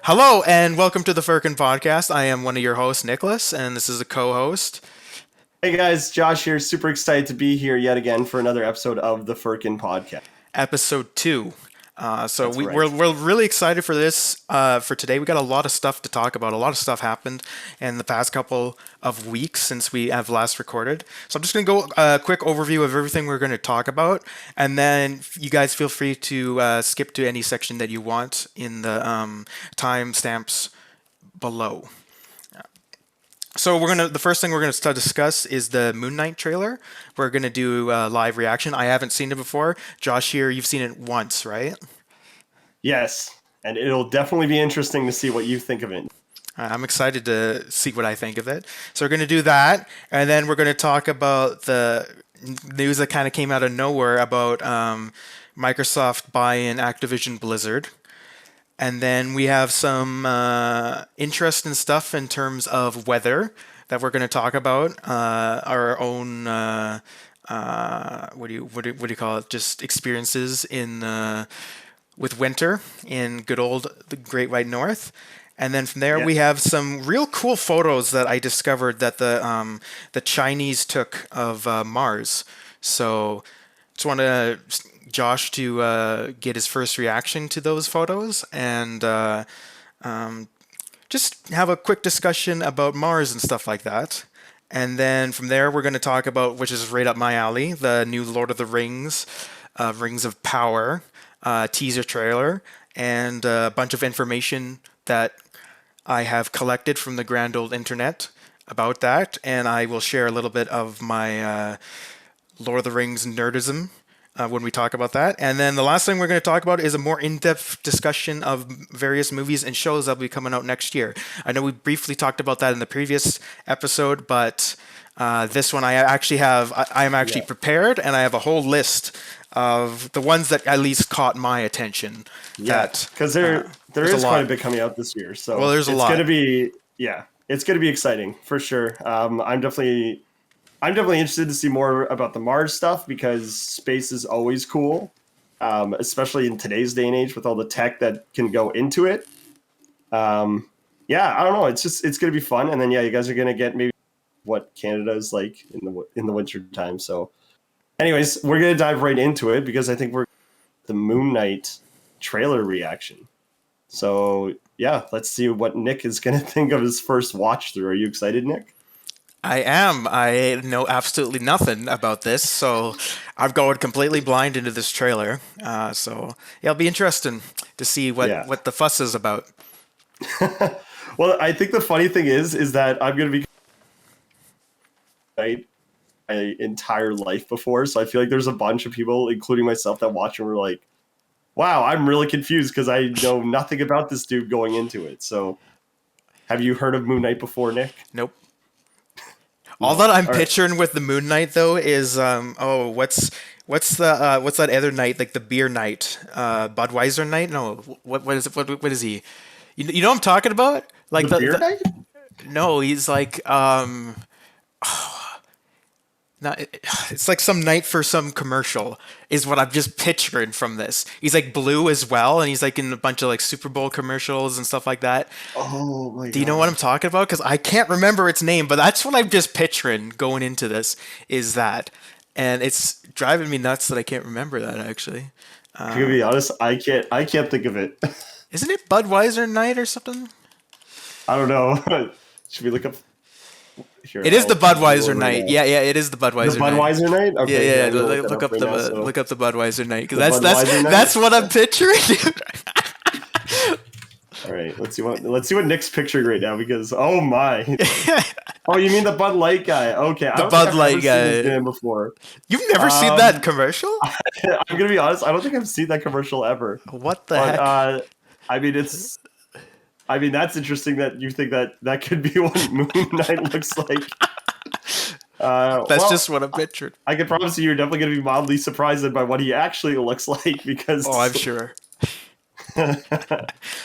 Hello and welcome to the Firkin Podcast. I am one of your hosts, Nicholas, and this is a co-host. Hey guys, Josh here. Super excited to be here yet again for another episode of the Firkin Podcast. Episode 2. So That's we, right. we're really excited for this. For today, we got a lot of stuff to talk about. A lot of stuff happened in the past couple of weeks since we have last recorded. So I'm just going to go a quick overview of everything we're going to talk about, and then you guys feel free to skip to any section that you want in the timestamps below. So the first thing we're gonna discuss is the Moon Knight trailer. We're gonna do a live reaction. I haven't seen it before. Josh here, you've seen it once, right? Yes, and it'll definitely be interesting to see what you think of it. I'm excited to see what I think of it. So we're gonna do that, and then we're gonna talk about the news that kind of came out of nowhere about Microsoft buying Activision Blizzard. And then we have some interesting stuff in terms of weather that we're going to talk about. Our own what do you call it? Just experiences in with winter in good old the Great White North. And then from there Yeah. we have some real cool photos that I discovered that the Chinese took of Mars. So just want to Josh to get his first reaction to those photos and just have a quick discussion about Mars and stuff like that. And then from there, we're going to talk about, which is right up my alley, the new Lord of the Rings, Rings of Power teaser trailer, and a bunch of information that I have collected from the grand old internet about that. And I will share a little bit of my Lord of the Rings nerdism when we talk about that. And then the last thing we're going to talk about is a more in-depth discussion of various movies and shows that will be coming out next year. I know we briefly talked about that in the previous episode, but this one I am actually Yeah. prepared, and I have a whole list of the ones that at least caught my attention. Yeah, That because there there's a is quite a lot. bit coming out this year, so Well, there's a it's lot. gonna be it's gonna be exciting for sure. I'm definitely interested to see more about the Mars stuff because space is always cool, especially in today's day and age with all the tech that can go into it. Yeah, I don't know. It's gonna be fun, and then yeah, you guys are gonna get maybe what Canada is like in the winter time. So, anyways, we're gonna dive right into it because I think we're the Moon Knight trailer reaction. So yeah, let's see what Nick is gonna think of his first watch through. Are you excited, Nick? I am. I know absolutely nothing about this, so I'm going completely blind into this trailer. So yeah, it'll be interesting to see Yeah. what the fuss is about. Well, I think the funny thing is that I'm gonna be my entire life before, so I feel like there's a bunch of people, including myself, that watch and were like, "Wow, I'm really confused because I know nothing about this dude going into it." So, have you heard of Moon Knight before, Nick? Nope. All No. that I'm All right. picturing with the Moon Knight though is what's that other night, like the beer night, Budweiser night? No, what is it? What is he? You know what I'm talking about? Like The Beer the Knight? no, he's like not, it's like some night for some commercial is what I'm just picturing from this. He's like blue as well, and he's like in a bunch of like Super Bowl commercials and stuff like that. Oh my Do you know what I'm gosh. talking about? Because I can't remember its name, but that's what I'm just picturing going into this is that, and it's driving me nuts that I can't remember that actually. To be honest, I can't think of it. Isn't it Budweiser night or something? I don't know. Should we look up here? It is the I'll Google it Budweiser right night. now. Yeah, it is the The Budweiser night. Budweiser night? Yeah, Okay, here yeah. I'm gonna look that Look up up right now. So look up the Budweiser night because the Budweiser night. that's what I'm picturing. All right, let's see what Nick's picturing right now because oh my. Oh, you mean the Bud Light guy? Okay, I The don't think Bud I've ever Light seen his guy. name before. You've never seen that Um, commercial? I'm gonna be honest. I don't think I've seen that commercial ever. What the But heck? I mean, that's interesting that you think that that could be what Moon Knight looks like. That's Well, just what I'm picturing. I can promise you, you're definitely going to be mildly surprised by what he actually looks like Oh, I'm because. sure.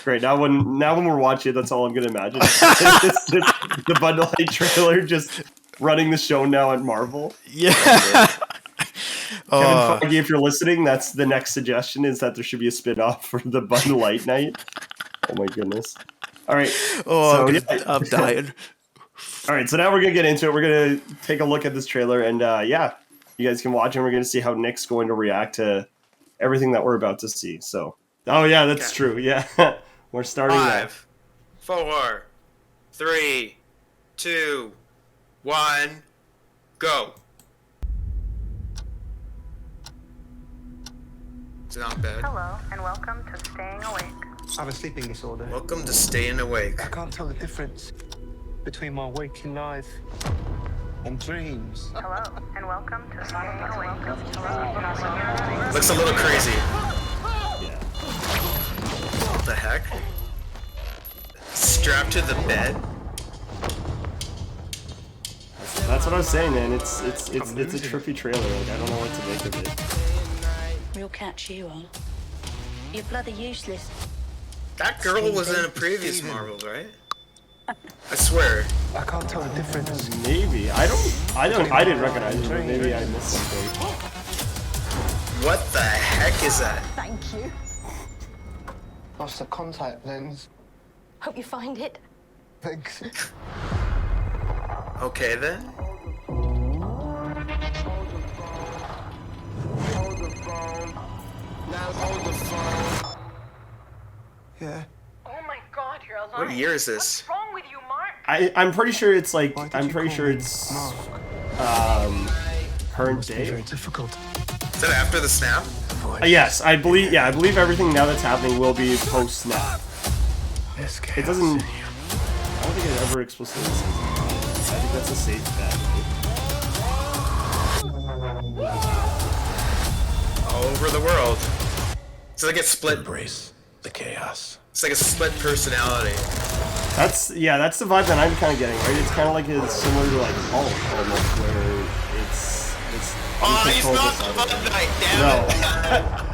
Great. Now when we're watching it, that's all I'm going to imagine. It's just the Bud Light trailer just running the show now at Marvel. Oh man. Yeah. Kevin Oh, Feige, if you're listening, that's the next suggestion is that there should be a spin-off for the Bud Light night. Oh my goodness. All right. Oh, So I'm dying. All right. So now we're gonna get into it. We're gonna take a look at this trailer, and yeah, you guys can watch, and we're gonna see how Nick's going to react to everything that we're about to see. So, oh yeah, that's Okay. true. Yeah, we're starting now. 5, 4, 3, 2, 1, go. It's not bad. Hello, and welcome to Staying Awake. I have a sleeping disorder. Welcome to Staying Awake. I can't tell the difference between my waking life and dreams. Hello, and welcome to Staying Awake. Looks a little crazy. Yeah. What the heck? Strapped to the bed? That's what I was saying, man. It's a trippy trailer. Like, I don't know what to make of it. Real catch you are. You're bloody useless. That girl was in a previous Marvel, right? I swear. I can't tell the difference. Maybe I didn't recognize it. But maybe I missed something. What the heck is that? Thank you. Lost the contact lens. Hope you find it. Thanks. Okay then. Yeah. Oh my god, you're alive. What year is this? What's wrong with you, Mark? I'm pretty sure it's like Why did I'm you pretty call sure me it's Mark? current Must be very day. difficult. Is that after the snap? Yes, I believe everything now that's happening will be post snap. There's It chaos doesn't. in you. I don't think it ever explicitly says that. I think that's a safe bet. All over the world. It's like a split. Embrace the chaos. It's like a split personality. That's the vibe that I'm kind of getting, right? It's kind of like it's similar to like Hulk almost, where it's. Oh, you he's control not this the out Bud of it. Knight, damn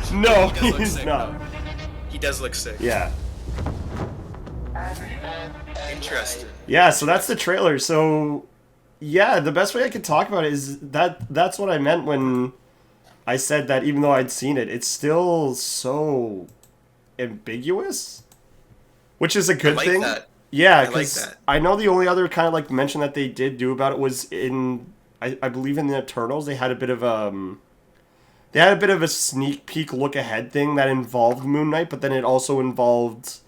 it! No, He does look he's sick, not. though. He does look sick. Yeah. Interesting. Yeah, so that's the trailer. So, yeah, the best way I could talk about it is that's what I meant when I said that even though I'd seen it, it's still so ambiguous, which is a good like thing. that. Yeah, I like because that. I know the only other kind of like mention that they did do about it was in I believe in the Eternals they had a bit of a sneak peek look ahead thing that involved Moon Knight, but then it also involved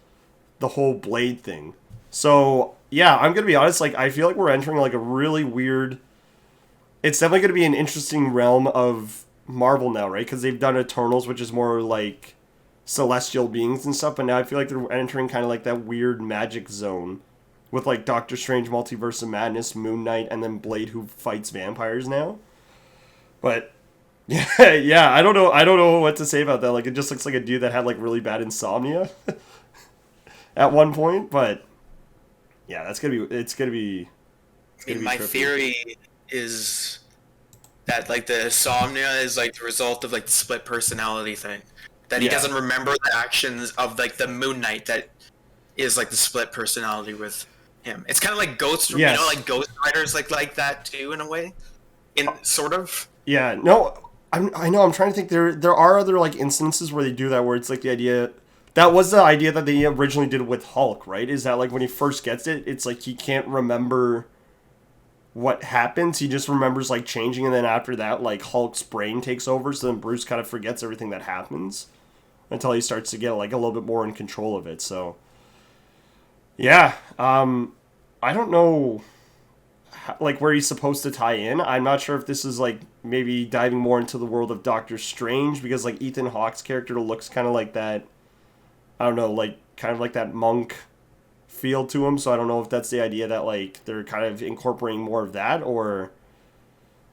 the whole Blade thing. So, yeah, I'm going to be honest, like, I feel like we're entering, like, a really weird... It's definitely going to be an interesting realm of Marvel now, right? Because they've done Eternals, which is more, like, celestial beings and stuff, but now I feel like they're entering kind of, like, that weird magic zone with, like, Doctor Strange, Multiverse of Madness, Moon Knight, and then Blade, who fights vampires now. But, yeah, I don't know what to say about that. Like, it just looks like a dude that had, like, really bad insomnia at one point, but... Yeah, it's gonna be My trippy. theory is that like the insomnia is like the result of like the split personality thing. That he Yeah. doesn't remember the actions of like the Moon Knight that is like the split personality with him. It's kind of like Ghost, Yes. you know, like Ghost Riders like that too in a way, sort of. Yeah, no, I know. I'm trying to think. There are other like instances where they do that, where it's like the idea. That was the idea that they originally did with Hulk, right? Is that like when he first gets it, it's like he can't remember what happens. He just remembers like changing, and then after that, like Hulk's brain takes over. So then Bruce kind of forgets everything that happens until he starts to get like a little bit more in control of it. So yeah, I don't know. Like where he's supposed to tie in. I'm not sure if this is like maybe diving more into the world of Doctor Strange, because like Ethan Hawke's character looks kind of like that. I don't know, like kind of like that monk feel to him. So I don't know if that's the idea that like they're kind of incorporating more of that, or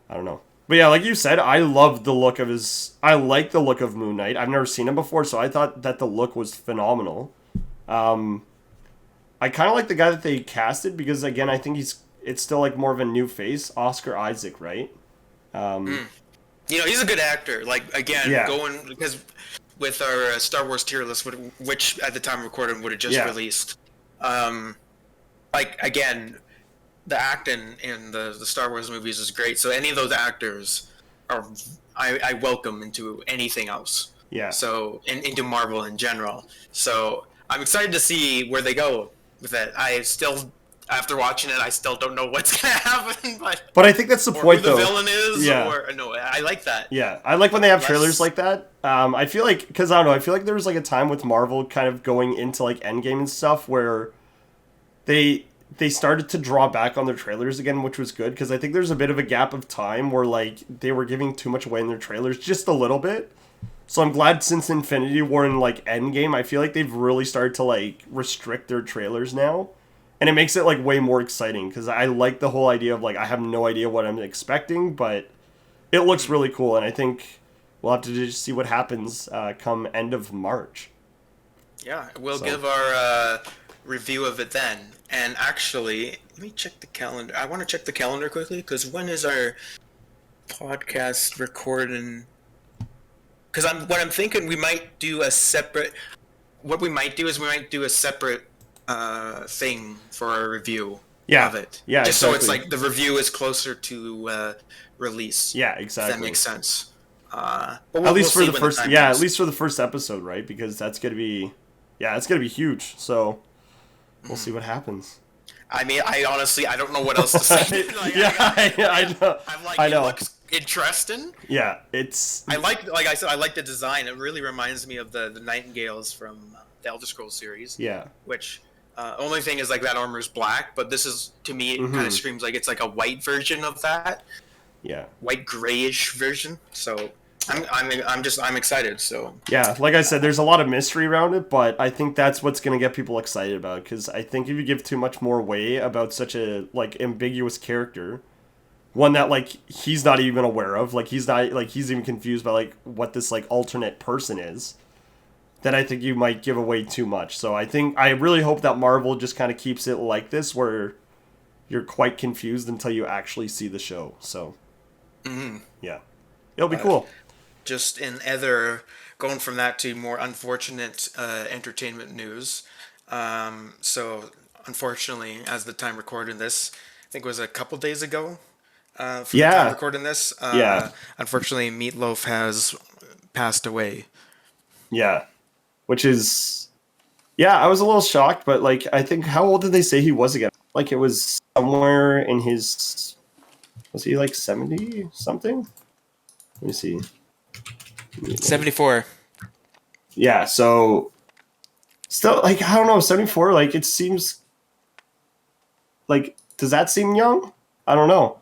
I don't know. But yeah, like you said, I like the look of Moon Knight. I've never seen him before, so I thought that the look was phenomenal. I kind of like the guy that they casted, because again, I think it's still like more of a new face, Oscar Isaac, right? You know, he's a good actor. Like again, Yeah. going because with our Star Wars tier list, which at the time recorded would have just released. Like again, the acting in the Star Wars movies is great. So any of those actors I welcome into anything else. Yeah. So into Marvel in general. So I'm excited to see where they go with it. I still, after watching it, I still don't know what's gonna happen, But I think that's the or point, who the though. villain is, Yeah. or no, I like that. Yeah, I like when they have Less- trailers like that. I feel like, because I don't know, I feel like there was like a time with Marvel kind of going into like Endgame and stuff where they started to draw back on their trailers again, which was good, because I think there's a bit of a gap of time where like they were giving too much away in their trailers, just a little bit. So I'm glad since Infinity War and like Endgame, I feel like they've really started to like restrict their trailers now. And it makes it like way more exciting, because I like the whole idea of like I have no idea what I'm expecting, but it looks really cool, and I think we'll have to just see what happens come end of March. Yeah, we'll So- give our review of it then. And actually, let me check the calendar. I want to check the calendar quickly, because when is our podcast recording? Because what I'm thinking, we might do a separate. What we might do is we might do a separate thing for our review Yeah, of it. yeah, just so it's exactly. like the review is closer to release. Yeah, If exactly. that makes sense. But At least for we'll see the when first, time yeah, comes. at least for the first episode, right? Because that's gonna be, yeah, it's gonna be huge. So we'll see what happens. I mean, I honestly, I don't know what else to say. Yeah, I know. I'm like, I know. it looks interesting. Yeah, it's I like I said, I like the design. It really reminds me of the Nightingales from the Elder Scrolls series. yeah, Which, only thing is like that armor is black, but this is, to me, it kind of screams like it's like a white version of that, yeah. white grayish version. So I'm excited. So Yeah, like I said, there's a lot of mystery around it, but I think that's what's gonna get people excited about. Because I think if you give too much more away about such a like ambiguous character, one that like he's not even aware of, like he's not like he's even confused by like what this like alternate person is, then I think you might give away too much. So I really hope that Marvel just kind of keeps it like this, where you're quite confused until you actually see the show. So yeah, it'll be cool. just in other, going from that to more unfortunate entertainment news. So unfortunately, as the time recording this, I think it was a couple days ago. For the Yeah. time recording this. Yeah. Unfortunately, Meat Loaf has passed away. Yeah, which is, yeah, I was a little shocked, but like I think, how old did they say he was again? Like it was somewhere in his, was he like 70 something? Let me see. 74. Yeah, so still like I don't know, 74, like it seems like, does that seem young? I don't know.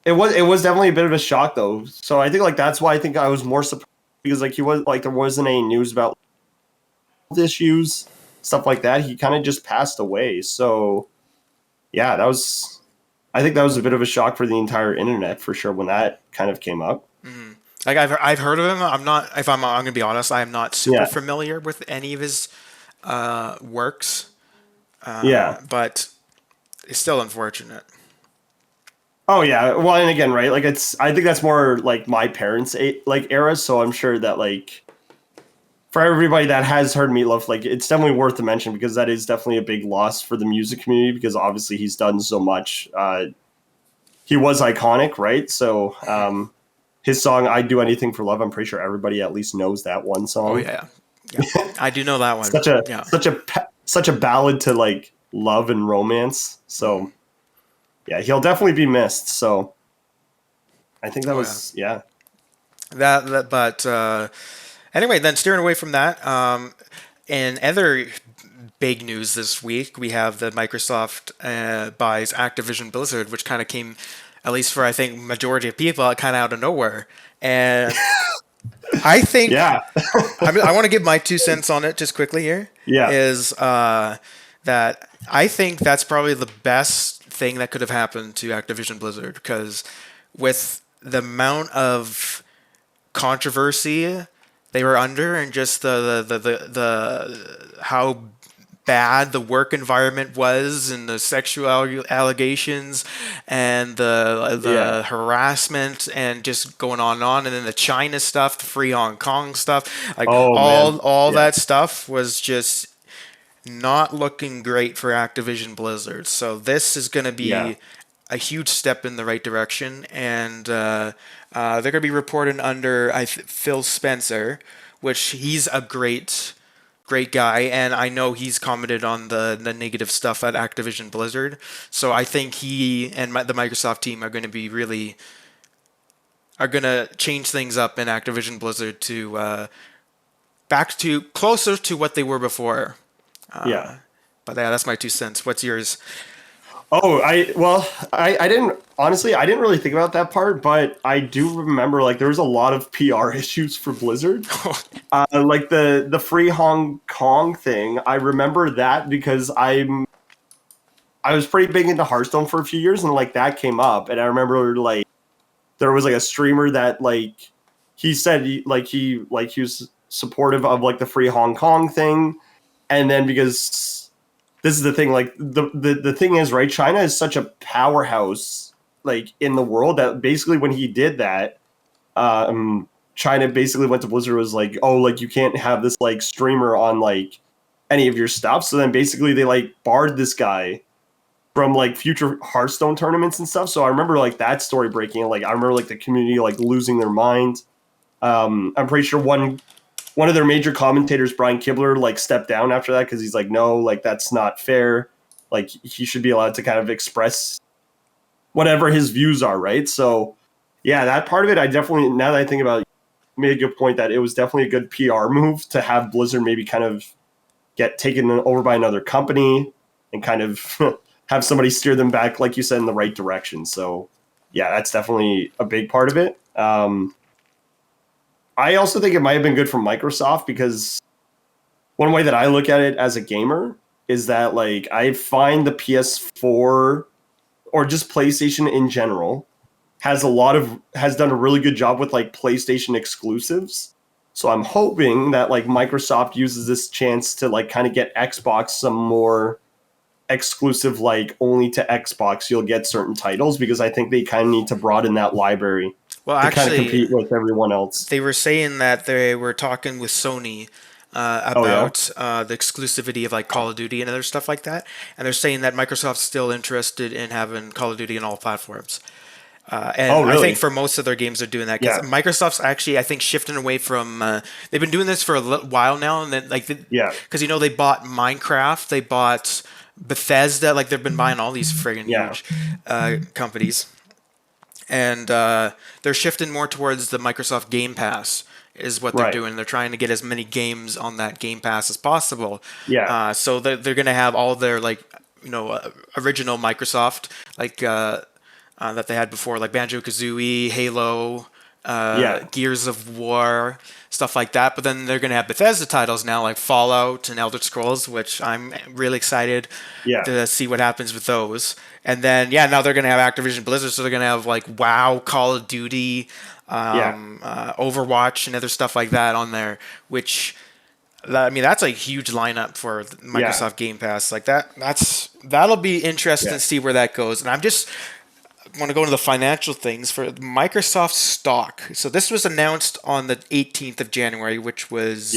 It was definitely a bit of a shock though. So I think like that's why I think I was more surprised, because like he was like there wasn't any news about issues, stuff like that. He kind of just passed away. So yeah, I think that was a bit of a shock for the entire internet for sure when that kind of came up. Like I've heard of him. I'm gonna be honest, I am not super Yeah. familiar with any of his works. Yeah. But it's still unfortunate. Oh yeah. Well, and again, right? Like I think that's more like my parents' like era. So I'm sure that like for everybody that has heard Meat Loaf, like it's definitely worth to mention, because that is definitely a big loss for the music community, because obviously he's done so much. He was iconic, right? So his song "I'd Do Anything for Love," I'm pretty sure everybody at least knows that one song. Oh yeah. I do know that one. Such a ballad to like love and romance. So yeah, he'll definitely be missed. So I think that was yeah. But anyway, then steering away from that, and other big news this week, we have the Microsoft buys Activision Blizzard, which kind of came, at least for I think majority of people, kind of out of nowhere. And I think Yeah. I want to give my 2 cents on it just quickly here. Yeah. Is that I think that's probably the best thing that could have happened to Activision Blizzard, because with the amount of controversy they were under, and just the how bad the work environment was, and the sexual allegations, and the harassment, and just going on and on, and then the China stuff, the free Hong Kong stuff, like all that stuff was just not looking great for Activision Blizzard. So this is going to be a huge step in the right direction, and they're going to be reporting under Phil Spencer, which he's a great great guy, and I know he's commented on the negative stuff at Activision Blizzard. So I think he and the Microsoft team are going to be really are going to change things up in Activision Blizzard to back to closer to what they were before. Yeah. But yeah, that's my 2 cents. What's yours? Oh, I didn't honestly. I didn't really think about that part, but I do remember like there was a lot of PR issues for Blizzard, like the free Hong Kong thing. I remember that because I was pretty big into Hearthstone for a few years, and like that came up, and I remember like there was like a streamer that like he said he was supportive of like the free Hong Kong thing, and then because this is the thing, like the thing is, right, China is such a powerhouse like in the world that basically when he did that, China basically went to Blizzard, was like, oh, like you can't have this like streamer on like any of your stuff. So then basically they like barred this guy from like future Hearthstone tournaments and stuff. So I remember like that story breaking. Like I remember like the community like losing their mind. I'm pretty sure one of their major commentators, Brian Kibler, like stepped down after that because he's like, no, like that's not fair. Like he should be allowed to kind of express whatever his views are, right? So yeah, that part of it, I definitely, now that I think about it, made a good point that it was definitely a good PR move to have Blizzard maybe kind of get taken over by another company and kind of have somebody steer them back, like you said, in the right direction. So yeah, that's definitely a big part of it. I also think it might have been good for Microsoft because one way that I look at it as a gamer is that like I find the PS4 or just PlayStation in general has done a really good job with like PlayStation exclusives. So I'm hoping that like Microsoft uses this chance to like kind of get Xbox some more exclusive, like only to Xbox you'll get certain titles, because I think they kind of need to broaden that library. Well, to kind of actually, compete with everyone else. they were saying that they were talking with Sony about the exclusivity of like Call of Duty and other stuff like that, and they're saying that Microsoft's still interested in having Call of Duty on all platforms. And I think for most of their games they're doing that because Microsoft's actually, I think, shifting away from. They've been doing this for a while now, and then like because they bought Minecraft, they bought Bethesda, like they've been buying all these friggin' huge companies. And they're shifting more towards the Microsoft Game Pass is what they're doing. They're trying to get as many games on that Game Pass as possible. Yeah. So they're going to have all their like original Microsoft like that they had before, like Banjo-Kazooie, Halo, Gears of War, stuff like that. But then they're going to have Bethesda titles now, like Fallout and Elder Scrolls, which I'm really excited to see what happens with those. And then, now they're going to have Activision Blizzard, so they're going to have like WoW, Call of Duty, Overwatch, and other stuff like that on there. Which, that's a huge lineup for Microsoft Game Pass. Like that'll be interesting to see where that goes. And I'm just want to go into the financial things for Microsoft stock. So this was announced on the 18th of January, which was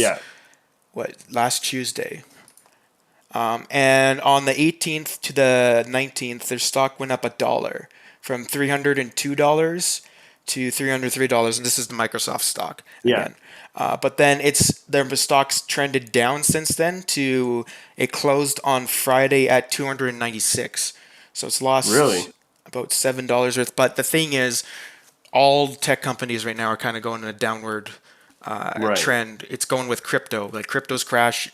last Tuesday. And on the 18th to the 19th, their stock went up $1 from $302 to $303, and this is the Microsoft stock. Again. But then their stock's trended down since then to it closed on Friday at 296. So it's lost about $7 worth. But the thing is, all tech companies right now are kind of going in a downward trend. It's going with crypto. Like crypto's crashing.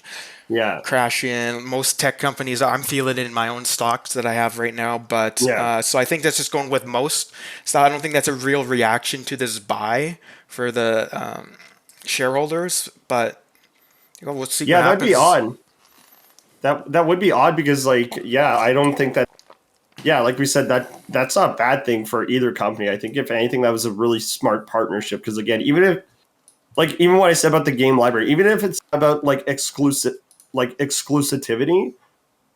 Most tech companies, I'm feeling it in my own stocks that I have right now. But so I think that's just going with most. So I don't think that's a real reaction to this buy for the shareholders. But we'll see. Yeah, that'd be odd. That would be odd because I don't think that. Yeah, like we said, that's not a bad thing for either company. I think if anything, that was a really smart partnership. Because again, even what I said about the game library, even if it's about exclusivity,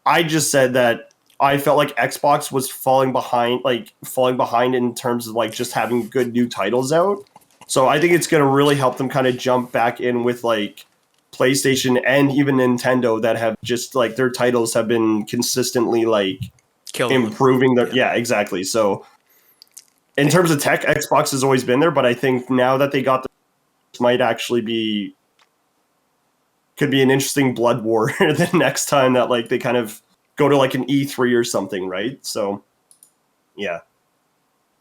I just said that I felt like Xbox was falling behind in terms of like just having good new titles out. So I think it's going to really help them kind of jump back in with like PlayStation and even Nintendo that have just like their titles have been consistently like improving their exactly. So in terms of tech, Xbox has always been there, but I think now that they got might actually be could be an interesting blood war the next time that like they kind of go to like an E3 or something, right? So yeah.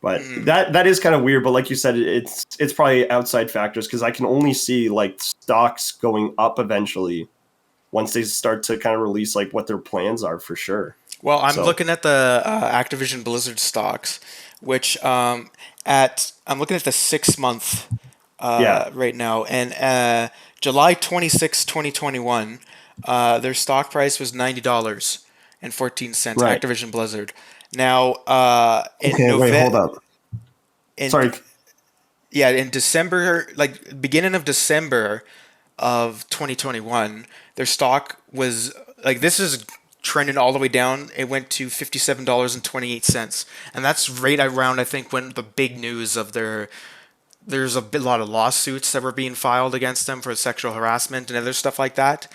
But that is kind of weird. But like you said, it's probably outside factors because I can only see like stocks going up eventually once they start to kind of release like what their plans are for sure. Well, I'm So- looking at the Activision Blizzard stocks, which I'm looking at the 6 month Yeah. right now, and July 26, 2021, their stock price was $90.14. Right. Activision Blizzard. Now, in Okay, wait, hold up. Sorry. Yeah, in December, like beginning of December of 2021, their stock was like this is trending all the way down. It went to $57.28, and that's right around I think when the big news of there's a lot of lawsuits that were being filed against them for sexual harassment and other stuff like that.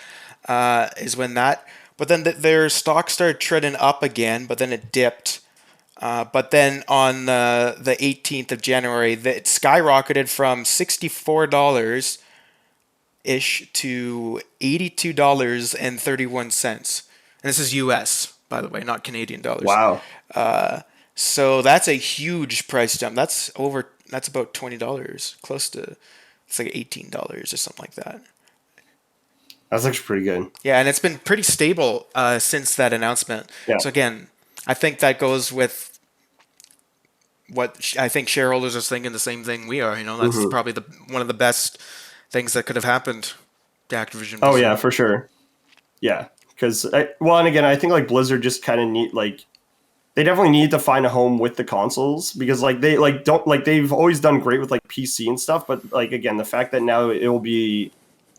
Is when that. But then their stock started trending up again, but then it dipped. But then on the 18th of January, it skyrocketed from $64 ish to $82.31. And this is US, by the way, not Canadian dollars. Wow. So that's a huge price jump. That's about $20, close to, it's like $18 or something like that. That's actually pretty good. Yeah, and it's been pretty stable since that announcement. Yeah. So again, I think that goes with what I think shareholders are thinking the same thing we are. You know, that's probably one of the best things that could have happened to Activision. Oh yeah, for sure. Yeah, because and again, I think like Blizzard just kind of need like they definitely need to find a home with the consoles because like they like don't like they've always done great with like PC and stuff, but like again, the fact that now it will be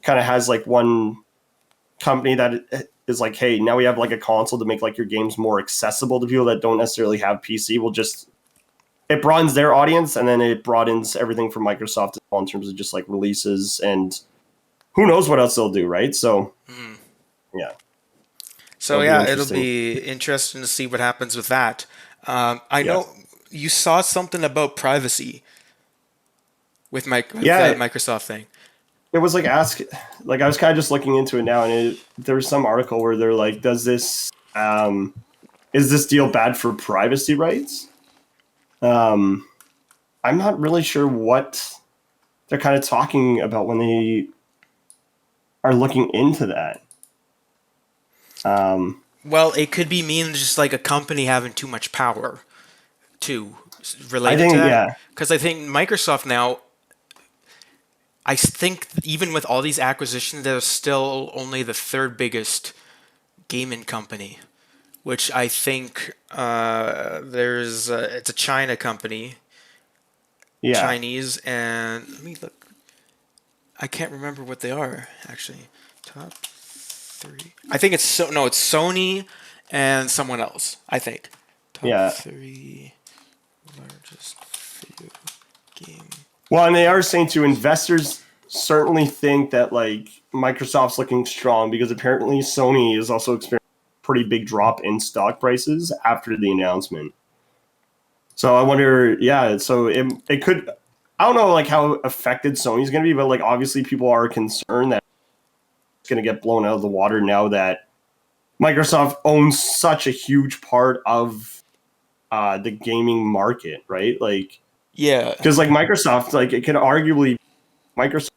kind of has like one company that is like, hey, now we have like a console to make like your games more accessible to people that don't necessarily have PC. Will just it broadens their audience, and then it broadens everything from Microsoft as well in terms of just like releases and who knows what else they'll do, right? So yeah. So That'll be yeah, it'll interesting. be interesting to see what happens with that. I know you saw something about privacy with the Microsoft thing. It was like I was kind of just looking into it now, and there was some article where they're like, does this is this deal bad for privacy rights? I'm not really sure what they're kind of talking about when they are looking into that. Well, it could be mean just like a company having too much power, too, related I think, to that. yeah. Because I think Microsoft now, I think even with all these acquisitions, they're still only the third biggest gaming company, which I think it's a China company, Yeah. Chinese, and let me look. I can't remember what they are actually. Top three. I think it's Sony and someone else. I think. Top three largest video game. Well, and they are saying too, investors certainly think that like Microsoft's looking strong because apparently Sony is also experiencing a pretty big drop in stock prices after the announcement. So I wonder, so it could, I don't know like how affected Sony's going to be, but like obviously people are concerned that it's going to get blown out of the water now that Microsoft owns such a huge part of the gaming market, right? Like, yeah, because like Microsoft, like it could arguably Microsoft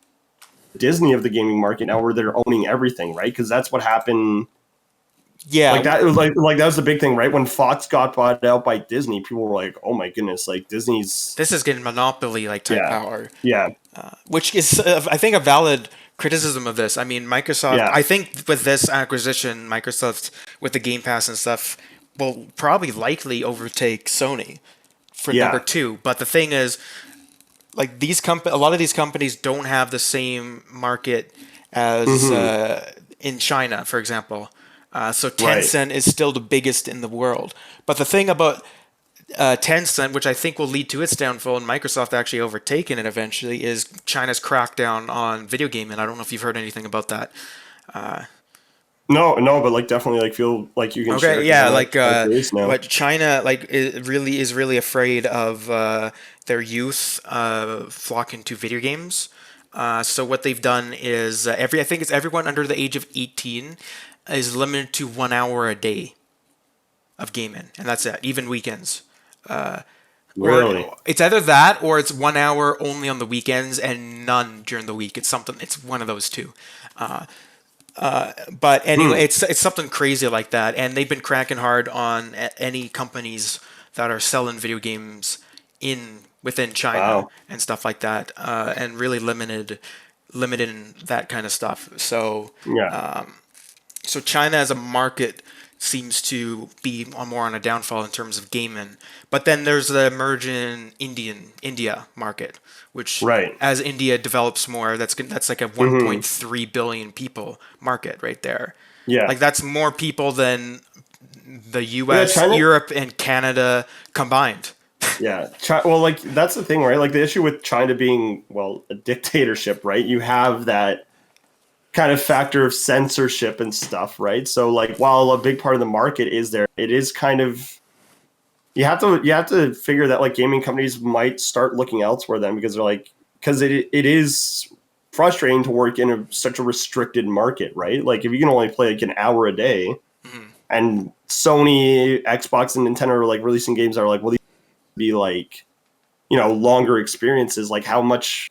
Disney of the gaming market now, where they're owning everything, right? Because that's what happened. Yeah, like that was like that was the big thing, right? When Fox got bought out by Disney, people were like, "Oh my goodness!" Like Disney's this is getting monopoly like type power. Yeah, Which is I think a valid criticism of this. I mean, Microsoft. Yeah. I think with this acquisition, Microsoft with the Game Pass and stuff will probably likely overtake Sony for number two. But the thing is, like a lot of these companies don't have the same market as in China, for example. So Tencent is still the biggest in the world. But the thing about Tencent, which I think will lead to its downfall and Microsoft actually overtaking it eventually, is China's crackdown on video gaming. I don't know if you've heard anything about that. no, but like definitely like feel like you can. Okay, yeah, now. but China is really afraid of their youth flocking to video games. So what they've done is I think it's everyone under the age of 18 is limited to 1 hour a day of gaming, and that's it, even weekends. Really? Or it's either that or it's 1 hour only on the weekends and none during the week. It's one of those two. But anyway, it's something crazy like that, and they've been cracking hard on any companies that are selling video games within China Wow. and stuff like that, and really limiting that kind of stuff. So Yeah. so China as a market seems to be more on a downfall in terms of gaming. But then there's the emerging India market, which Right. as India develops more, that's like a 1.3 billion people market right there. Yeah. Like that's more people than the U.S., China- Europe, and Canada combined. Yeah. Well, like that's the thing, right? Like the issue with China being, well, a dictatorship, right? You have that kind of factor of censorship and stuff, right? So like while a big part of the market is there, it is kind of you have to figure that like gaming companies might start looking elsewhere then because it is frustrating to work in such a restricted market, right? Like if you can only play like an hour a day and Sony, Xbox, and Nintendo are like releasing games that are like, well, these be like, longer experiences. Like how much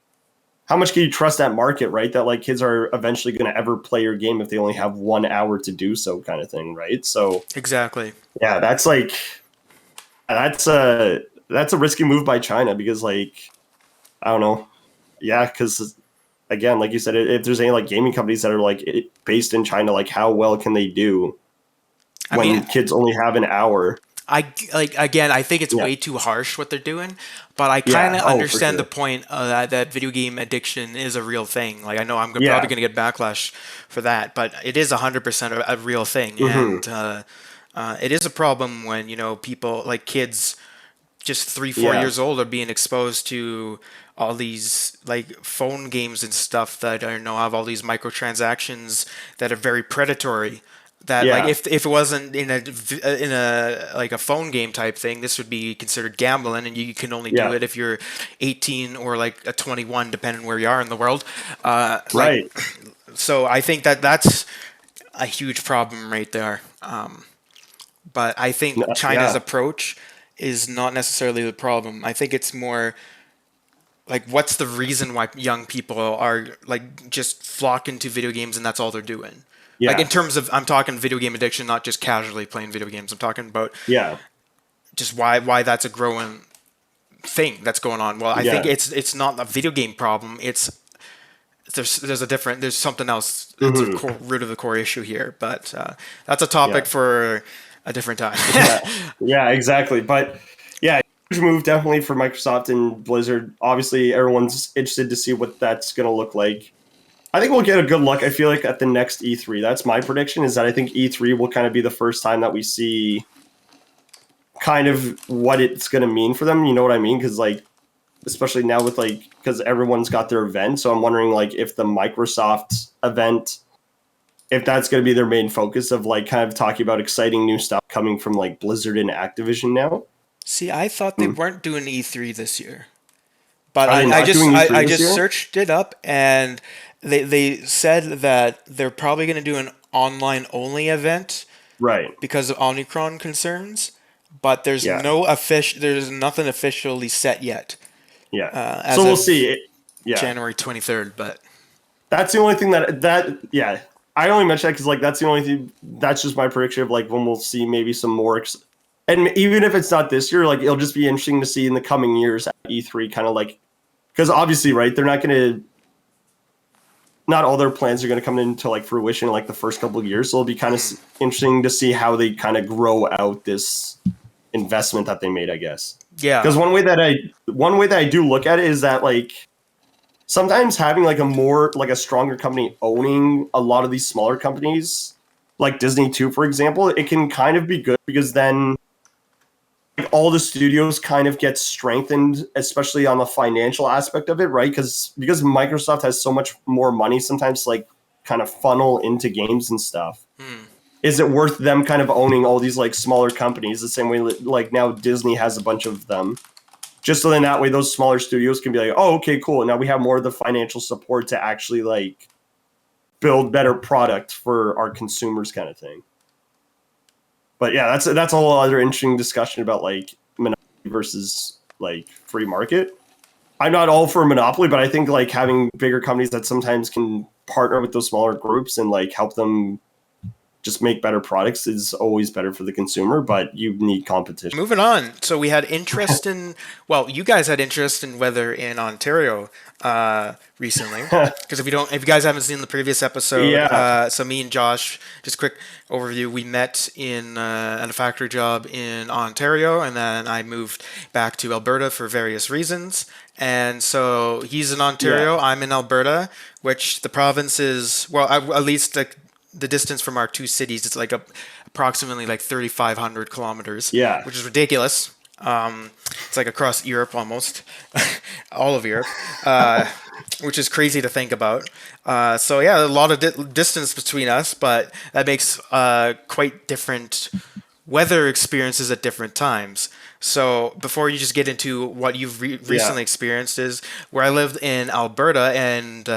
can you trust that market, right? That like kids are eventually going to ever play your game if they only have 1 hour to do so, kind of thing, right? So Exactly. yeah, that's a risky move by China because like I don't know, yeah, because again, like you said, if there's any like gaming companies that are like based in China, like how well can they do when kids only have an hour? I think it's Yeah. way too harsh what they're doing, but I kind of for understand sure. the point that video game addiction is a real thing. Like I know I'm Yeah. probably going to get backlash for that, but it is 100% a real thing, and it is a problem when people like kids, just 3-4 Yeah. years old, are being exposed to all these like phone games and stuff that have all these microtransactions that are very predatory. That Yeah. like if it wasn't in a like a phone game type thing, this would be considered gambling, and you can only Yeah. do it if you're 18 or like a 21, depending where you are in the world. Right. So I think that's a huge problem right there. But I think China's yeah. approach is not necessarily the problem. I think it's more like, what's the reason why young people are like just flocking to video games and that's all they're doing? Yeah. Like in terms of, I'm talking video game addiction, not just casually playing video games. I'm talking about Yeah. just why that's a growing thing that's going on. Well, I Yeah. think it's not a video game problem. There's something else that's a root of the core issue here. But that's a topic Yeah. for a different time. Yeah, exactly. But yeah, huge move definitely for Microsoft and Blizzard. Obviously, everyone's interested to see what that's going to look like. I think we'll get a good look, I feel like, at the next E3. That's my prediction, is that I think E3 will kind of be the first time that we see kind of what it's going to mean for them. You know what I mean? Because, like, especially now with, like, because everyone's got their event. So I'm wondering, like, if the Microsoft event, if that's going to be their main focus of, like, kind of talking about exciting new stuff coming from, like, Blizzard and Activision now. See, I thought they weren't doing E3 this year, but Are they I not just doing E3 I this just year? searched it up, and they said that they're probably going to do an online only event Right. because of Omicron concerns, but there's Yeah. there's nothing officially set yet. Yeah. As So we'll of see. Yeah. January 23rd, but That's the only thing yeah. I only mention that because, like, that's the only thing, that's just my prediction of, like, when we'll see maybe some more, and even if it's not this year, like, it'll just be interesting to see in the coming years at E3, kind of like, because obviously, right, they're not going to, not all their plans are going to come into, like, fruition in, like, the first couple of years, so it'll be kind of interesting to see how they kind of grow out this investment that they made, I guess. yeah, Because one way that I do look at it is that, like, sometimes having like a stronger company owning a lot of these smaller companies, like Disney too, for example, it can kind of be good because then like, all the studios kind of get strengthened, especially on the financial aspect of it, right? Because Microsoft has so much more money sometimes, like kind of funnel into games and stuff. Is it worth them kind of owning all these like smaller companies the same way like now Disney has a bunch of them? just so then that way those smaller studios can be like, oh, okay, cool. Now we have more of the financial support to actually like build better product for our consumers, kind of thing. But yeah, that's a whole other interesting discussion about like monopoly versus like free market. I'm not all for monopoly, but I think like having bigger companies that sometimes can partner with those smaller groups and like help them just make better products is always better for the consumer, but you need competition. Moving on. So we had interest in, well, you guys had interest in weather in Ontario recently. Because if you guys haven't seen the previous episode, so me and Josh, just quick overview, we met at a factory job in Ontario, and then I moved back to Alberta for various reasons. And so he's in Ontario, I'm in Alberta, which the province is, well, at least like the distance from our two cities, it's like approximately like 3,500 kilometers, which is ridiculous. It's like across Europe almost, all of Europe, which is crazy to think about. So yeah, a lot of distance between us, but that makes quite different weather experiences at different times. So before you just get into what you've recently experienced, is where I lived in Alberta and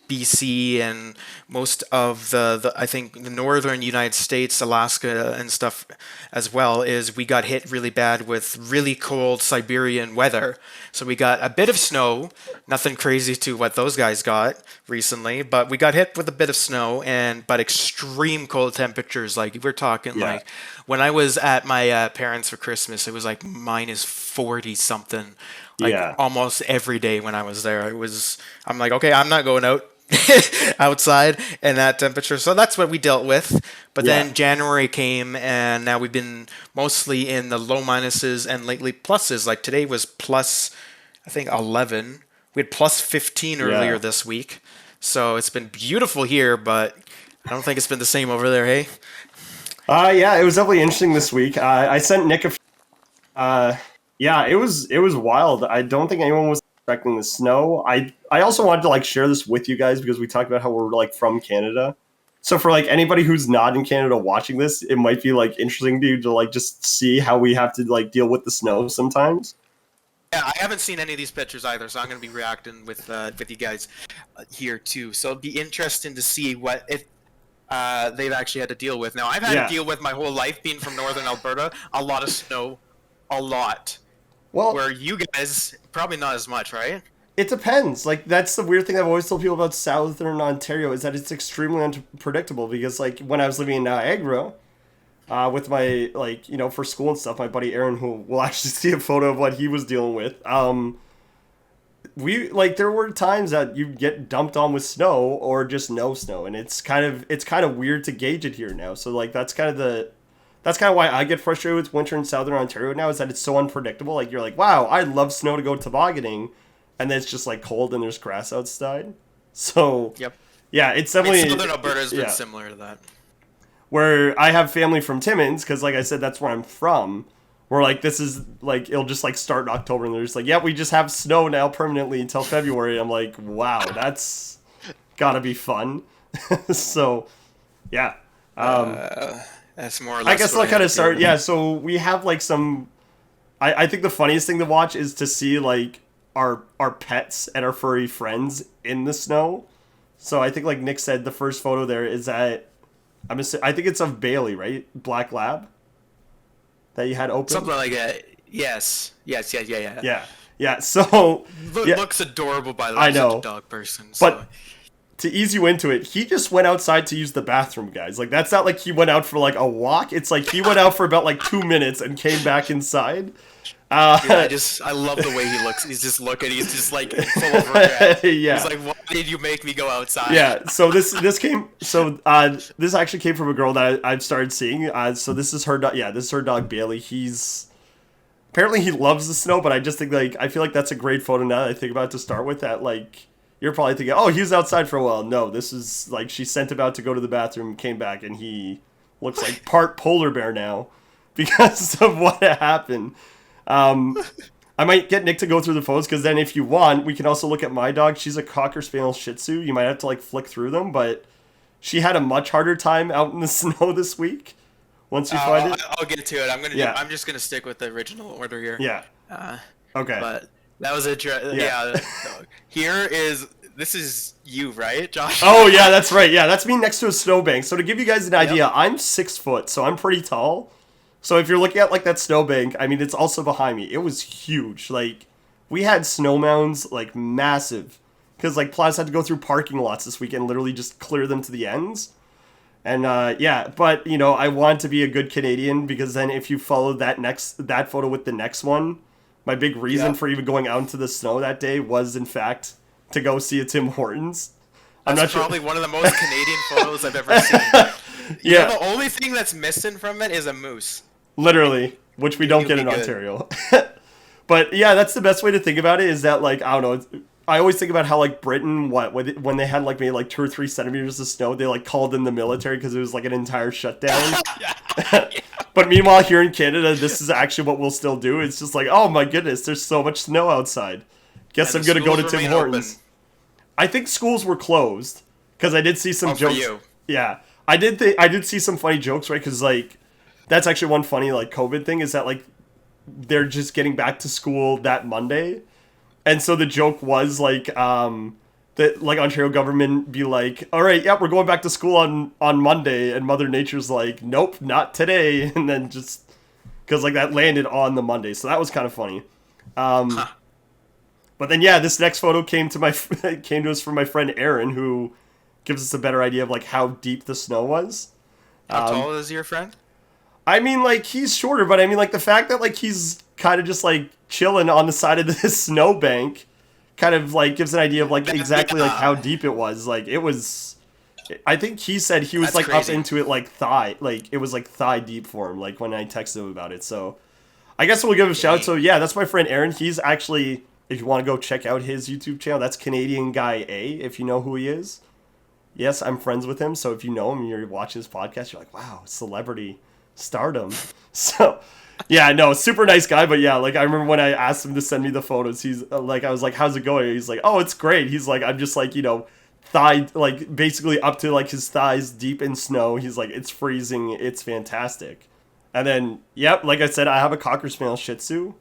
BC and most of the I think the northern United States, Alaska and stuff as well, is we got hit really bad with really cold Siberian weather. So we got a bit of snow, nothing crazy to what those guys got recently, but we got hit with a bit of snow but extreme cold temperatures. Like we're talking like when I was at my parents for Christmas, it was like minus 40 something, like almost every day when I was there. I'm like, okay, I'm not going out outside in that temperature. So that's what we dealt with. But then January came, and now we've been mostly in the low minuses and lately pluses. Like today was plus, I think, 11. We had plus 15 earlier this week. So it's been beautiful here, but I don't think it's been the same over there, hey? It was definitely interesting this week. I sent Nik it was wild. I don't think anyone was expecting the snow. I also wanted to like share this with you guys because we talked about how we're like from Canada. So for like anybody who's not in Canada watching this, it might be like interesting to you to like just see how we have to like deal with the snow sometimes. Yeah, I haven't seen any of these pictures either, so I'm going to be reacting with you guys here too. So it'll be interesting to see what they've actually had to deal with. Now, I've had to deal with my whole life being from northern Alberta, a lot of snow, a lot. Well, where you guys, probably not as much, right? It depends. Like, that's the weird thing I've always told people about southern Ontario, is that it's extremely unpredictable. Because, like, when I was living in Niagara, with my, like, you know, for school and stuff, my buddy Aaron, who will actually see a photo of what he was dealing with, there were times that you get dumped on with snow or just no snow. And it's kind of weird to gauge it here now. So, like, that's kind of why I get frustrated with winter in southern Ontario now, is that it's so unpredictable. Like, you're like, wow, I'd love snow to go tobogganing, and then it's just like cold and there's grass outside. So it's definitely southern Alberta has been similar to that. Where I have family from Timmins, because like I said, that's where I'm from. Where like this is like it'll just like start in October, and they're just like, we just have snow now permanently until February. I'm like, wow, that's gotta be fun. So that's more or less. I guess I'll kind of start. Yeah, so we have like some. I think the funniest thing to watch is to see like our pets and our furry friends in the snow. So I think like Nik said, the first photo there is that I think it's of Bailey, right? Black Lab that you had open. Something like that. Yes. Yeah. Yeah. So looks adorable, by the way. I know. Such a dog person. So. But to ease you into it, he just went outside to use the bathroom, guys. Like, that's not like he went out for like a walk. It's like he went out for about like 2 minutes and came back inside. I love the way he looks. He's just looking. He's just like full of regret. He's like, "Why did you make me go outside?" Yeah. So this actually came from a girl that I've started seeing. So this is her dog. Yeah, this is her dog Bailey. Apparently he loves the snow, but I just think like I feel like that's a great photo now that I think about it to start with. That like you're probably thinking, oh, he was outside for a while. No, this is like she sent him out to go to the bathroom, came back, and he looks like part polar bear now because of what happened. I might get Nik to go through the photos, because then if you want, we can also look at my dog. She's a Cocker Spaniel Shih Tzu. You might have to like flick through them, but she had a much harder time out in the snow this week. Once you find it, I'll get to it. I'm just gonna stick with the original order here. Yeah. Okay. But that was Yeah. This is you, right, Josh? Oh yeah, that's right. Yeah, that's me next to a snowbank. So to give you guys an idea, I'm 6 foot, so I'm pretty tall. So if you're looking at like that snowbank, I mean, it's also behind me. It was huge. Like we had snow mounds like massive, because like Plows had to go through parking lots this weekend, literally just clear them to the ends. And yeah, but you know, I want to be a good Canadian, because then if you follow that photo with the next one, my big reason for even going out into the snow that day was in fact to go see a Tim Hortons. I'm not probably sure. one of the most Canadian photos I've ever seen. Yeah, The only thing that's missing from it is a moose. literally, which we don't You'll get be in good. Ontario. But yeah, that's the best way to think about it, is that like, I don't know, I always think about how like Britain, when they had like maybe like 2 or 3 centimeters of snow, they like called in the military because it was like an entire shutdown. But meanwhile, here in Canada, this is actually what we'll still do. It's just like, oh my goodness, there's so much snow outside. Guess And I'm the gonna go to schools Tim remain Hortons. open. I think schools were closed because I did see some Oh, for jokes. you. Yeah, I did see some funny jokes, right? Because like that's actually one funny like COVID thing, is that like they're just getting back to school that Monday, and so the joke was like that like Ontario government be like, all right, yeah, we're going back to school on Monday, and Mother Nature's like, nope, not today, and then just because like that landed on the Monday, so that was kind of funny. But then yeah, this next photo came to us from my friend Aaron, who gives us a better idea of like how deep the snow was. How tall is your friend? I mean, like, he's shorter, but I mean, like, the fact that, like, he's kind of just, like, chilling on the side of this snowbank kind of, like, gives an idea of, like, exactly, like, how deep it was. Like, it was... I think he said he was, That's like, crazy. up into it, like, thigh. Like, it was, like, thigh deep for him, like, when I texted him about it. So, I guess we'll give him a shout. So, yeah, that's my friend Aaron. He's actually... If you want to go check out his YouTube channel, that's Canadian Guy A, if you know who he is. Yes, I'm friends with him, so if you know him and you're watching his podcast, you're like, wow, celebrity stardom. So, yeah, no, super nice guy, but yeah, like, I remember when I asked him to send me the photos, he's like, I was like, how's it going? He's like, oh, it's great. He's like, I'm just like, you know, like, basically up to, like, his thighs deep in snow. He's like, it's freezing, it's fantastic. And then, yep, like I said, I have a Cocker Spaniel Shih Tzu.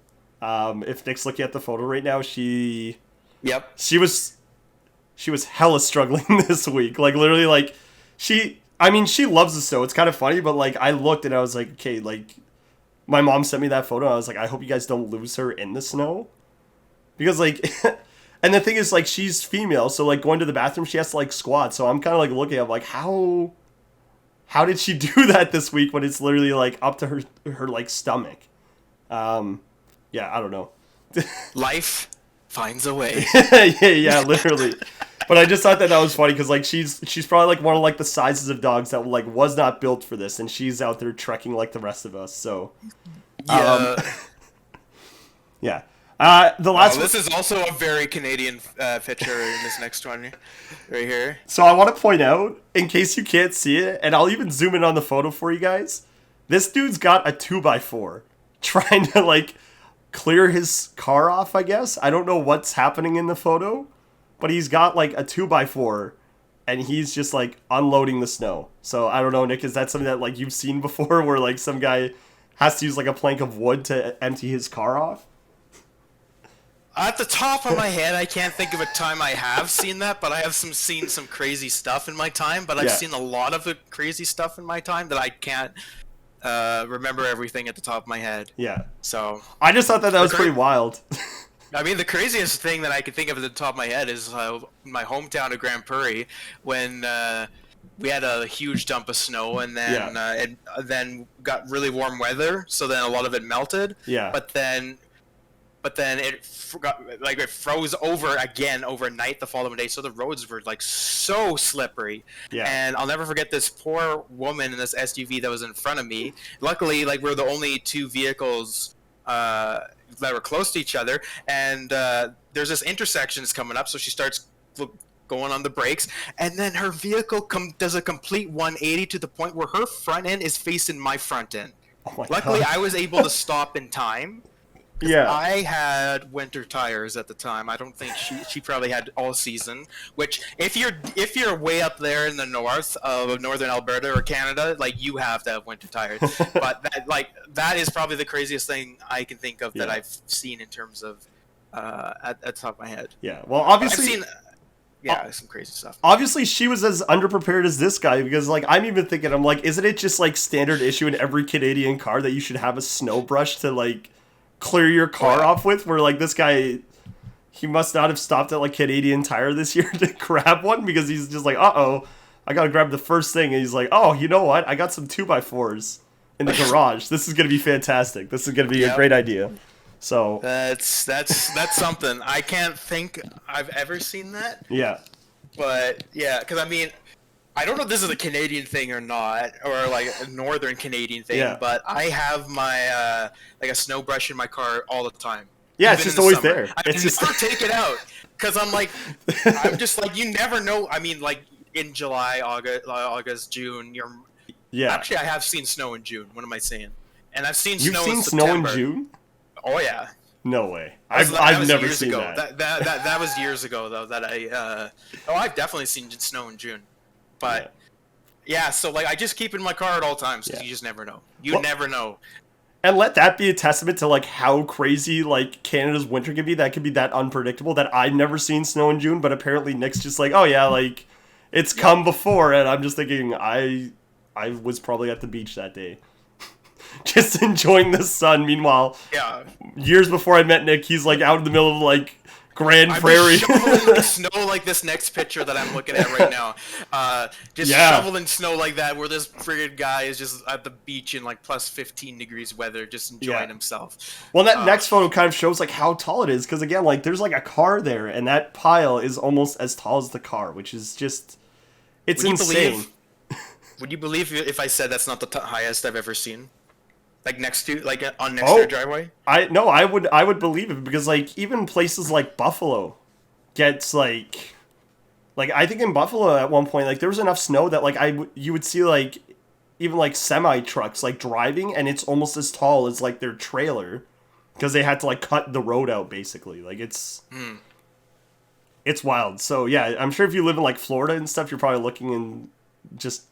If Nick's looking at the photo right now, she was hella struggling this week. Like, literally, like, she loves the snow. It's kind of funny, but, like, I looked and I was like, okay, like, my mom sent me that photo. And I was like, I hope you guys don't lose her in the snow. Because, like, and the thing is, like, she's female. So, like, going to the bathroom, she has to, like, squat. So I'm kind of, like, looking at, like, how did she do that this week when it's literally, like, up to her like, stomach? Yeah, I don't know. Life finds a way. yeah, literally. But I just thought that was funny because like she's probably like one of like the sizes of dogs that like was not built for this, and she's out there trekking like the rest of us. So Yeah. yeah. The last This is also a very Canadian picture in this next one right here. So I want to point out, in case you can't see it, and I'll even zoom in on the photo for you guys. This dude's got a 2x4 trying to like clear his car off, I guess. I don't know what's happening in the photo, but he's got like a 2x4 and he's just like unloading the snow. So I don't know, Nick, is that something that like you've seen before where like some guy has to use like a plank of wood to empty his car off? At the top of my head, I can't think of a time I have seen that, but I have seen some crazy stuff in my time. But I've Yeah. seen a lot of the crazy stuff in my time that I can't remember everything at the top of my head. Yeah. So, I just thought that was pretty wild. I mean, the craziest thing that I can think of at the top of my head is my hometown of Grand Prairie when we had a huge dump of snow, and then it then got really warm weather, so then a lot of it melted. Yeah. But then it it froze over again overnight the following day, so the roads were like so slippery. Yeah. And I'll never forget this poor woman in this SUV that was in front of me. Luckily, like, we're the only two vehicles that were close to each other, and there's this intersection that's coming up, so she starts going on the brakes, and then her vehicle does a complete 180 to the point where her front end is facing my front end. Oh my Luckily, God. I was able to stop in time. Yeah. I had winter tires at the time. I don't think she probably had all season. Which if you're way up there in the north of northern Alberta or Canada, like you have to have winter tires. But that is probably the craziest thing I can think of that I've seen in terms of at the top of my head. Yeah. Well, obviously. I've seen, yeah, some crazy stuff. Obviously, she was as underprepared as this guy because, like, I'm even thinking, I'm like, isn't it just like standard issue in every Canadian car that you should have a snow brush to like clear your car off with? Where like this guy, he must not have stopped at like Canadian Tire this year to grab one because he's just like, I gotta grab the first thing, and he's like, oh, you know what? I got some 2x4s in the garage. This is gonna be fantastic. This is gonna be a great idea. So that's something. I can't think I've ever seen that. Yeah. But yeah, because I mean, I don't know if this is a Canadian thing or not, or like a northern Canadian thing. But I have my like a snow brush in my car all the time. Yeah, it's just always there. I It's just never take it out because I'm just like, you never know. I mean, like in July, August, June. Actually, I have seen snow in June. What am I saying? And I've seen You've snow seen in snow in September. June? Oh yeah. No way. That I've was never years seen ago. that. That was years ago though. That I've definitely seen snow in June, but yeah. So like I just keep it in my car at all times because you just never know. You never know. And let that be a testament to like how crazy like Canada's winter can be. That can be that unpredictable. That I've never seen snow in June, but apparently Nick's just like, oh yeah, like it's come before, and I'm just thinking I was probably at the beach that day. Just enjoying the sun. Meanwhile, years before I met Nick, he's like out in the middle of like Grand Prairie. Shoveling the snow like this next picture that I'm looking at right now. Shoveling snow like that, where this friggin' guy is just at the beach in like plus 15 degrees weather, just enjoying himself. Well, that next photo kind of shows like how tall it is, because again, like there's like a car there, and that pile is almost as tall as the car, which is just insane. Would you believe if I said that's not the highest I've ever seen? Like next to your driveway? I would believe it, because like even places like Buffalo gets like I think in Buffalo at one point like there was enough snow that like you would see like even like semi trucks like driving, and it's almost as tall as like their trailer because they had to like cut the road out basically. Like it's wild. So yeah, I'm sure if you live in like Florida and stuff, you're probably looking and just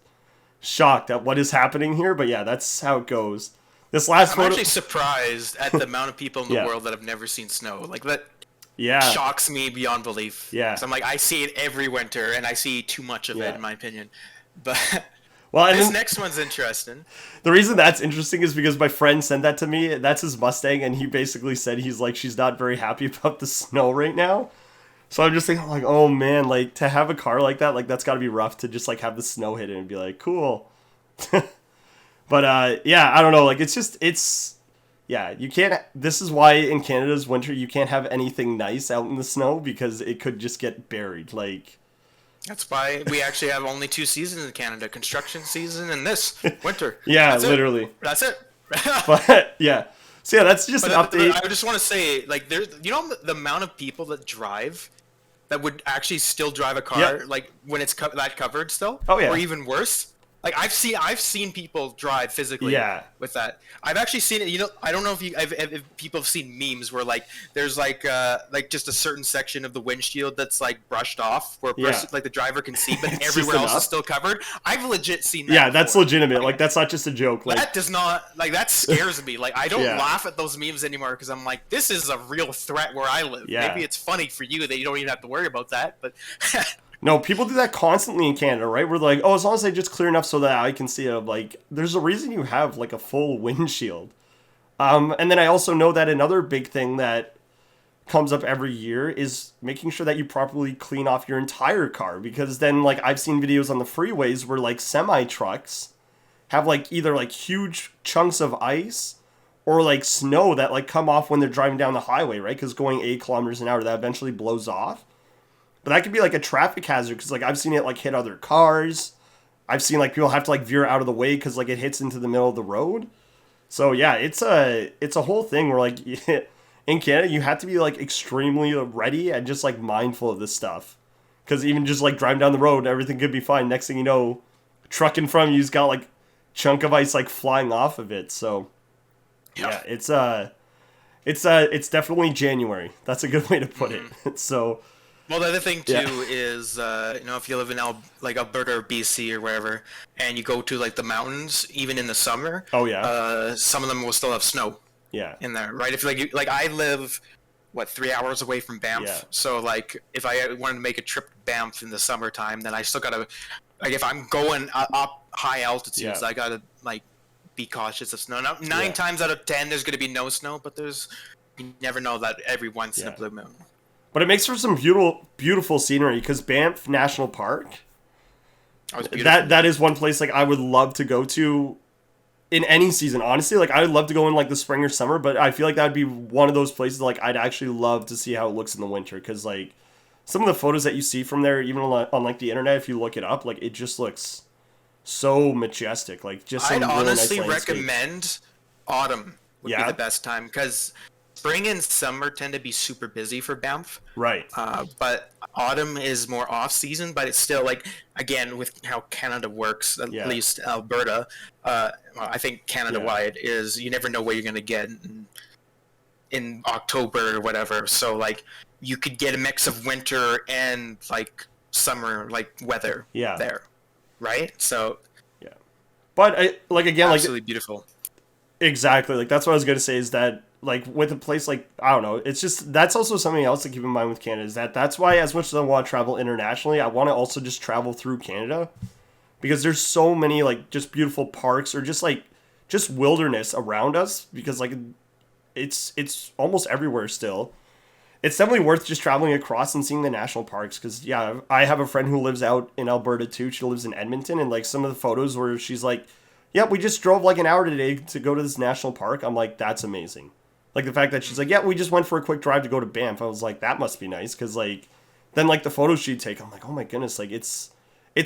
shocked at what is happening here. But yeah, that's how it goes. This last photo, I'm actually surprised at the amount of people in the world that have never seen snow. Like that shocks me beyond belief. Yeah. So I'm like, I see it every winter, and I see too much of it, in my opinion. But this next one's interesting. The reason that's interesting is because my friend sent that to me. That's his Mustang, and he basically said he's like, she's not very happy about the snow right now. So I'm just thinking, like, oh man, like to have a car like that, like that's got to be rough to just like have the snow hit it and be like, cool. But yeah, I don't know. Like you can't. This is why in Canada's winter you can't have anything nice out in the snow, because it could just get buried. Like that's why we actually have only 2 seasons in Canada: construction season and this winter. Yeah, literally. That's it. But yeah, so yeah, that's just an update. I just want to say, like, there's the amount of people that drive that would actually still drive a car like when it's that covered still. Oh yeah. Or even worse. Like I've seen people drive physically with that. I've actually seen it. You know, I don't know if people have seen memes where like there's like just a certain section of the windshield that's like brushed off where like the driver can see, but everywhere else is still covered. I've legit seen that. Yeah, that's legitimate. Like that's not just a joke. Like that does not that scares me. Like I don't laugh at those memes anymore because I'm like, this is a real threat where I live. Yeah. Maybe it's funny for you that you don't even have to worry about that, but. No, people do that constantly in Canada, right? We're like, oh, as long as they just clear enough so that I can see it. Like, there's a reason you have like a full windshield. And then I also know that another big thing that comes up every year is making sure that you properly clean off your entire car, because then like I've seen videos on the freeways where like semi trucks have like either like huge chunks of ice or like snow that like come off when they're driving down the highway, right? Because going 8 kilometers an hour, that eventually blows off. But that could be like a traffic hazard, because like I've seen it like hit other cars. I've seen like people have to like veer out of the way because like it hits into the middle of the road. So yeah, it's a whole thing where like in Canada you have to be like extremely ready and just like mindful of this stuff, because even just like driving down the road, everything could be fine. Next thing you know, truck in front of you's got like chunk of ice like flying off of it. So yeah, It's definitely January. That's a good way to put it. So Well, the other thing too Yeah. is, if you live in like Alberta or BC or wherever, and you go to like the mountains, even in the summer, Oh, yeah. some of them will still have snow yeah. in there, right? If like I live, 3 hours away from Banff, Yeah. so like if I wanted to make a trip to Banff in the summertime, then I still gotta, like, if I'm going up high altitudes, Yeah. I gotta like be cautious of snow. Now, nine Yeah. times out of 10, there's gonna be no snow, but you never know that every once in a Yeah. blue moon. But it makes for some beautiful scenery because Banff National Park, That was beautiful. that is one place like I would love to go to in any season. Honestly, like I would love to go in like the spring or summer, but I feel like that'd be one of those places like I'd actually love to see how it looks in the winter because like some of the photos that you see from there, even on like the internet, if you look it up, like it just looks so majestic. Like just some I'd really honestly nice landscape. recommend autumn would Yeah. be the best time because spring and summer tend to be super busy for Banff. Right. But autumn is more off season, but it's still like, again, with how Canada works, at Yeah. least Alberta, I think Canada wide is you never know what you're going to get in October or whatever. So like you could get a mix of winter and like summer like weather Yeah. there, right? So But again, absolutely beautiful. exactly. Like that's what I was gonna say is that like with a place like I don't know, it's just that's also something else to keep in mind with Canada is that's why as much as I want to travel internationally, I want to also just travel through Canada because there's so many like just beautiful parks or just wilderness around us because like it's almost everywhere still. It's definitely worth just traveling across and seeing the national parks because yeah, I have a friend who lives out in Alberta too. She lives in Edmonton and like some of the photos where she's like, yeah, we just drove like an hour today to go to this national park. I'm like, that's amazing. Like the fact that she's like, yeah, we just went for a quick drive to go to Banff. I was like, that must be nice because like then like the photos she'd take, I'm like, oh my goodness, like it's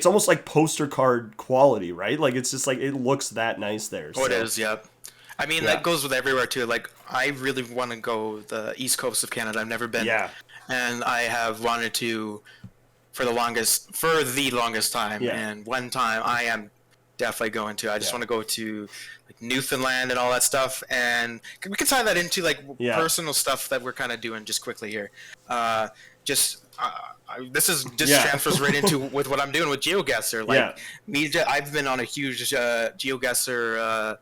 almost like poster card quality, right? Like it's just like it looks that nice there. Oh, it So, is, yeah. I mean, Yeah. that goes with everywhere too. Like, I really want to go the east coast of Canada. I've never been. Yeah. And I have wanted to for the longest time. Yeah. And one time I am definitely going to. I just Yeah. want to go to like Newfoundland and all that stuff. And we can tie that into like Yeah. personal stuff that we're kind of doing just quickly here. This is just Yeah. transfers right into with what I'm doing with GeoGuessr. Like Yeah. I've been on a huge GeoGuessr.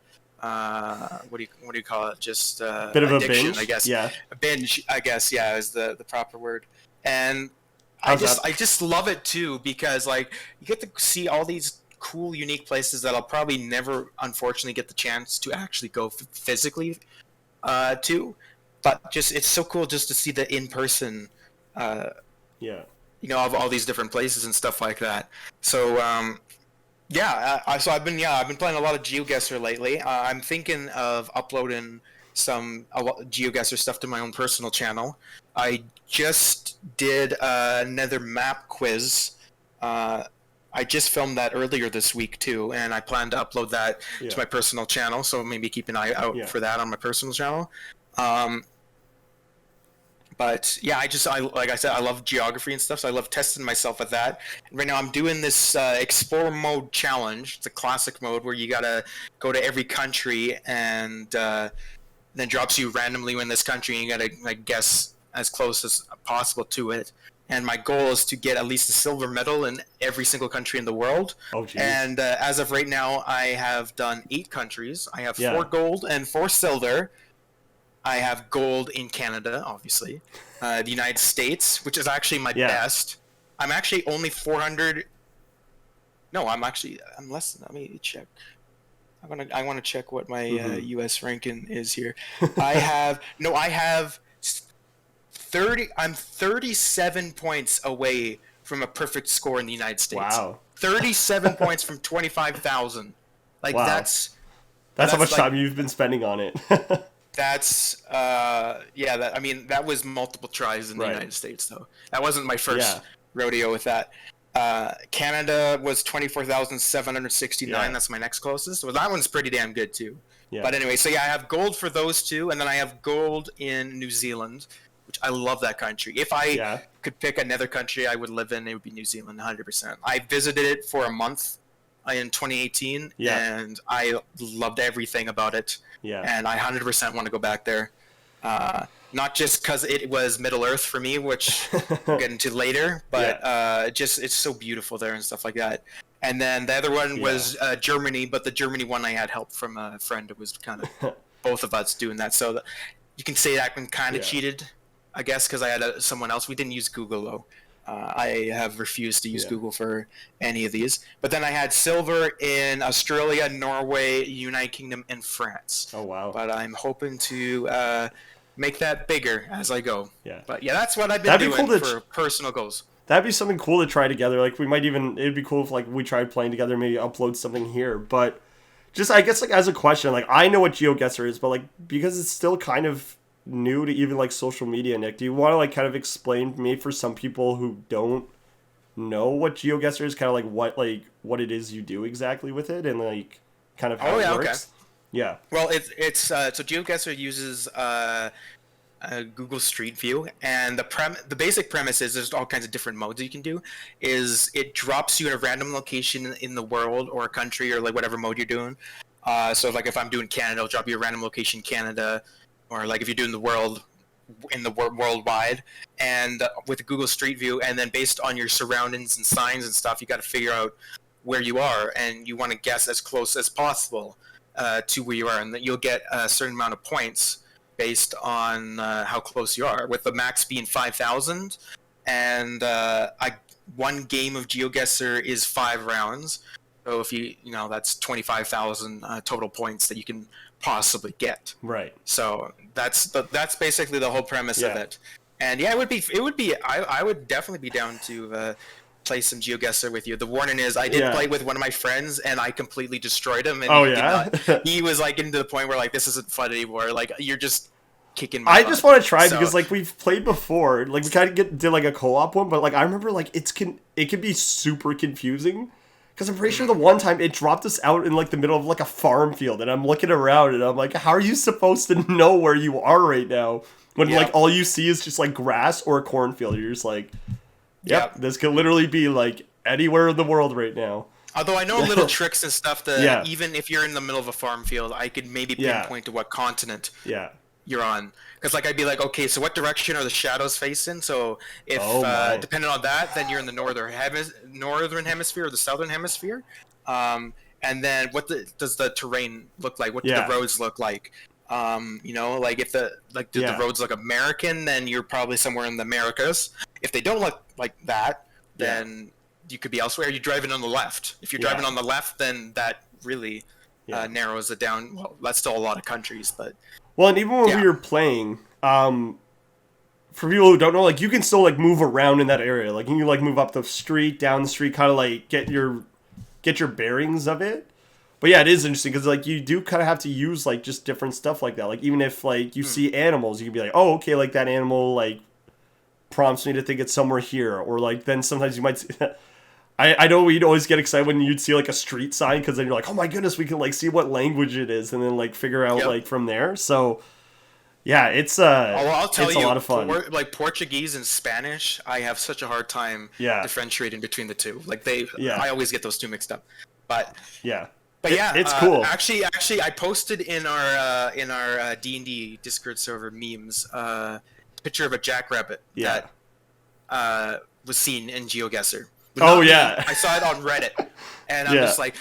What do you call it? Just Bit of a addiction, binge? I guess. Yeah. A binge, I guess. Yeah, is the proper word. And How's that? I just love it too because like you get to see all these cool, unique places that I'll probably never, unfortunately, get the chance to actually go physically to. But just it's so cool just to see the in person. Yeah. Of all these different places and stuff like that. So I've been playing a lot of GeoGuessr lately. I'm thinking of uploading a lot of GeoGuessr stuff to my own personal channel. I just did another map quiz. I just filmed that earlier this week too, and I plan to upload that Yeah. to my personal channel. So maybe keep an eye out Yeah. for that on my personal channel. But yeah, like I said, I love geography and stuff, so I love testing myself at that. And right now, I'm doing this Explore Mode challenge. It's a classic mode where you gotta go to every country and then drops you randomly in this country, and you gotta like guess as close as possible to it. And my goal is to get at least a silver medal in every single country in the world. Oh, geez. And as of right now, I have done 8 countries. I have Yeah. 4 gold and 4 silver. I have gold in Canada, obviously. The United States, which is actually my Yeah. best. I'm actually only 400. No, I'm less than. Let me check. I want to check what my U.S. ranking is here. I have 30. I'm 37 points away from a perfect score in the United States. Wow. 37 points from 25,000. Like Wow. that's That's how much like- time you've been spending on it. That's that was multiple tries in the Right. United States though. That wasn't my first Yeah. rodeo with that. Canada was 24,769. Yeah. That's my next closest. So that one's pretty damn good too. Yeah. But anyway, so yeah, I have gold for those 2, and then I have gold in New Zealand, which I love that country. If I Yeah. could pick another country I would live in, it would be New Zealand, 100%. I visited it for a month in 2018, Yeah. and I loved everything about it. Yeah. And I 100% want to go back there. Not just because it was Middle Earth for me, which we'll get into later, but just it's so beautiful there and stuff like that. And then the other one was Germany, but the Germany one I had help from a friend who was kind of both of us doing that. So you can say that I'm kind of cheated, I guess, because I had someone else. We didn't use Google though. I have refused to use Google for any of these. But then I had silver in Australia, Norway, United Kingdom, and France. Oh wow! But I'm hoping to make that bigger as I go. Yeah. But yeah, that's what I've been doing for personal goals. That'd be something cool to try together. Like we might even, it'd be cool if like we tried playing together, maybe upload something here. But just, I guess like as a question, like I know what GeoGuessr is, but like because it's still kind of new to even like social media, Nick, do you want to like kind of explain me for some people who don't know what GeoGuessr is, kind of like what it is you do exactly with it and like kind of how it works? Okay. Yeah. Well, it's so GeoGuessr uses Google Street View, and the basic premise is there's all kinds of different modes you can do. Is it drops you in a random location in the world or a country or like whatever mode you're doing. So like if I'm doing Canada, it'll drop you a random location Canada, or like if you're doing the world in the worldwide, and with Google Street View, and then based on your surroundings and signs and stuff, you got to figure out where you are, and you want to guess as close as possible to where you are, and that you'll get a certain amount of points based on how close you are, with the max being 5,000, and one game of GeoGuessr is 5 rounds, so if you know that's 25,000 total points that you can possibly get. Right. So that's basically the whole premise of it. And yeah, I would definitely be down to play some GeoGuessr with you. The warning is I did play with one of my friends and I completely destroyed him, and he was like getting to the point where like this isn't fun anymore, like you're just kicking my butt. Just want to try because like we've played before, like we kind of did like a co-op one, but like I remember like it can be super confusing. Because I'm pretty sure the one time it dropped us out in like the middle of like a farm field, and I'm looking around and I'm like, how are you supposed to know where you are right now when like all you see is just like grass or a cornfield? You're just like, this could literally be like anywhere in the world right now. Although I know little tricks and stuff that even if you're in the middle of a farm field, I could maybe pinpoint to what continent you're on. Because like I'd be like, okay, so what direction are the shadows facing? So if depending on that, then you're in the northern hemisphere or the southern hemisphere. And then does the terrain look like? What do the roads look like? You know, like if the roads look American, then you're probably somewhere in the Americas. If they don't look like that, then you could be elsewhere. You're driving on the left. If you're driving on the left, then that really narrows it down. Well, that's still a lot of countries, but. Well, and even when we were playing, for people who don't know, like you can still like move around in that area. Like you can like move up the street, down the street, kind of like get your bearings of it. But yeah, it is interesting because like you do kind of have to use like just different stuff like that. Like even if like you see animals, you can be like, oh, okay, like that animal like prompts me to think it's somewhere here, or like then sometimes you might see. I know we'd always get excited when you'd see like a street sign because then you're like, oh my goodness, we can like see what language it is and then like figure out like from there. So yeah, it's I'll tell it's you, a lot of fun. Like Portuguese and Spanish, I have such a hard time differentiating between the two. Like I always get those two mixed up. But it's cool. Actually, I posted in our D&D Discord server memes picture of a jackrabbit that was seen in GeoGuessr. I saw it on Reddit, and I'm just like,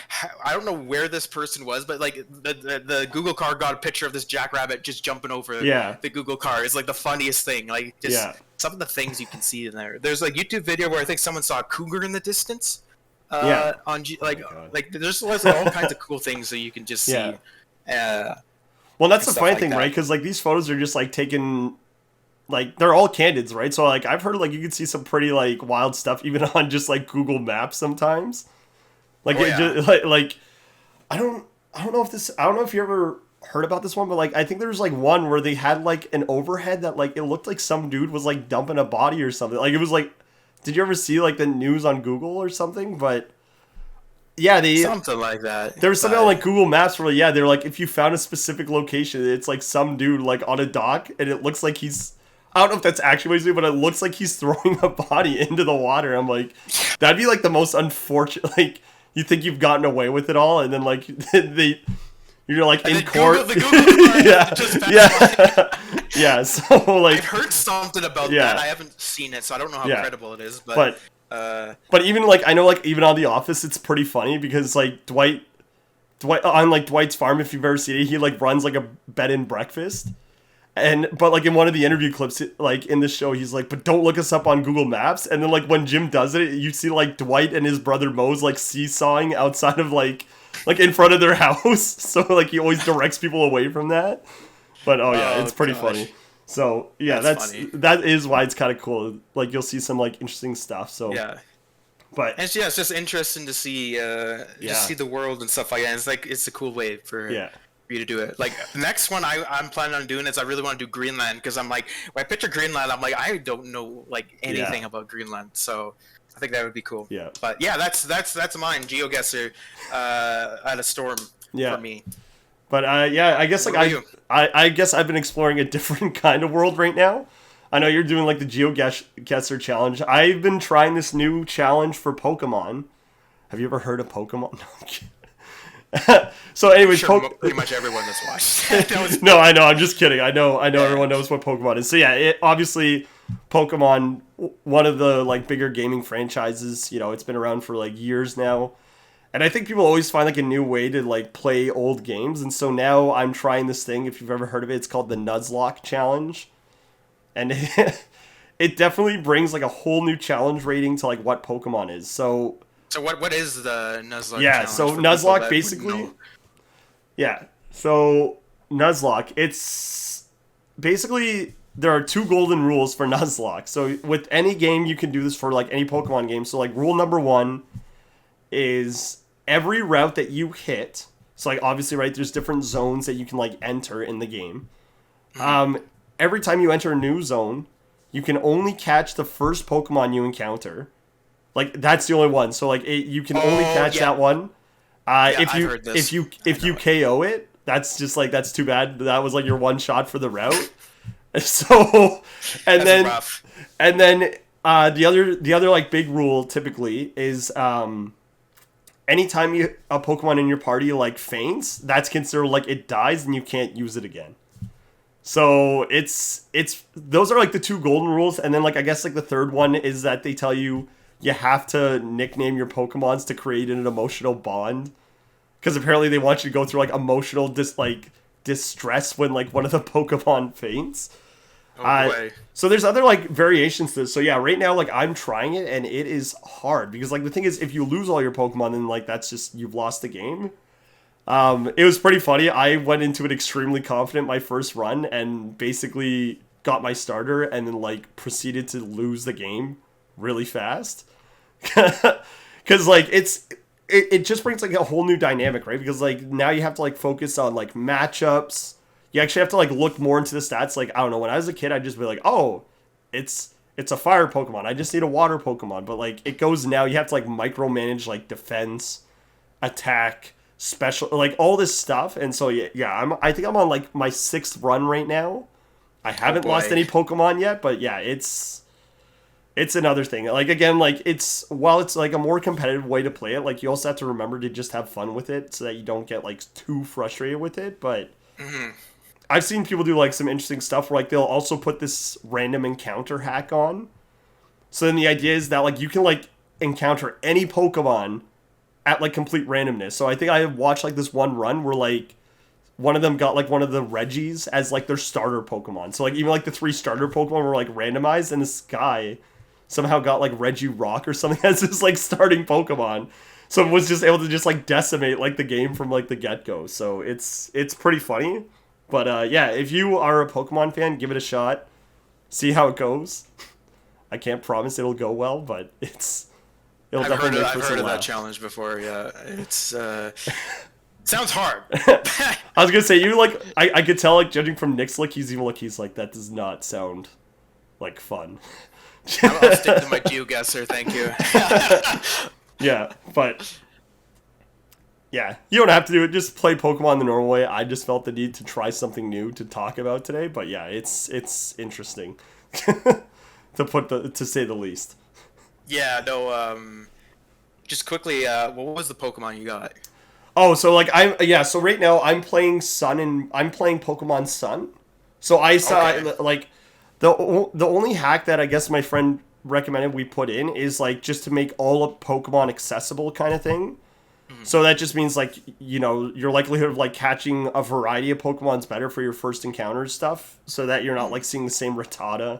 I don't know where this person was, but like the Google car got a picture of this jackrabbit just jumping over the Google car. It's like the funniest thing. Like just some of the things you can see in there. There's like YouTube video where I think someone saw a cougar in the distance. On there's all kinds of cool things that you can just see. Well, that's the funny thing, right? Because like these photos are just like taken. Like they're all candids, right? So like I've heard like you can see some pretty like wild stuff even on just like Google Maps sometimes. Like like I don't know if you ever heard about this one, but like I think there's like one where they had like an overhead that like it looked like some dude was like dumping a body or something. Like it was like, did you ever see like the news on Google or something? But something like that. There was something on like Google Maps where they're like if you found a specific location, it's like some dude like on a dock and it looks like he's. I don't know if that's actually what he's doing, but it looks like he's throwing a body into the water. I'm like, that'd be like the most unfortunate. Like, you think you've gotten away with it all, and then like you're like in court. Yeah, so like I've heard something about Yeah. that. I haven't seen it, so I don't know how Yeah. credible it is. But but even like I know like even on The Office, it's pretty funny because like Dwight on like Dwight's farm, if you've ever seen it, he like runs like a bed and breakfast. But like in one of the interview clips, like in the show, he's like, "But don't look us up on Google Maps." And then like when Jim does it, you see like Dwight and his brother Mo's like seesawing outside of like in front of their house. So like he always directs people away from that. But it's pretty gosh. funny. So yeah, That's funny. that is why it's kind of cool. Like you'll see some like interesting stuff. So yeah. but And it's just interesting to see, just see the world and stuff like that. It's like it's a cool way for you to do it. Like the next one I'm planning on doing is I really want to do Greenland because I'm like when I picture Greenland, I'm like I don't know like anything about Greenland, so I think that would be cool. Yeah. But yeah, that's mine. GeoGuessr at a storm for me. But I guess like What about you? I guess I've been exploring a different kind of world right now. I know you're doing like the GeoGuessr challenge. I've been trying this new challenge for Pokemon. Have you ever heard of Pokemon? No, I'm kidding. So anyways, Sure, pretty much everyone that's watched. That was- No, I know. I'm just kidding. I know. Everyone knows what Pokemon is. So yeah, obviously, Pokemon, one of the like bigger gaming franchises. You know, it's been around for like years now, and I think people always find like a new way to like play old games. And so now I'm trying this thing. If you've ever heard of it, it's called the Nuzlocke Challenge, and it definitely brings like a whole new challenge rating to like what Pokemon is. So what is the Nuzlocke? yeah, challenge so for people that Nuzlocke wouldn't basically. know? Yeah. So Nuzlocke, it's basically there are 2 golden rules for Nuzlocke. So with any game, you can do this for like any Pokemon game. So like rule number 1 is every route that you hit. So like obviously, right, there's different zones that you can like enter in the game. Every time you enter a new zone, you can only catch the first Pokemon you encounter. Like that's the only one. So like you can only catch that one. If you I've heard this. if you KO it, that's just like that's too bad. That was like your one shot for the route. So and That's rough. then the other like big rule typically is anytime a Pokemon in your party like faints, that's considered like it dies and you can't use it again. So it's those are like the 2 golden rules, and then like I guess like the third one is that they tell you have to nickname your Pokemons to create an emotional bond, because apparently they want you to go through like emotional distress when like one of the Pokemon faints. Oh boy. So there's other like variations to this. So yeah, right now like I'm trying it and it is hard because like the thing is if you lose all your Pokemon then like that's just you've lost the game. It was pretty funny. I went into it extremely confident my first run and basically got my starter and then like proceeded to lose the game really fast. Because like it just brings like a whole new dynamic, right? Because like now you have to like focus on like matchups. You actually have to like look more into the stats. Like I don't know, when I was a kid I'd just be like, oh, it's a fire Pokemon, I just need a water Pokemon. But like it goes now, you have to like micromanage like defense, attack, special, like all this stuff. And so yeah, I think I'm on like my 6th run right now. I haven't lost any Pokemon yet, but yeah, it's another thing. Like again, like while it's like a more competitive way to play it, like you also have to remember to just have fun with it so that you don't get like too frustrated with it. But I've seen people do like some interesting stuff where like they'll also put this random encounter hack on. So then the idea is that like you can like encounter any Pokemon at like complete randomness. So I think I watched like this one run where like one of them got like one of the Reggies as like their starter Pokemon. So like even like the 3 starter Pokemon were like randomized, and this guy somehow got like Regirock or something as his like starting Pokemon. So was just able to just like decimate like the game from like the get-go. So it's pretty funny. But yeah, if you are a Pokemon fan, give it a shot. See how it goes. I can't promise it'll go well, but it'll definitely make for I've some heard of that laughs. challenge before. Yeah, it's sounds hard. I was gonna say you like I could tell like judging from Nick's look, he's like that does not sound like fun. I'll stick to my GeoGuessr, thank you. Yeah, but yeah, you don't have to do it. Just play Pokemon the normal way. I just felt the need to try something new to talk about today. But yeah, it's interesting to say the least. Yeah, no. Just quickly, what was the Pokemon you got? Oh, so like so right now I'm playing Pokemon Sun. So I saw Okay. like the only hack that I guess my friend recommended we put in is like just to make all of Pokemon accessible kind of thing. So that just means like your likelihood of like catching a variety of Pokemon's better for your first encounters stuff, so that you're not like seeing the same Rattata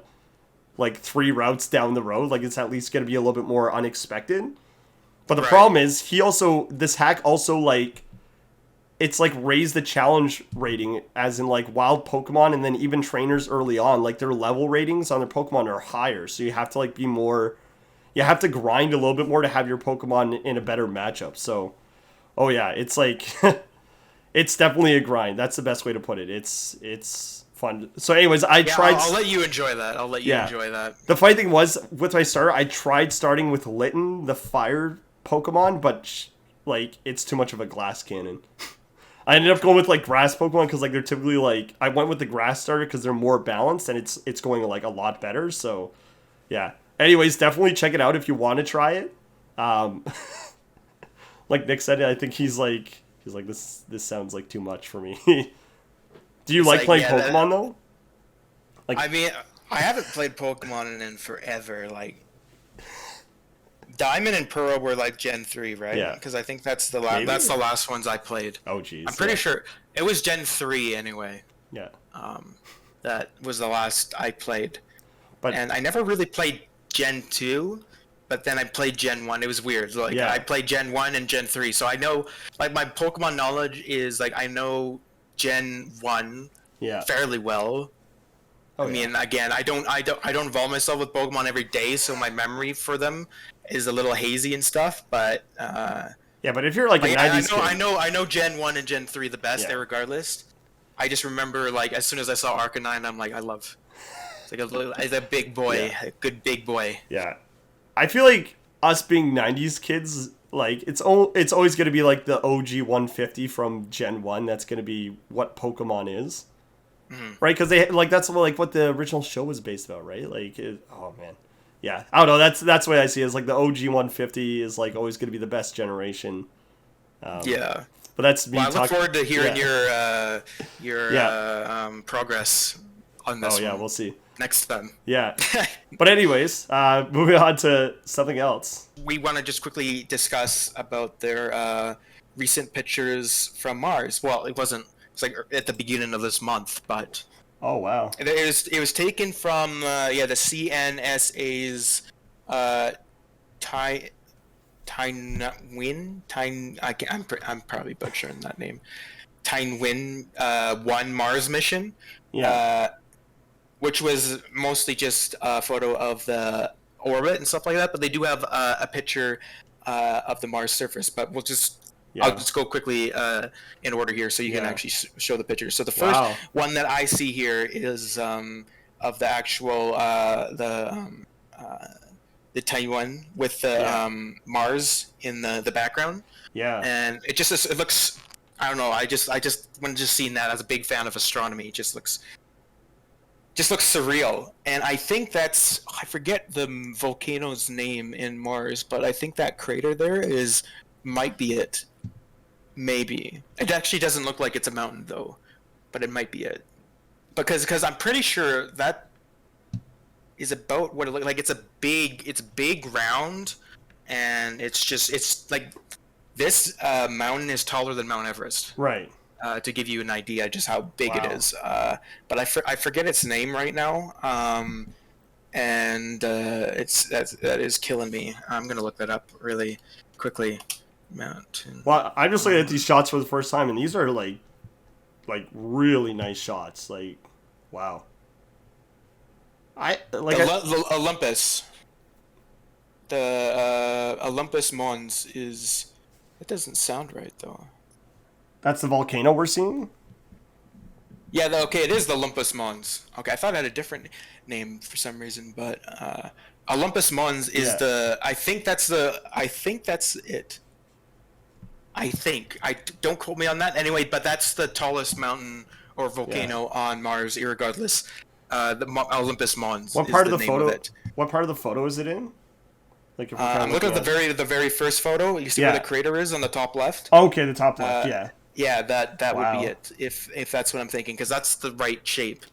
like 3 routes down the road. Like it's at least going to be a little bit more unexpected. But the Right. problem is this hack also like it's like raised the challenge rating as in like wild Pokemon, and then even trainers early on, like their level ratings on their Pokemon are higher. So you have to like you have to grind a little bit more to have your Pokemon in a better matchup. So, oh yeah, it's like it's definitely a grind. That's the best way to put it. It's fun. So, anyways, I Yeah, tried. I'll let you enjoy that. I'll let you Yeah. enjoy that. The funny thing was with my starter, I tried starting with Litten, the fire Pokemon, but like it's too much of a glass cannon. I ended up going with like grass Pokemon because like they're typically like I went with the grass starter because they're more balanced and it's going like a lot better. So yeah. Anyways, definitely check it out if you want to try it. Um, like Nick said, I think he's like this sounds like too much for me. Do you It's like like, playing yeah, that- Pokemon though? I mean, I haven't played Pokemon in forever. Like, Diamond and Pearl were like Gen 3, right? Yeah. Because I think that's the Maybe? that's the last ones I played. Oh geez. I'm pretty sure it was Gen 3 anyway. Yeah. That was the last I played. But And I never really played Gen 2, but then I played Gen 1. It was weird. Like, Yeah. I played Gen 1 and Gen 3. So I know, like, my Pokemon knowledge is, like, I know Gen 1 yeah. fairly well. Oh, I mean, again, I don't involve myself with Pokemon every day, so my memory for them is a little hazy and stuff. But yeah, but if you're like a like, 90s kid, I know Gen 1 and Gen 3 the best. Yeah. Regardless. I just remember, like, as soon as I saw Arcanine, I'm like, I love. It's like it's a big boy, Yeah. a good big boy. yeah. I feel like us being 90s kids, like it's always going to be like the OG 150 from Gen 1. That's going to be what Pokemon is. Right? Cuz they like that's what the original show was based about, right? Like oh man. Yeah. I don't know, that's the way I see it. Is like the OG 150 is like always going to be the best generation. Yeah. But that's me Well, I look talking. forward to hearing Yeah. your progress on this Oh yeah, one we'll see. next time. Yeah. But anyways, moving on to something else. We want to just quickly discuss about their recent pictures from Mars. Well, it wasn't. It's like at the beginning of this month, but Oh wow. it was taken from the CNSA's I'm probably butchering that name. Tynwin 1 Mars mission. Yeah. Which was mostly just a photo of the orbit and stuff like that, but they do have a picture of the Mars surface. But Yeah. I'll just go quickly in order here so you can Yeah. actually show the pictures. So the first Wow. one that I see here is of the actual the Taiwan with the Yeah. Mars in the background, Yeah. and it looks. I don't know. I just when just seeing that, as a big fan of astronomy, it just looks surreal. And I think I forget the volcano's name in Mars, but I think that crater there might be it. Maybe it actually doesn't look like it's a mountain though, but it might be it. Because I'm pretty sure that is about what it looks like. It's big round, and it's like this mountain is taller than Mount Everest. Right. To give you an idea just how big it Wow. is. But I forget its name right now. And that is killing me. I'm gonna look that up really quickly. Mountain. Well, I'm just looking at these shots for the first time, and these are like really nice shots. Like, wow. The Olympus. The Olympus Mons is. That doesn't sound right though. That's the volcano we're seeing. Yeah, okay, it is the Olympus Mons. Okay, I thought it had a different name for some reason, but Olympus Mons is Yeah. I think that's it. I think. Don't quote me on that. Anyway, but that's the tallest mountain or volcano on Mars, irregardless. Olympus Mons. What is part of the name photo? Of it. What part of the photo is it in? Like, if we're kinda I'm looking at looking the very first photo. You see Yeah. where the crater is on the top left. Okay, the top left. Yeah. Yeah, that would Wow. be it. If that's what I'm thinking, because that's the right shape.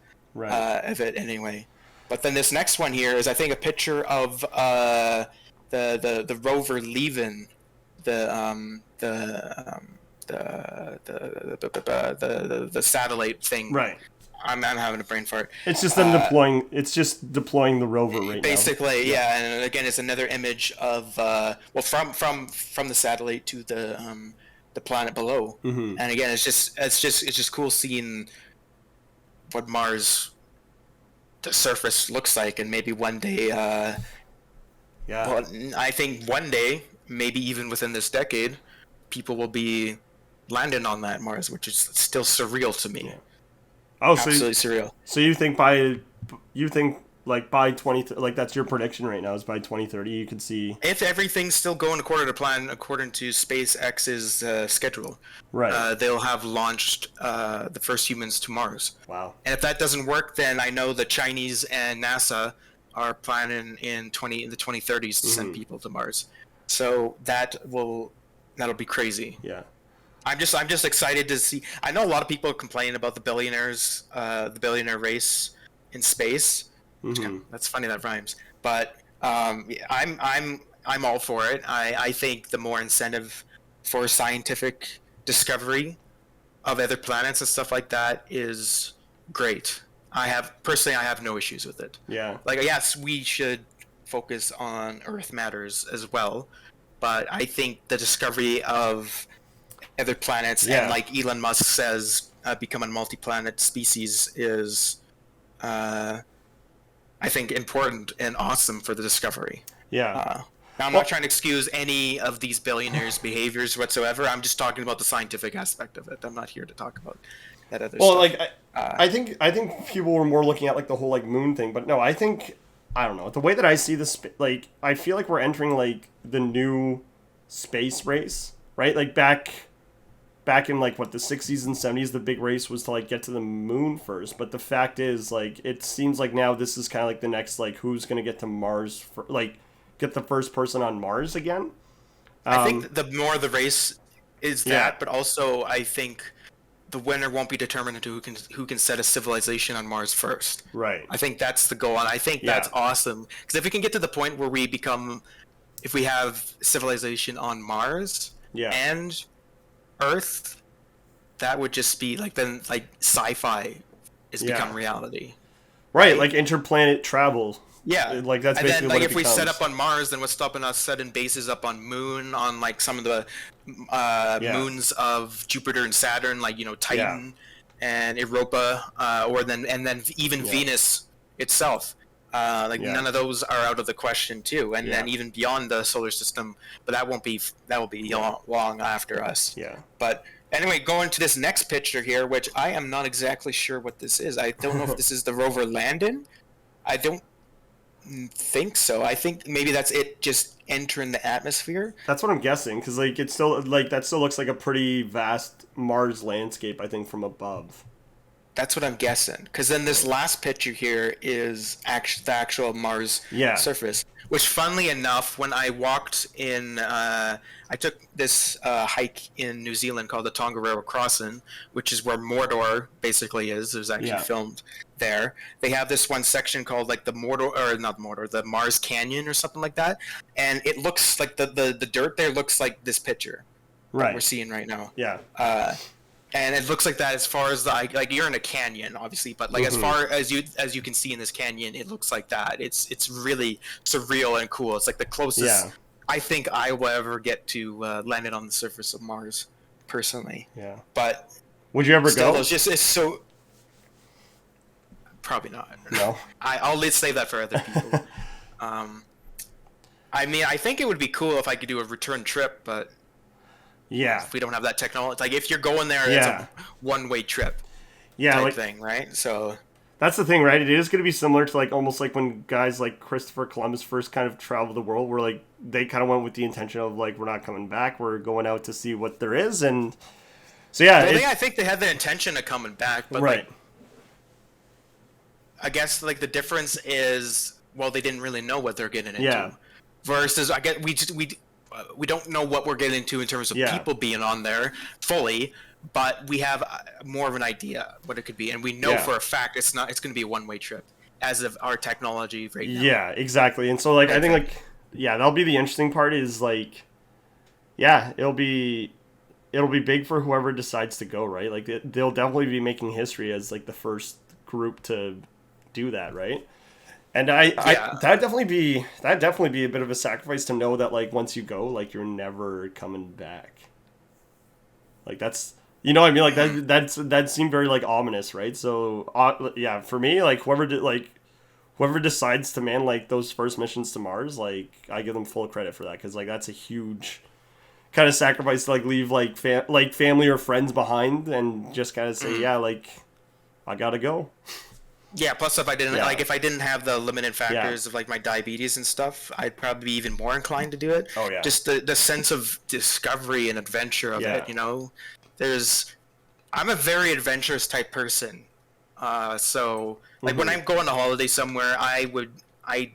of it anyway. But then this next one here is, I think, a picture of the rover leaving the satellite thing. Right. I'm having a brain fart. It's just them deploying. It's just deploying the rover right basically, now. Yeah. And again, it's another image of from the satellite to the planet below. Mm-hmm. And again, it's just cool seeing what Mars, the surface, looks like, and maybe one day. Well, I think one day, maybe even within this decade, people will be landing on that Mars, which is still surreal to me. Yeah. Oh, absolutely surreal. So you think by 20, like that's your prediction right now, is by 2030 you could see, if everything's still going according to plan, according to SpaceX's schedule, right? They'll have launched the first humans to Mars. Wow. And if that doesn't work, then I know the Chinese and NASA are planning in the 2030s to send people to Mars. So that'll be crazy. Yeah. I'm just excited to see. I know a lot of people complain about the billionaire race in space. Mm-hmm. That's funny, that rhymes. But I'm all for it. I think the more incentive for scientific discovery of other planets and stuff like that is great. I have no issues with it. Yeah. Like, yes, we should focus on Earth matters as well, but I think the discovery of other planets and, like Elon Musk says, becoming a multi-planet species is, I think, important and awesome for the discovery. Yeah. Now, I'm not trying to excuse any of these billionaires' behaviors whatsoever. I'm just talking about the scientific aspect of it. I'm not here to talk about that other stuff. Well, like I think people were more looking at like the whole like moon thing, but no, I don't know, the way that I see this, like I feel like we're entering like the new space race, right? Like back in like what, the 60s and 70s, the big race was to like get to the moon first. But the fact is, like, it seems like now this is kind of like the next, like, who's gonna get to Mars for, like, get the first person on Mars again. I think the more the race is that, but also I think the winner won't be determined into who can set a civilization on Mars first. Right. I think that's the goal, and I think that's awesome, because if we can get to the point where if we have civilization on Mars and Earth, that would just be like, then like sci-fi has become reality. Right, like interplanet travel. Yeah, like that's basically and then, like, what if we set up on Mars, then what's stopping us setting bases up on Moon, on like some of the moons of Jupiter and Saturn, like, you know, Titan and Europa, or then even Venus itself. None of those are out of the question too, and then even beyond the solar system, but that will be long after us. Yeah. But anyway, going to this next picture here, which I am not exactly sure what this is. I don't know if this is the rover landing. I don't think so. I think maybe that's it just entering the atmosphere. That's what I'm guessing, because like it's still like that still looks like a pretty vast Mars landscape, I think, from above. That's what I'm guessing, because then this last picture here is the actual Mars surface, which, funnily enough, when I walked in, I took this hike in New Zealand called the Tongariro Crossing, which is where Mordor basically is. It was actually filmed there. They have this one section called like the Mars Canyon or something like that, and it looks like the dirt there looks like this picture that we're seeing right now. Yeah. And it looks like that as far as like you're in a canyon, obviously, but like as far as you can see in this canyon, it looks like that. It's really surreal and cool. It's like the closest I think I will ever get to landing on the surface of Mars, personally. Yeah. But would you ever go? It's so probably not. No. I'll save that for other people. I mean, I think it would be cool if I could do a return trip, but. Yeah. If we don't have that technology, like if you're going there, it's a one-way trip. Type thing, right? So that's the thing, right? It is going to be similar to like almost like when guys like Christopher Columbus first kind of traveled the world, where like they kind of went with the intention of like, we're not coming back, we're going out to see what there is, and so I think they had the intention of coming back, but like, I guess like the difference is, well, they didn't really know what they're getting into. Yeah. Versus, I guess we don't know what we're getting into in terms of people being on there fully, but we have more of an idea what it could be, and we know Yeah. for a fact it's going to be a one-way trip as of our technology right now. Yeah, exactly. And so like I think like that'll be the interesting part is like it'll be big for whoever decides to go, right? Like they'll definitely be making history as like the first group to do that, right? And that'd definitely be a bit of a sacrifice to know that like once you go, like you're never coming back. Like that's, you know what I mean? Like that seemed very like ominous, right? So for me, like whoever decides to man like those first missions to Mars, like I give them full credit for that, because like that's a huge kind of sacrifice to like leave like family or friends behind and just kind of say like I gotta go. Yeah, plus if I didn't have the limited factors of like my diabetes and stuff, I'd probably be even more inclined to do it. Oh yeah. Just the sense of discovery and adventure of it, you know. I'm a very adventurous type person. So like when I'm going on holiday somewhere, I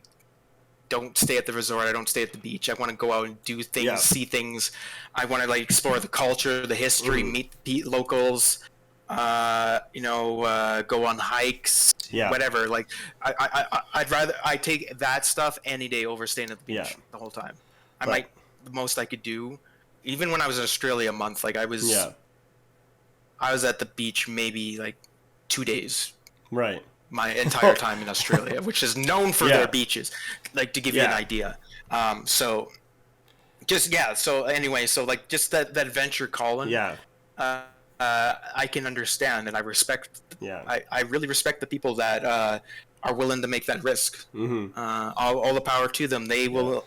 don't stay at the resort, I don't stay at the beach. I want to go out and do things, see things. I want to like explore the culture, the history, meet the locals. Go on hikes, whatever. Like, I take that stuff any day over staying at the beach the whole time. The most I could do, even when I was in Australia a month, like I was at the beach maybe like 2 days. Right. My entire time in Australia, which is known for their beaches, like to give you an idea. So like just that adventure calling. Yeah. I can understand, and I respect. I really respect the people that are willing to make that risk. Mm-hmm. All the power to them. They will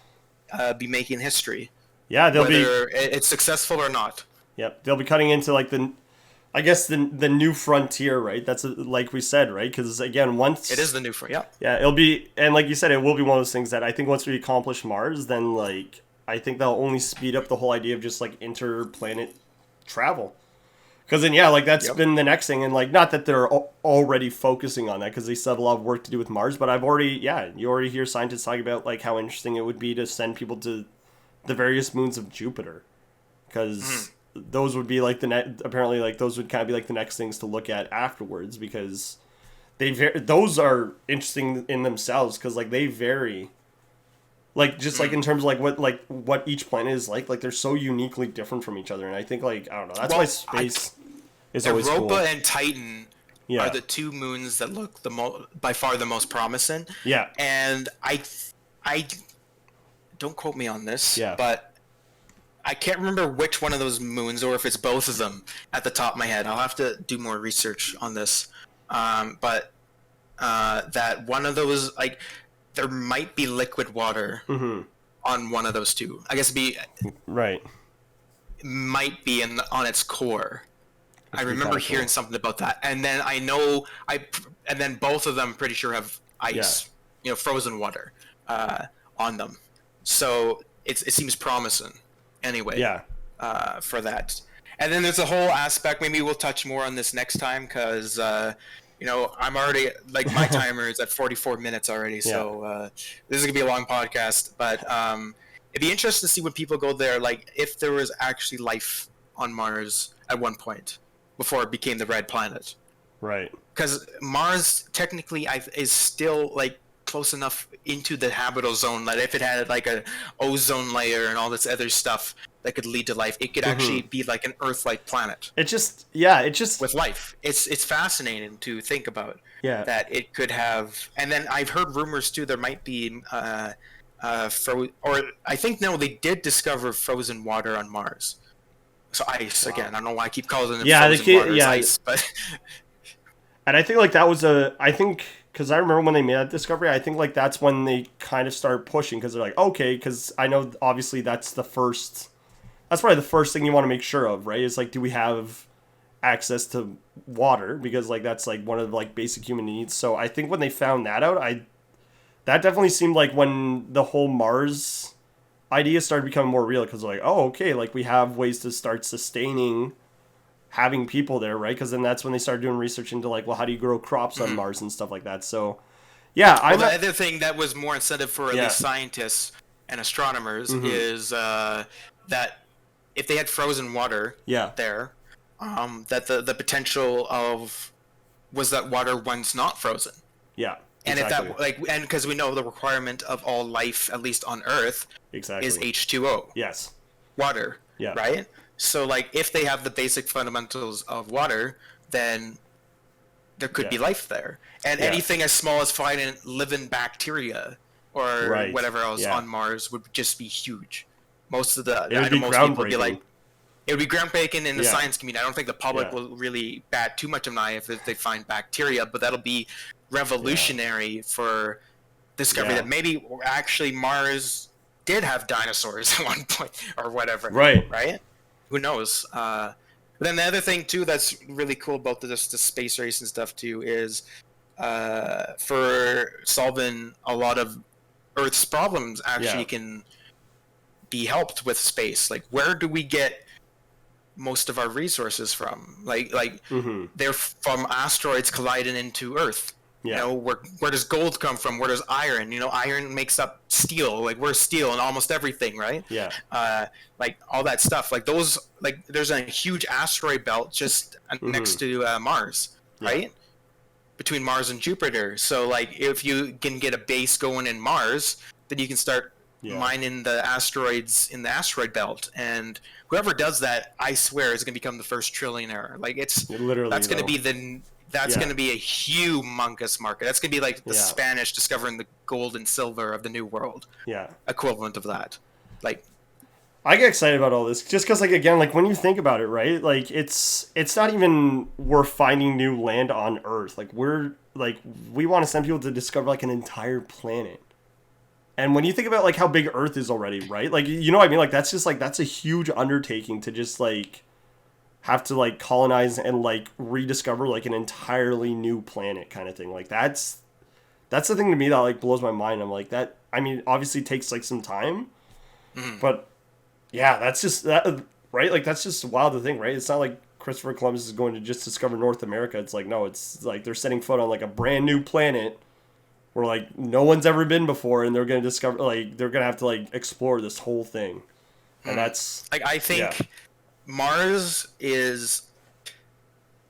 be making history. Yeah, whether it's successful or not. Yep, they'll be cutting into like the new frontier, right? That's like we said, right? Because again, once it is the new frontier. Yeah, it'll be, and like you said, it will be one of those things that I think once we accomplish Mars, then like I think that'll only speed up the whole idea of just like interplanet travel. Because then, like that's been the next thing, and like not that they're already focusing on that, because they still have a lot of work to do with Mars. But you already hear scientists talking about like how interesting it would be to send people to the various moons of Jupiter, because those would be like apparently like those would kind of be like the next things to look at afterwards, because those are interesting in themselves, because like they vary. Like just like in terms of what each planet is like they're so uniquely different from each other, and I think like I don't know, that's why space is always cool. Europa and Titan are the two moons that look by far the most promising. Yeah, and I don't quote me on this, but I can't remember which one of those moons, or if it's both of them at the top of my head. I'll have to do more research on this, but that one of those like. There might be liquid water on one of those two. I guess might be on its core. I remember hearing something about that, and then and then both of them, pretty sure, have ice, frozen water on them. So it seems promising. Anyway, for that. And then there's a whole aspect. Maybe we'll touch more on this next time, because. I'm already, like, my timer is at 44 minutes already, so this is going to be a long podcast, but it'd be interesting to see when people go there, like, if there was actually life on Mars at one point, before it became the red planet. Right. Because Mars, technically, is still, like, close enough into the habitable zone that if it had, like, an ozone layer and all this other stuff that could lead to life, it could actually be like an Earth-like planet. It just with life. It's fascinating to think about. Yeah. That it could have, and then I've heard rumors too. There might be they did discover frozen water on Mars. So ice again. I don't know why I keep calling it frozen water. It's ice, but. And I think like that was because I remember when they made that discovery, I think like that's when they kind of started pushing, because they're like, okay, because I know obviously that's probably the first thing you want to make sure of, right? Is like, do we have access to water? Because like that's like one of the like basic human needs. So I think when they found that out, that definitely seemed like when the whole Mars idea started becoming more real, because like, oh, okay, like we have ways to start sustaining having people there, right? Because then that's when they started doing research into like, well, how do you grow crops on Mars and stuff like that. So the other thing that was more incentive for at least scientists and astronomers is that if they had frozen water there, that the potential of was that water once not frozen. Yeah. And exactly. if that and because we know the requirement of all life, at least on Earth, exactly. is H2O, Yes. water. Yeah. Right. So like, if they have the basic fundamentals of water, then there could be life there, and anything as small as finding living bacteria or whatever else on Mars would just be huge. Most of the It would be most people would be groundbreaking. like, it would be groundbreaking in the Yeah. science community. I don't think the public will really bat too much of an eye if they find bacteria, but that'll be revolutionary for discovery that maybe actually Mars did have dinosaurs at one point or whatever. Right? Who knows? But then the other thing too that's really cool about the space race and stuff too is for solving a lot of Earth's problems actually can be helped with space. Like, where do we get most of our resources from? Like they're from asteroids colliding into Earth. You know, where does gold come from? Where does iron? You know, iron makes up steel. Like, we're steel in almost everything, right? Yeah. Like all that stuff. Like those. Like, there's a huge asteroid belt just next to Mars, right? Between Mars and Jupiter. So like, if you can get a base going in Mars, then you can start mining the asteroids in the asteroid belt, and whoever does that, I swear, is going to become the first trillionaire. Like, it's literally that's going to be the. That's going to be a humongous market. That's going to be like the Spanish discovering the gold and silver of the New World. Yeah. Equivalent of that. Like, I get excited about all this just because, like, again, like, when you think about it, right? Like, it's not even we're finding new land on Earth. Like, we want to send people to discover, like, an entire planet. And when you think about, like, how big Earth is already, right? Like, you know what I mean? Like, that's just, like, that's a huge undertaking to just, like, have to, like, colonize and, like, rediscover, like, an entirely new planet kind of thing. Like, that's the thing to me that, like, blows my mind. I'm like, that, I mean, obviously takes, like, some time, but yeah, that's just that, right? Like, that's just wild to think, right? It's not like Christopher Columbus is going to just discover North America. It's like, no, it's like they're setting foot on, like, a brand new planet where, like, no one's ever been before, and they're going to discover, like, they're going to have to, like, explore this whole thing. And that's, like, I think Mars is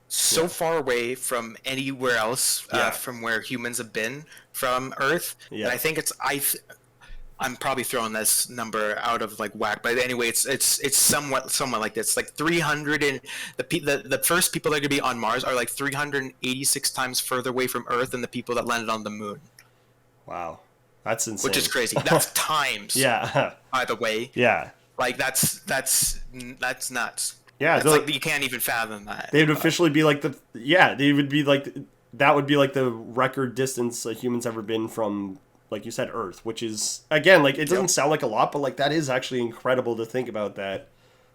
so far away from anywhere else from where humans have been from Earth. And I think I'm probably throwing this number out of, like, whack, but anyway, it's somewhat like this. Like, 300 and the first people that are gonna be on Mars are like 386 times further away from Earth than the people that landed on the moon. Wow, that's insane. Which is crazy. That's times. By the way. Yeah. Like, that's nuts. Yeah, it's like you can't even fathom that. They would officially be like they would be like, that would be like the record distance a human's ever been from, like you said, Earth, which is, again, like, it doesn't sound like a lot, but, like, that is actually incredible to think about, that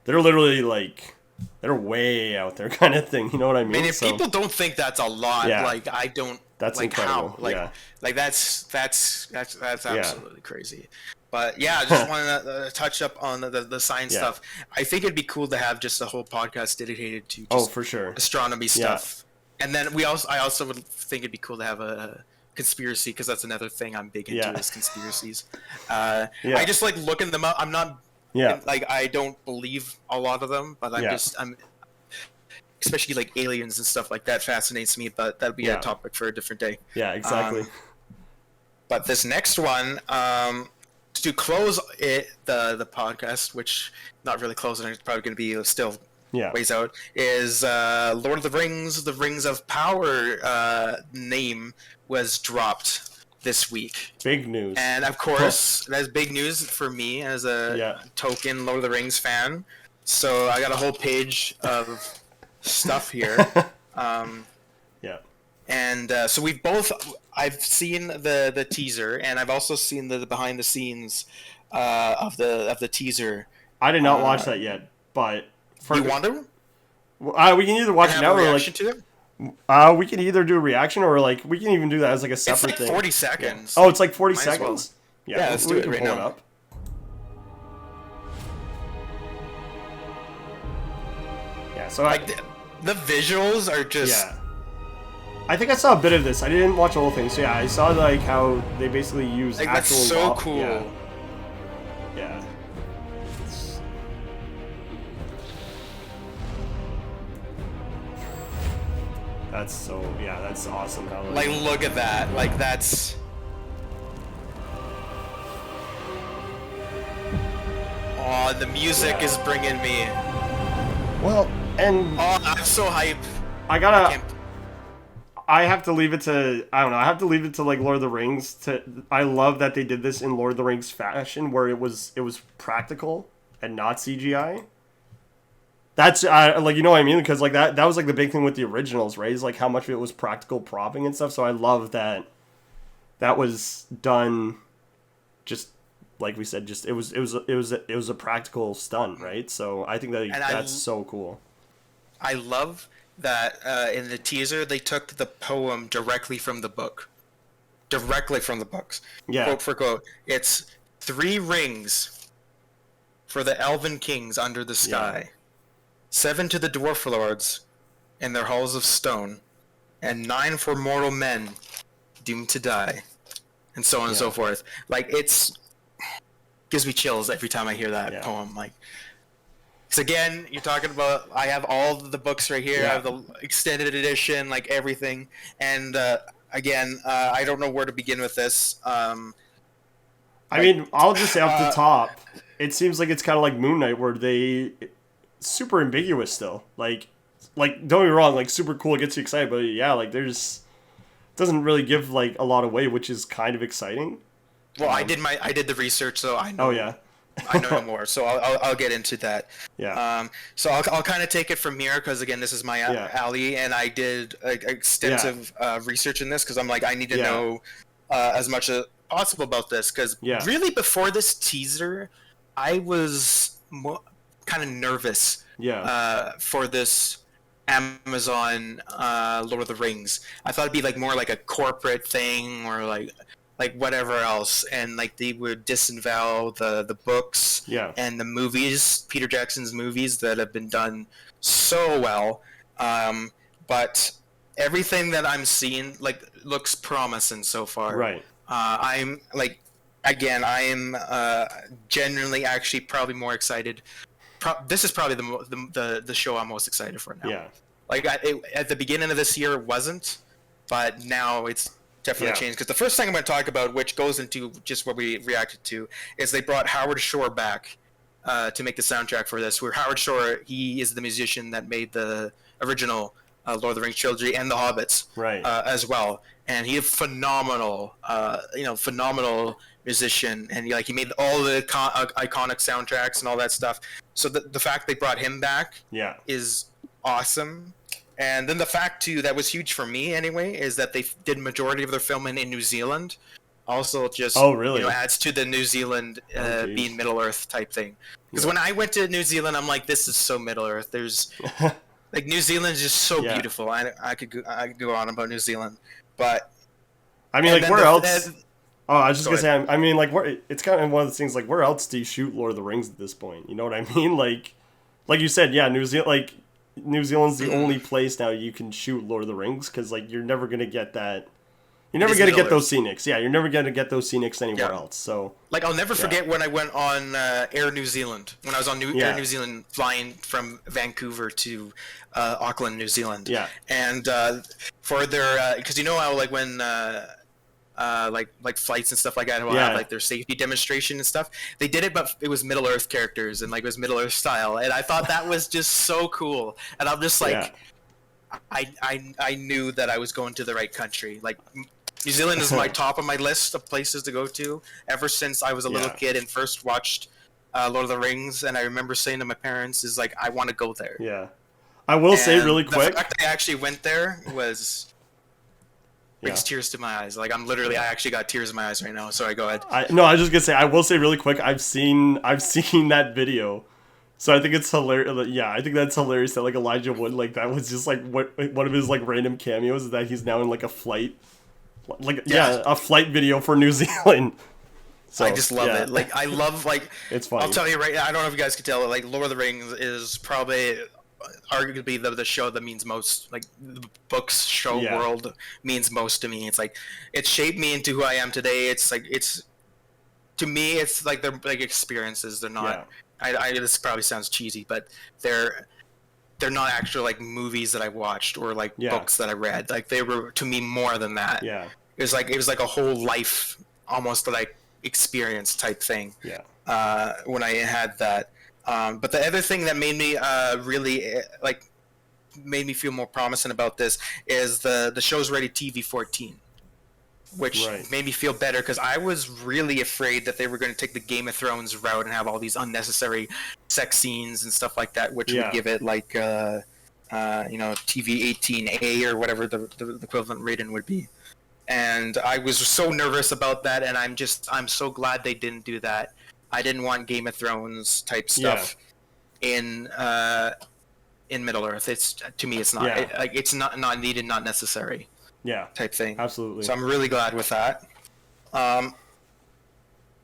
they're literally, like, they're way out there kind of thing. You know what I mean? I mean, if people don't think that's a lot, like, I don't. That's like, incredible. How? Like that's absolutely crazy. But yeah, I just want to touch up on the science stuff. I think it'd be cool to have just a whole podcast dedicated to just for sure, astronomy stuff. And then I also would think it'd be cool to have a conspiracy, because that's another thing I'm big into is conspiracies. I just like looking them up. I'm not like, I don't believe a lot of them, but I'm especially like aliens and stuff like that fascinates me, but that'd be a topic for a different day. Yeah, exactly. But this next one, to close the podcast, which not really closing, it's probably going to be still ways out, is Lord of the Rings of Power name was dropped this week. Big news. And of course, that's big news for me as a token Lord of the Rings fan. So I got a whole page of stuff here. And so I've seen the teaser, and I've also seen the behind the scenes of the teaser. I did not watch that yet, but you want to? We can either watch it now, or like to it? We can either do a reaction, or like we can even do that as like a separate thing. It's like 40 seconds. Oh, it's like 40 seconds. Well. Yeah, let's do it right now. Yeah, so like the visuals are just. Yeah. I think I saw a bit of this. I didn't watch the whole thing, so yeah, I saw like how they basically use like, actual. That's so cool. Yeah. That's awesome. How Like, look at that. Like, that's... Oh, the music is bringing me... well, and Oh, I'm so hype. I have to leave it to, I don't know, I have to leave it to like Lord of the Rings. I love that they did this in Lord of the Rings fashion, where it was practical and not CGI. That's like, you know what I mean? Because like that was like the big thing with the originals, right? Is like how much of it was practical propping and stuff. So I love that was done. Just like we said, just it was a practical stunt, right? So I think that's so cool. I love that in the teaser they took the poem directly from the book. Directly from the books. Yeah. Quote for quote. It's 3 rings for the elven kings under the sky. Yeah. 7 to the dwarf lords in their halls of stone, and 9 for mortal men doomed to die, and so on and so forth. Like, it's gives me chills every time I hear that poem. Like, because again, you're talking about, I have all the books right here. I have the extended edition, like everything, and again, I don't know where to begin with this. I mean, I'll just say off the top, it seems like it's kind of like Moon Knight, where they super ambiguous still. Like don't get me wrong, like super cool, it gets you excited, but yeah, like doesn't really give like a lot away, which is kind of exciting. Well, I did the research, so I know. Oh yeah. I know more, so I'll get into that. Yeah. So I'll kind of take it from here, because again, this is my alley, and I did extensive research in this, because I'm like, I need to know as much as possible about this, because really before this teaser, I was kind of nervous for this Amazon Lord of the Rings. I thought it'd be like more like a corporate thing, or like whatever else, and like they would disavow the books and the movies, Peter Jackson's movies that have been done so well. But everything that I'm seeing like looks promising so far. Right. I'm like, again, I am genuinely actually probably more excited. This is probably the show I'm most excited for now. Yeah. Like at the beginning of this year it wasn't, but now it's definitely changed. Because the first thing I'm going to talk about, which goes into just what we reacted to, is they brought Howard Shore back to make the soundtrack for this. Where Howard Shore, he is the musician that made the original Lord of the Rings trilogy and The Hobbits, right, as well. And he's a phenomenal musician, and he made all the iconic soundtracks and all that stuff. So the fact they brought him back, is awesome. And then the fact too that was huge for me anyway is that they did majority of their filming in New Zealand. Also, just adds to the New Zealand being Middle Earth type thing. Because when I went to New Zealand, I'm like, this is so Middle Earth. There's like New Zealand is just so beautiful. I could go on about New Zealand, but I mean, like where else? I was just gonna say, I mean, like where it's kind of one of those things. Like where else do you shoot Lord of the Rings at this point? You know what I mean? Like you said, New Zealand. Like New Zealand's the only place now you can shoot Lord of the Rings, because like you're never gonna get that. You're never gonna get those scenics. Yeah, you're never gonna get those scenics anywhere else. So like I'll never forget when I went on Air New Zealand. When I was on Air New Zealand, flying from Vancouver to Auckland, New Zealand. Yeah. And for their because you know how like when like flights and stuff like that will have like their safety demonstration and stuff. They did it, but it was Middle Earth characters and like it was Middle Earth style, and I thought that was just so cool. And I'm just like, I knew that I was going to the right country. Like New Zealand is my top of my list of places to go to ever since I was a little kid and first watched Lord of the Rings, and I remember saying to my parents, "Is like I want to go there." Yeah, I will say really quick. The fact that I actually went there was. Brings tears to my eyes. Like I actually got tears in my eyes right now. Sorry, go ahead. I was just gonna say, I will say really quick. I've seen that video, so I think it's hilarious. Yeah, I think that's hilarious that like Elijah Wood, like that was just like one of his like random cameos, is that he's now in like a flight, a flight video for New Zealand. So I just love it. Like I love it's funny. I'll tell you right now. I don't know if you guys can tell. Like Lord of the Rings is probably. Arguably the show that means most, like the books show world means most to me. It's like it shaped me into who I am today. It's like to me it's like they're like experiences. They're not I this probably sounds cheesy, but they're they're not actually like movies that I watched or like Yeah. books that I read. Like they were to me more than that. Yeah. It was like a whole life almost like experience type thing. Yeah. When I had that. But the other thing that made me really like made me feel more promising about this is the show's rated TV-14, which Right. made me feel better because I was really afraid that they were going to take the Game of Thrones route and have all these unnecessary sex scenes and stuff like that, which Yeah. would give it like TV 18A or whatever the equivalent rating would be. And I was so nervous about that, and I'm so glad they didn't do that. I didn't want Game of Thrones type stuff in Middle Earth. To me, it's not it's not needed, not necessary Yeah. type thing. Absolutely. So I'm really glad with that.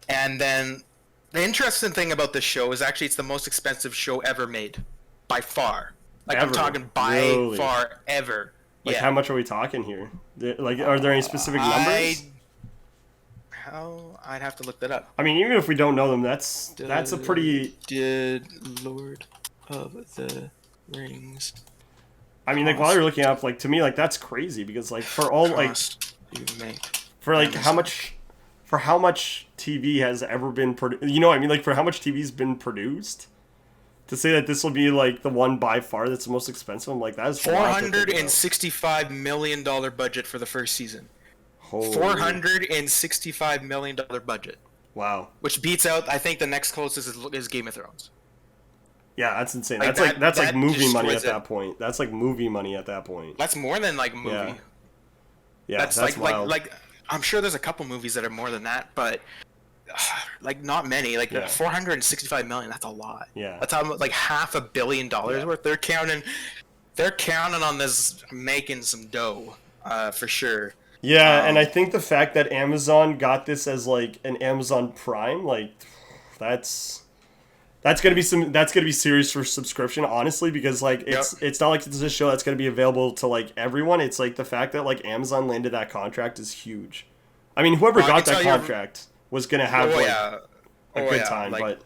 And then the interesting thing about this show is actually it's the most expensive show ever made, by far. Like Ever? I'm talking by Really? far ever. Like, yeah. how much are we talking here? Like, are there any specific numbers? I'd have to look that up. I mean, even if we don't know them, that's a pretty. Did Lord of the Rings I mean, like while you're looking up, like to me, like that's crazy because like for all like cost you make? for like how much TV has ever been produced. You know what I mean? Like for how much TV's been produced. To say that this will be like the one by far that's the most expensive, I'm like that is a lot to think about. $465 million budget for the first season. Holy- $465 million budget, Wow. which beats out. I think the next closest is Game of Thrones. Yeah, that's insane. Like, That's like that movie money at destroys it. that point. That's like movie money at that point. That's more than like movie. Yeah. Yeah, that's that's like wild. like I'm sure there's a couple movies that are more than that, but like not many. Like Yeah. 465 million. That's a lot. Yeah. That's how like $500 million worth. They're counting on this making some dough, for sure. Yeah, and I think the fact that Amazon got this as like an Amazon Prime, like that's gonna be serious for subscription, honestly, because like it's not like it's a show that's gonna be available to like everyone. It's like the fact that like Amazon landed that contract is huge. I mean, whoever Well, I got can that tell you- contract was gonna have a good time, like, but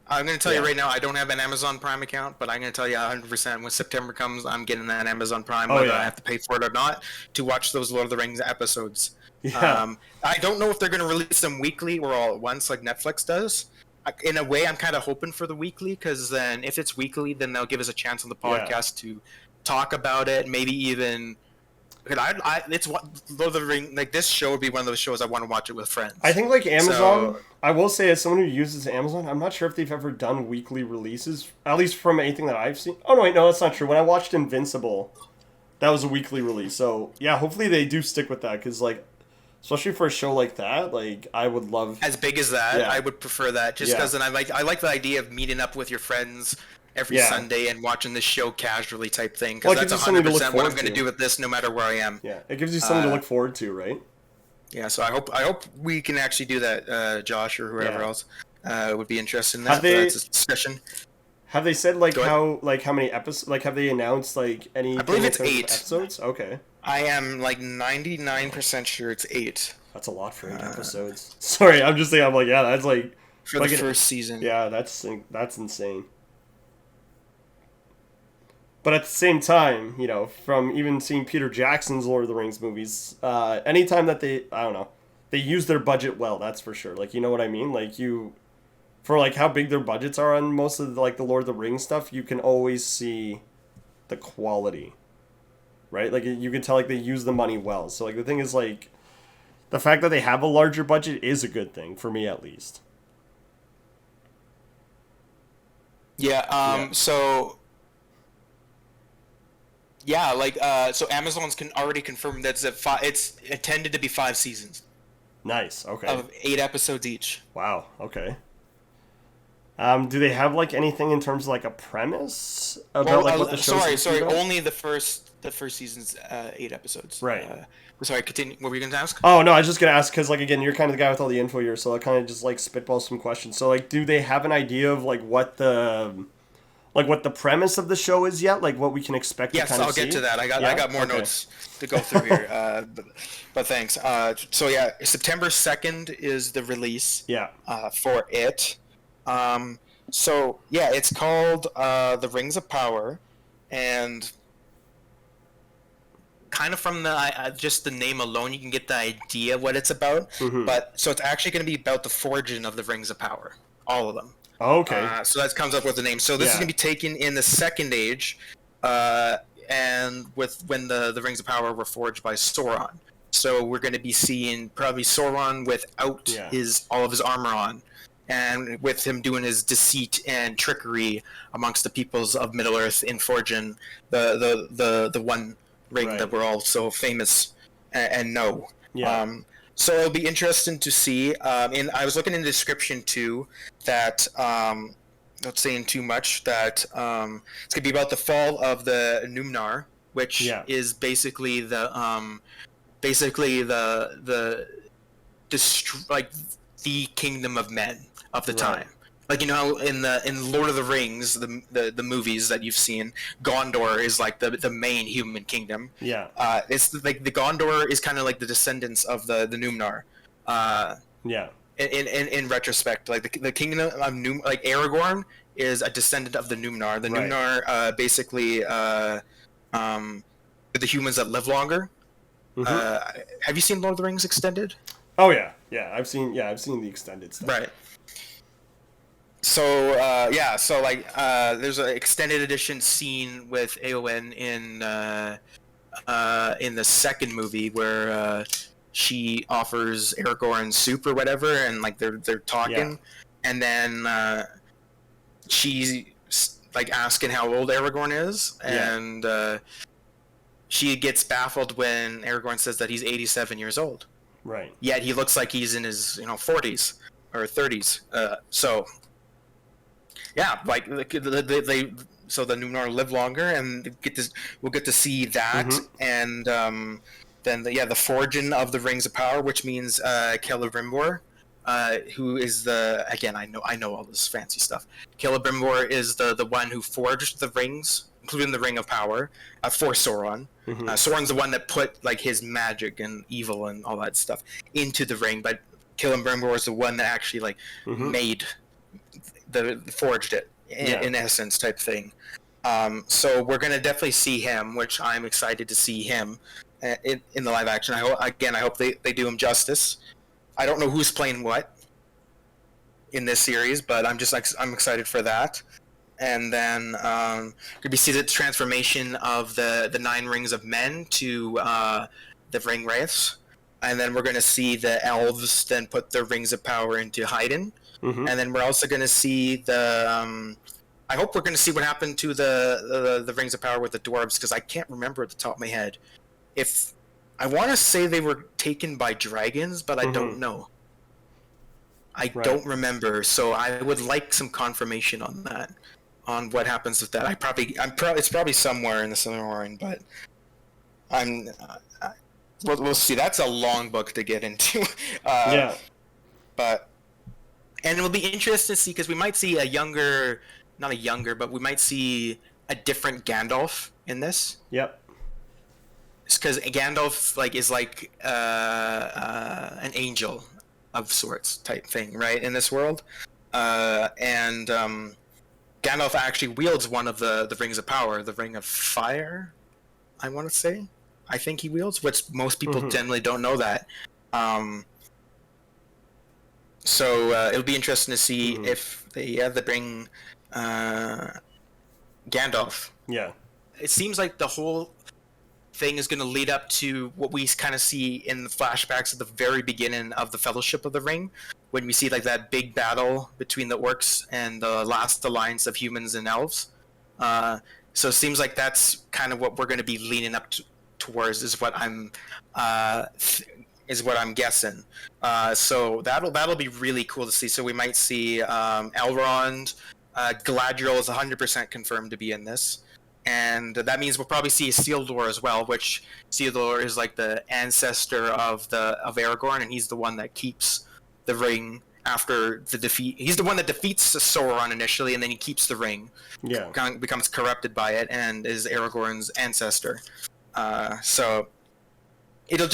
I'm going to tell you Yeah. right now, I don't have an Amazon Prime account, but I'm going to tell you 100% when September comes, I'm getting that Amazon Prime, Oh, whether yeah. I have to pay for it or not, to watch those Lord of the Rings episodes. Yeah. I don't know if they're going to release them weekly or all at once like Netflix does. In a way, I'm kind of hoping for the weekly, because then if it's weekly, then they'll give us a chance on the podcast to talk about it, maybe even... It's what Lord of the Rings, like this show would be one of those shows I want to watch it with friends. I think like Amazon, So- I will say as someone who uses Amazon, I'm not sure if they've ever done weekly releases, at least from anything that I've seen. Oh no, wait, no, that's not true. When I watched Invincible, that was a weekly release. So yeah, hopefully they do stick with that, because like, especially for a show like that, like I would love. As big as that, Yeah. I would prefer that, just Yeah. because then I like the idea of meeting up with your friends every Yeah. Sunday and watching this show casually type thing, Well, because it that's gives you something to look 100% what I'm forward going to to. do with this, no matter where I am. Yeah, it gives you something to look forward to, right? Yeah, so I hope we can actually do that, Josh or whoever Yeah. else would be interested in Have that. they- But that's a discussion. Have they said like Go ahead. how many episodes? Like have they announced like any? I believe it's 8. episodes. Okay, I am like 99% sure it's 8 that's a lot for 8 episodes. Sorry, I'm just saying. I'm like, yeah, that's like for like the an- first season. Yeah, that's insane. But at the same time, you know, from even seeing Peter Jackson's Lord of the Rings movies, anytime that they use their budget well, that's for sure. Like, you know what I mean? Like for like how big their budgets are on most of the, like the Lord of the Rings stuff, you can always see the quality, right? Like you can tell like they use the money well. So like the thing is like, the fact that they have a larger budget is a good thing for me at least. Yeah. So. Yeah, like so Amazon's already confirmed that it's intended to be 5 seasons Nice. Okay. of 8 episodes each. Wow. Okay. Do they have like anything in terms of like a premise about like what the show's sorry, about? only the first season's 8 episodes. Right. Sorry, continue. What were you going to ask? Oh no, I was just gonna ask because like again, you're kind of the guy with all the info here, so I'll kind of just like spitball some questions. So like, do they have an idea of like what the premise of the show is yet? Like what we can expect Yes, to kind of I'll see? get to that. I Yeah? got more Okay. notes to go through here. But thanks. So yeah, September 2nd is the release. Yeah. For it. So yeah, it's called The Rings of Power. and kind of from the just the name alone, you can get the idea what it's about. But so it's actually going to be about the forging of the Rings of Power, all of them. Okay. So that comes up with the name. So this is going to be taken in the Second Age, and with when the Rings of Power were forged by Sauron. So we're going to be seeing probably Sauron without all of his armor on, and with him doing his deceit and trickery amongst the peoples of Middle Earth in forging the one ring that we're all so famous and know. So it'll be interesting to see. And I was looking in the description too that not saying too much, that it's gonna be about the fall of the Numnar, which is basically the kingdom of men of the time. Like, you know, in Lord of the Rings, the movies that you've seen, Gondor is like the main human kingdom. It's like the Gondor is kind of like the descendants of the Numnar. In retrospect, like the kingdom of like Aragorn is a descendant of the Numnar. The Numnar basically the humans that live longer. Have you seen Lord of the Rings extended? Oh yeah, I've seen the extended stuff. Right. So so like there's an extended edition scene with Eowyn in the second movie where she offers Aragorn soup or whatever, and like they're talking, and then she's like asking how old Aragorn is, and she gets baffled when Aragorn says that he's 87 years old. Right. Yet he looks like he's in his 40s or 30s. So so the Numnar live longer, and we'll get to see that, and then the forging of the Rings of Power, which means Celebrimbor, who is I know all this fancy stuff. Celebrimbor is the one who forged the rings, including the Ring of Power, for Sauron. Sauron's the one that put like his magic and evil and all that stuff into the ring, but Celebrimbor is the one that actually like made forged it in essence, type thing. So we're gonna definitely see him, which I'm excited to see him in the live action. I hope they do him justice. I don't know who's playing what in this series, but I'm excited for that. And then we see the transformation of the 9 rings of men to the ring wraiths, and then we're going to see the elves then put their rings of power into Haydn. And then we're also going to see I hope we're going to see what happened to the rings of power with the dwarves, because I can't remember at the top of my head. If I want to say they were taken by dragons, but I don't know. I don't remember, so I would like some confirmation on that, on what happens with that. It's probably somewhere in the Silmarillion, but we'll see. That's a long book to get into. But it'll be interesting to see, because we might see but we might see a different Gandalf in this. Because Gandalf is like an angel of sorts type thing, right, in this world, and Gandalf actually wields one of the rings of power, the Ring of Fire, I want to say. I think he wields, which most people generally don't know that. So it'll be interesting to see if they bring Gandalf. It seems like the whole thing is going to lead up to what we kind of see in the flashbacks at the very beginning of the Fellowship of the Ring, when we see like that big battle between the orcs and the last alliance of humans and elves. So it seems like that's kind of what we're going to be leaning up towards, is what I'm guessing. So that'll be really cool to see. So we might see Elrond. Galadriel is 100% confirmed to be in this. And that means we'll probably see Isildur as well, which Isildur is like the ancestor of Aragorn, and he's the one that keeps the ring after the defeat. He's the one that defeats Sauron initially, and then he keeps the ring. Becomes corrupted by it, and is Aragorn's ancestor. So it'll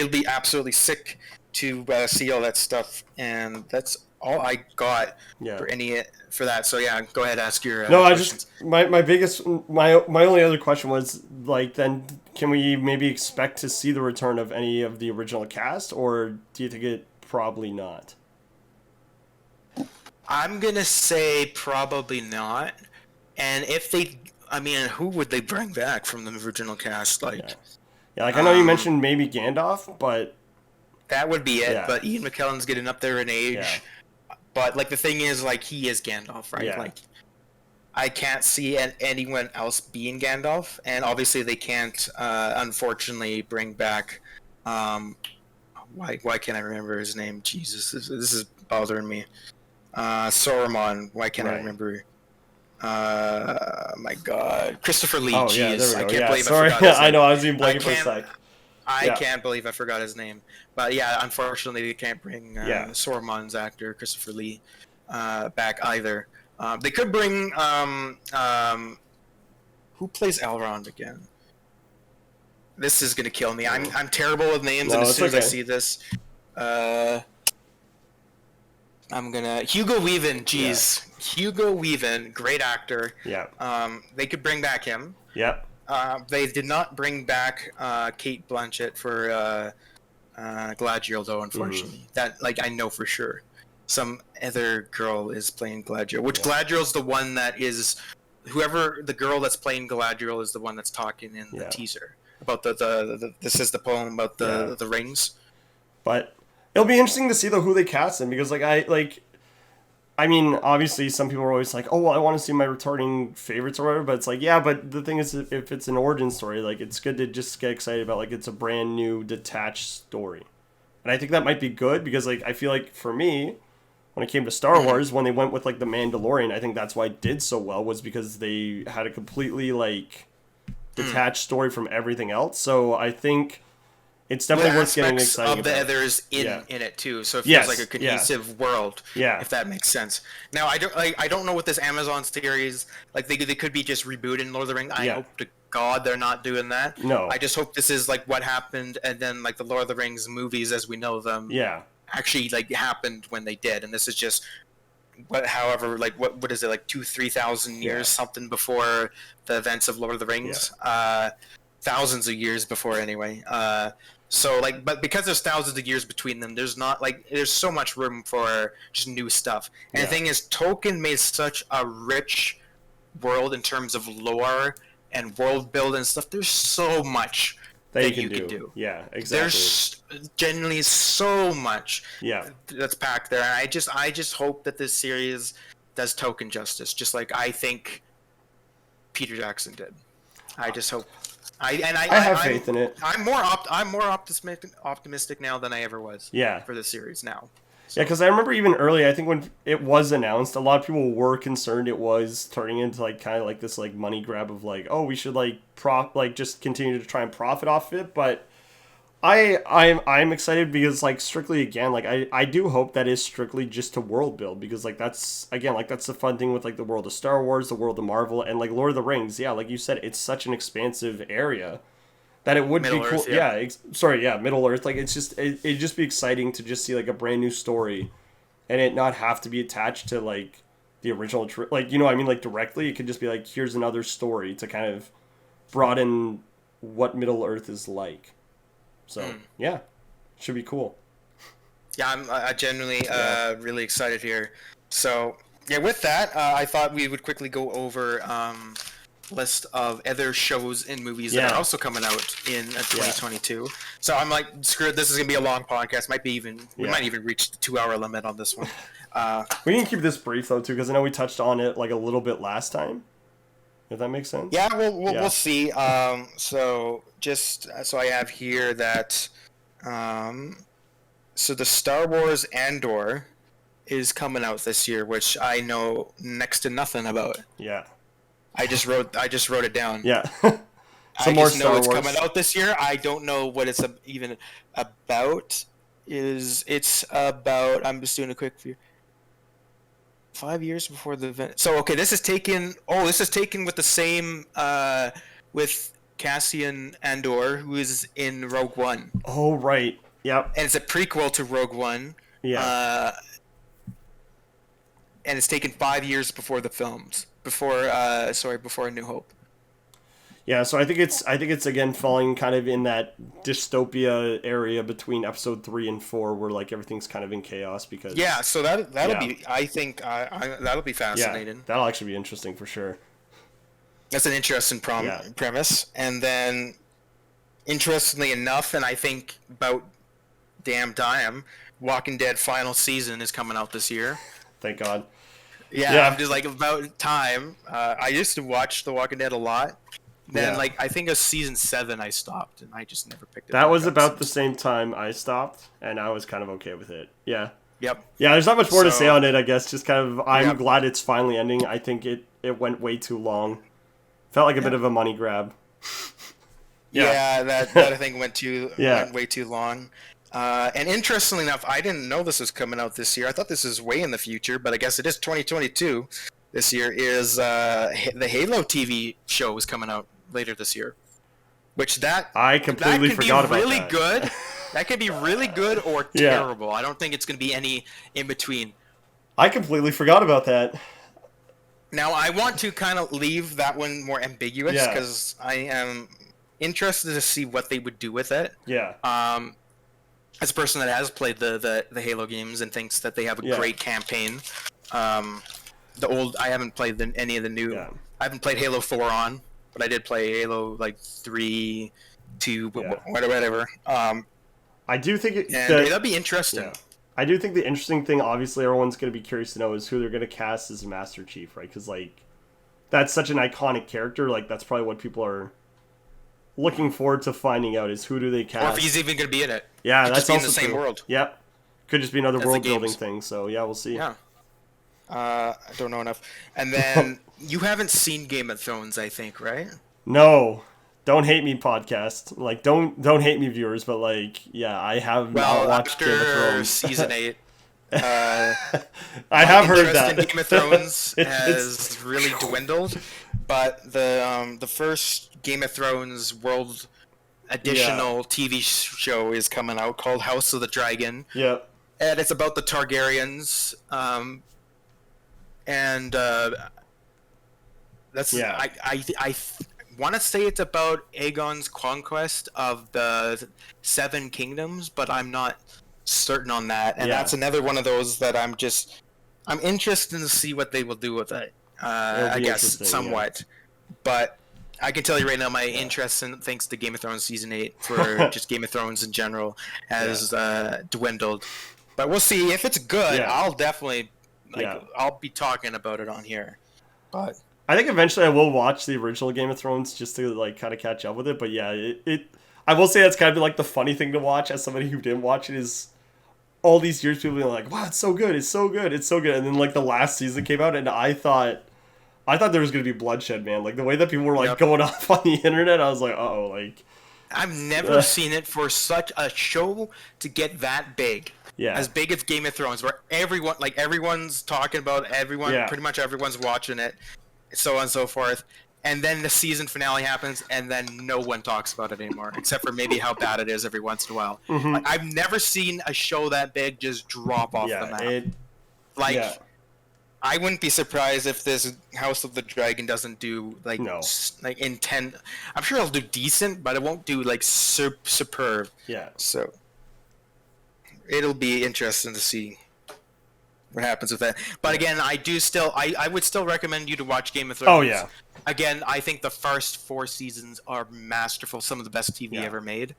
be absolutely sick to see all that stuff, and that's all I got Yeah. for that. So yeah, go ahead, ask your No, I questions. just my only other question was like, then can we maybe expect to see the return of any of the original cast, or do you think it probably not? I'm gonna say probably not. And if they, I mean, who would they bring back from the original cast? Like Yeah, like I know you mentioned maybe Gandalf, but that would be it. Yeah. But Ian McKellen's getting up there in age. Yeah. But like the thing is, like he is Gandalf, right? Yeah. Like I can't see anyone else being Gandalf, and obviously they can't, unfortunately, bring back. Why can't I remember his name? Jesus, this is bothering me. Saruman. Why can't I Right. remember? My God, Christopher Lee. oh Jeez, yeah, there we I go. can't Yeah, believe sorry, I forgot his I name. know I was even blanking for a can't- sec. I Yeah. can't believe I forgot his name. But yeah, unfortunately, they can't bring Yeah. Saruman's actor Christopher Lee back either. They could bring who plays Elrond again? This is gonna kill me. I'm terrible with names, No, and as it's soon as I okay. see this, I'm gonna Hugo Weaving. Jeez, Hugo Weaving, great actor. Yeah. They could bring back him. Yeah. They did not bring back Kate Blanchett for Galadriel, though. Unfortunately, that like I know for sure. Some other girl is playing Galadriel, which Galadriel's the one that is whoever the girl that's playing Galadriel is the one that's talking in the teaser about the this is the poem about the rings. But it'll be interesting to see though who they cast in, because I mean, obviously some people are always like, oh, well, I want to see my returning favorites or whatever, but it's like, yeah, but the thing is, if it's an origin story, like it's good to just get excited about like it's a brand new detached story. And I think that might be good because like I feel like for me, when it came to Star Wars, when they went with like the Mandalorian, I think that's why it did so well, was because they had a completely like detached story from everything else. So I think it's definitely worth getting Aspects excited of the about. others in Yeah. it too, so it feels Yes, like a cohesive world. Yeah. If that makes sense. Now I don't know what this Amazon series like. They could be just rebooting Lord of the Rings. I Yeah. hope to God they're not doing that. No. I just hope this is like what happened, and then like the Lord of the Rings movies as we know them. Yeah. Actually like happened when they did, and this is just however like what is it like 2,000-3,000 years something before the events of Lord of the Rings. Thousands of years before anyway. So like, but because there's thousands of years between them, there's so much room for just new stuff. And the thing is, Tolkien made such a rich world in terms of lore and world building and stuff. There's so much that you can do. Yeah, exactly. There's genuinely so much Yeah. that's packed there. And I just hope that this series does Tolkien justice, just like I think Peter Jackson did. I just hope. I have faith in it. I'm more optimistic now than I ever was. Yeah. For this series now. Yeah, because I remember even early, I think when it was announced, a lot of people were concerned it was turning into like kind of like this like money grab of like, oh, we should like just continue to try and profit off it. But I'm excited because like strictly again, like I do hope that is strictly just to world build, because like that's again like that's the fun thing with like the world of Star Wars, the world of Marvel, and like Lord of the Rings. Yeah, like you said, it's such an expansive area that it would Middle be cool. Earth, Middle Earth. Like it's just it'd just be exciting to just see like a brand new story, and it not have to be attached to like the original. Like you know what I mean, like directly. It could just be like here's another story to kind of broaden what Middle Earth is like. So yeah, should be cool. Yeah, I'm genuinely really excited here. So yeah, with that, I thought we would quickly go over list of other shows and movies that are also coming out in 2022. So I'm like, screw it, this is gonna be a long podcast. We might even reach the 2-hour limit on this one. We can keep this brief though too, because I know we touched on it like a little bit last time. If that makes sense. Yeah, we'll see. So I have here that so the Star Wars Andor is coming out this year, which I know next to nothing about. Yeah. I just wrote it down. Yeah. I just know it's coming out this year. I don't know what it's even about. It's about? I'm just doing a quick view. 5 years before the event. So okay, this is taken with the same with Cassian Andor, who is in Rogue One. Oh right. Yep. And it's a prequel to Rogue One. Yeah. and it's taken 5 years before the films, before A New Hope. Yeah, so I think it's again falling kind of in that dystopia area between episode 3 and 4, where like everything's kind of in chaos because Yeah, so that'll Yeah. be. I think that'll be fascinating. that'll actually be interesting for sure. That's an interesting premise. And then, interestingly enough, and I think about damn time, Walking Dead final season is coming out this year. Thank God. Yeah, I'm just like, about time. I used to watch The Walking Dead a lot. Then, Yeah. like, I think it was season 7 I stopped, and I just never picked it That back was up about since. the same time I stopped, and I was kind of okay with it. Yeah. Yep. Yeah, there's not much more to say So- on it, I guess. Just kind of, I'm Yep. glad it's finally ending. I think it went way too long. Felt like a bit of a money grab. Yeah, that I think went way too long. And interestingly enough, I didn't know this was coming out this year. I thought this was way in the future, but I guess it is 2022. This year is the Halo TV show is coming out later this year, which I completely forgot about really that. good. That could be really good or Yeah. terrible. I don't think it's going to be any in between. I completely forgot about that. Now, I want to kind of leave that one more ambiguous Yeah. because I am interested to see what they would do with it. Yeah. As a person that has played the Halo games and thinks that they have a Yeah. great campaign, I haven't played any of the new. Yeah. I haven't played Halo 4 on, but I did play Halo like 3, 2, Yeah. whatever. I do think And that'd be interesting. Yeah. I do think the interesting thing, obviously, everyone's going to be curious to know is who they're going to cast as Master Chief, right? Because, like, that's such an iconic character. Like, that's probably what people are looking forward to finding out is who do they cast. Or if he's even going to be in it. Yeah, Could that's just be in also the same true. world. Yep. Could just be another As the world building games. thing. So, yeah, we'll see. Yeah. I don't know enough. And then you haven't seen Game of Thrones, I think, right? No. Don't hate me, podcast. Like, don't hate me, viewers, but, like, yeah, I have not Well, watched Game of after Thrones. season 8, I have heard interest that. in Game of Thrones It's- has really dwindled, but the first Game of Thrones World additional TV show is coming out called House of the Dragon, Yeah. and it's about the Targaryens. That's Yeah. I want to say it's about Aegon's conquest of the Seven Kingdoms, but I'm not certain on that. And Yeah. that's another one of those that I'm interested to see what they will do with it. I guess interesting, somewhat, but I can tell you right now, my interest in thanks to Game of Thrones season 8 for just Game of Thrones in general has dwindled. But we'll see if it's good. Yeah. I'll definitely Yeah. I'll be talking about it on here. But I think eventually I will watch the original Game of Thrones just to like kind of catch up with it. But yeah, I will say that's kind of like the funny thing to watch as somebody who didn't watch it is all these years people being like, wow, it's so good, it's so good, it's so good. And then like the last season came out and I thought there was going to be bloodshed, man. Like the way that people were like going off on the internet, I was like, uh-oh, like. I've never seen it for such a show to get that big. Yeah. As big as Game of Thrones, where everyone's talking about it, pretty much everyone's watching it, so on and so forth. And then the season finale happens, and then no one talks about it anymore, except for maybe how bad it is every once in a while. Mm-hmm. Like, I've never seen a show that big just drop off the map. I wouldn't be surprised if this House of the Dragon doesn't do intent. I'm sure it'll do decent, but it won't do like superb. Yeah. So it'll be interesting to see what happens with that. But again, I would still recommend you to watch Game of Thrones. Oh, yeah. Again, I think the first 4 seasons are masterful, some of the best TV ever made.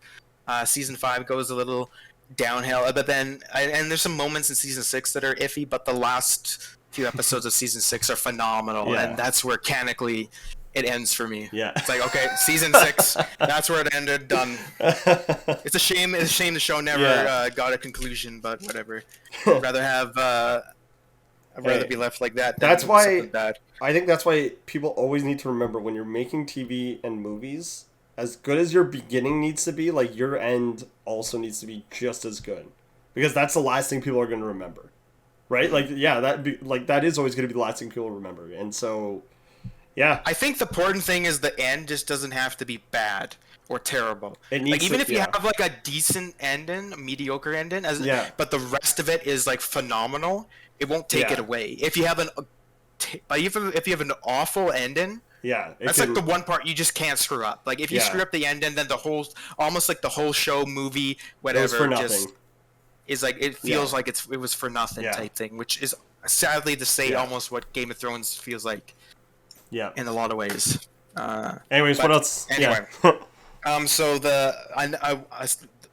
Season 5 goes a little downhill, but then and there's some moments in season 6 that are iffy, but the last few episodes of season 6 are phenomenal, and that's where canonically it ends for me. Yeah. It's like, okay, season 6, that's where it ended, done. It's a shame the show never got a conclusion, but whatever. I'd rather be left like that than That's why something bad. I think that's why people always need to remember when you're making TV and movies, as good as your beginning needs to be, like your end also needs to be just as good, because that's the last thing people are going to remember, right? Like, yeah, that is always going to be the last thing people remember, and so, yeah, I think the important thing is the end just doesn't have to be bad. or terrible. It needs Like even to- if you yeah. have like a decent ending, a mediocre ending, Yeah. but the rest of it is like phenomenal, it won't take Yeah. it away. If you have like even if you have an awful ending, Yeah, it that's can- like the one part you just can't screw up. Like if you Yeah. screw up the ending, then almost like the whole show, movie, it whatever, was for nothing. just is like it feels Yeah. like it was for nothing Yeah. type thing, which is sadly to say Yeah. almost what Game of Thrones feels like Yeah. in a lot of ways. Anyways, but what else? anyway. Yeah. So the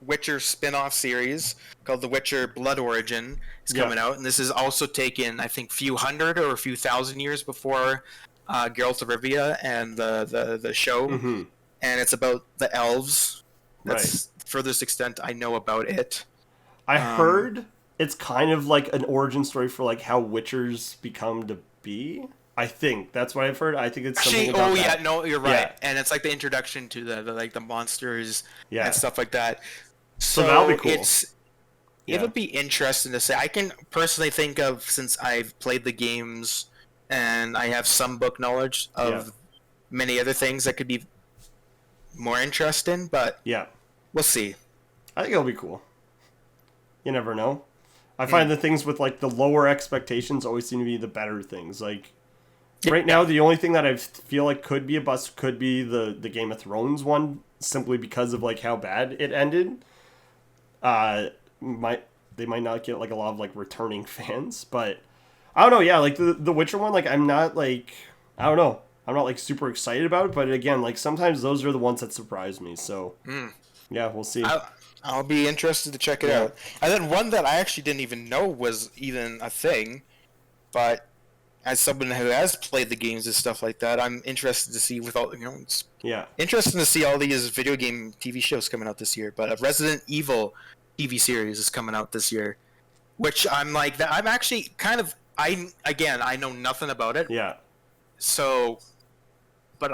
Witcher spin-off series called The Witcher Blood Origin is Yeah. coming out, and this is also taken, I think, few hundred or a few thousand years before Geralt of Rivia and the show, Mhm. and it's about the elves. That's Right. the furthest extent I know about it. I heard it's kind of like an origin story for like how Witchers become to be. I think that's what I've heard. I think it's something Actually, about that. no, you're right, Yeah. and it's like the introduction to the like the monsters Yeah. and stuff like that. So that'll be cool. It'll Yeah. be interesting to say. I can personally think of, since I've played the games and I have some book knowledge of Yeah. many other things that could be more interesting, but Yeah. we'll see. I think it'll be cool. You never know. I find the things with like the lower expectations always seem to be the better things. Like right now, the only thing that I feel like could be a bust could be the Game of Thrones one, simply because of like how bad it ended. They might not get like a lot of like returning fans, but I don't know. Yeah, like the Witcher one, like I'm not like, I don't know. I'm not like super excited about it, but again, like sometimes those are the ones that surprise me. So yeah, we'll see. I'll be interested to check it Yeah. out. And then one that I actually didn't even know was even a thing, but as someone who has played the games and stuff like that, I'm interested to see with all, it's Yeah. interesting to see all these video game TV shows coming out this year. But a Resident Evil TV series is coming out this year, which I'm like, I'm actually kind of, I know nothing about it. Yeah. So, but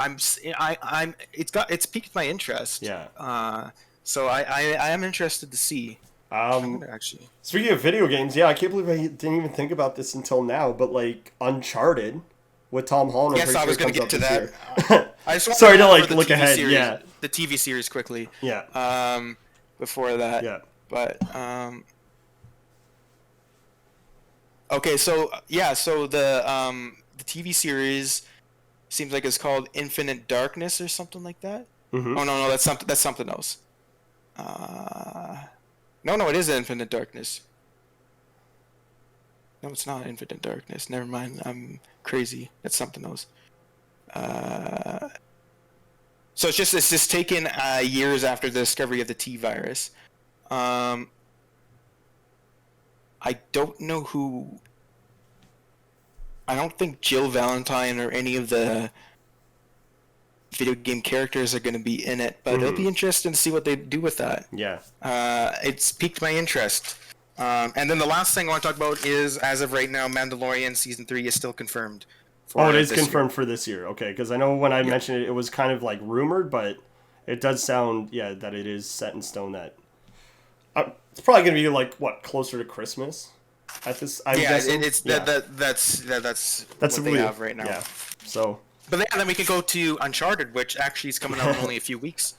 it's piqued my interest. Yeah. So I am interested to see. Actually, Speaking of video games, yeah, I can't believe I didn't even think about this until now, but like Uncharted with Tom Holland. yes, I was going to get to that. I just wanted Sorry to go like over the look TV ahead. series, Yeah. the TV series quickly. Yeah. Before that. Yeah. But okay, so the TV series seems like it's called Infinite Darkness or something like that. Mhm. Oh no, that's something else. No, it is Infinite Darkness. No, it's not Infinite Darkness. Never mind. I'm crazy. That's something else. So it's just taken years after the discovery of the T virus. I don't know who. I don't think Jill Valentine or any of the video game characters are going to be in it, but it'll be interesting to see what they do with that. Yeah. It's piqued my interest. And then the last thing I want to talk about is, as of right now, Mandalorian Season 3 is still confirmed. Oh, it is this year. confirmed for this year. Okay, because I know when I mentioned it, it was kind of like rumored, but it does sound, yeah, that it is set in stone. That it's probably going to be like what, closer to Christmas at this. I'm guessing. That's That's what really, they have right now. Yeah. So. But yeah, then we can go to Uncharted, which actually is coming out in only a few weeks.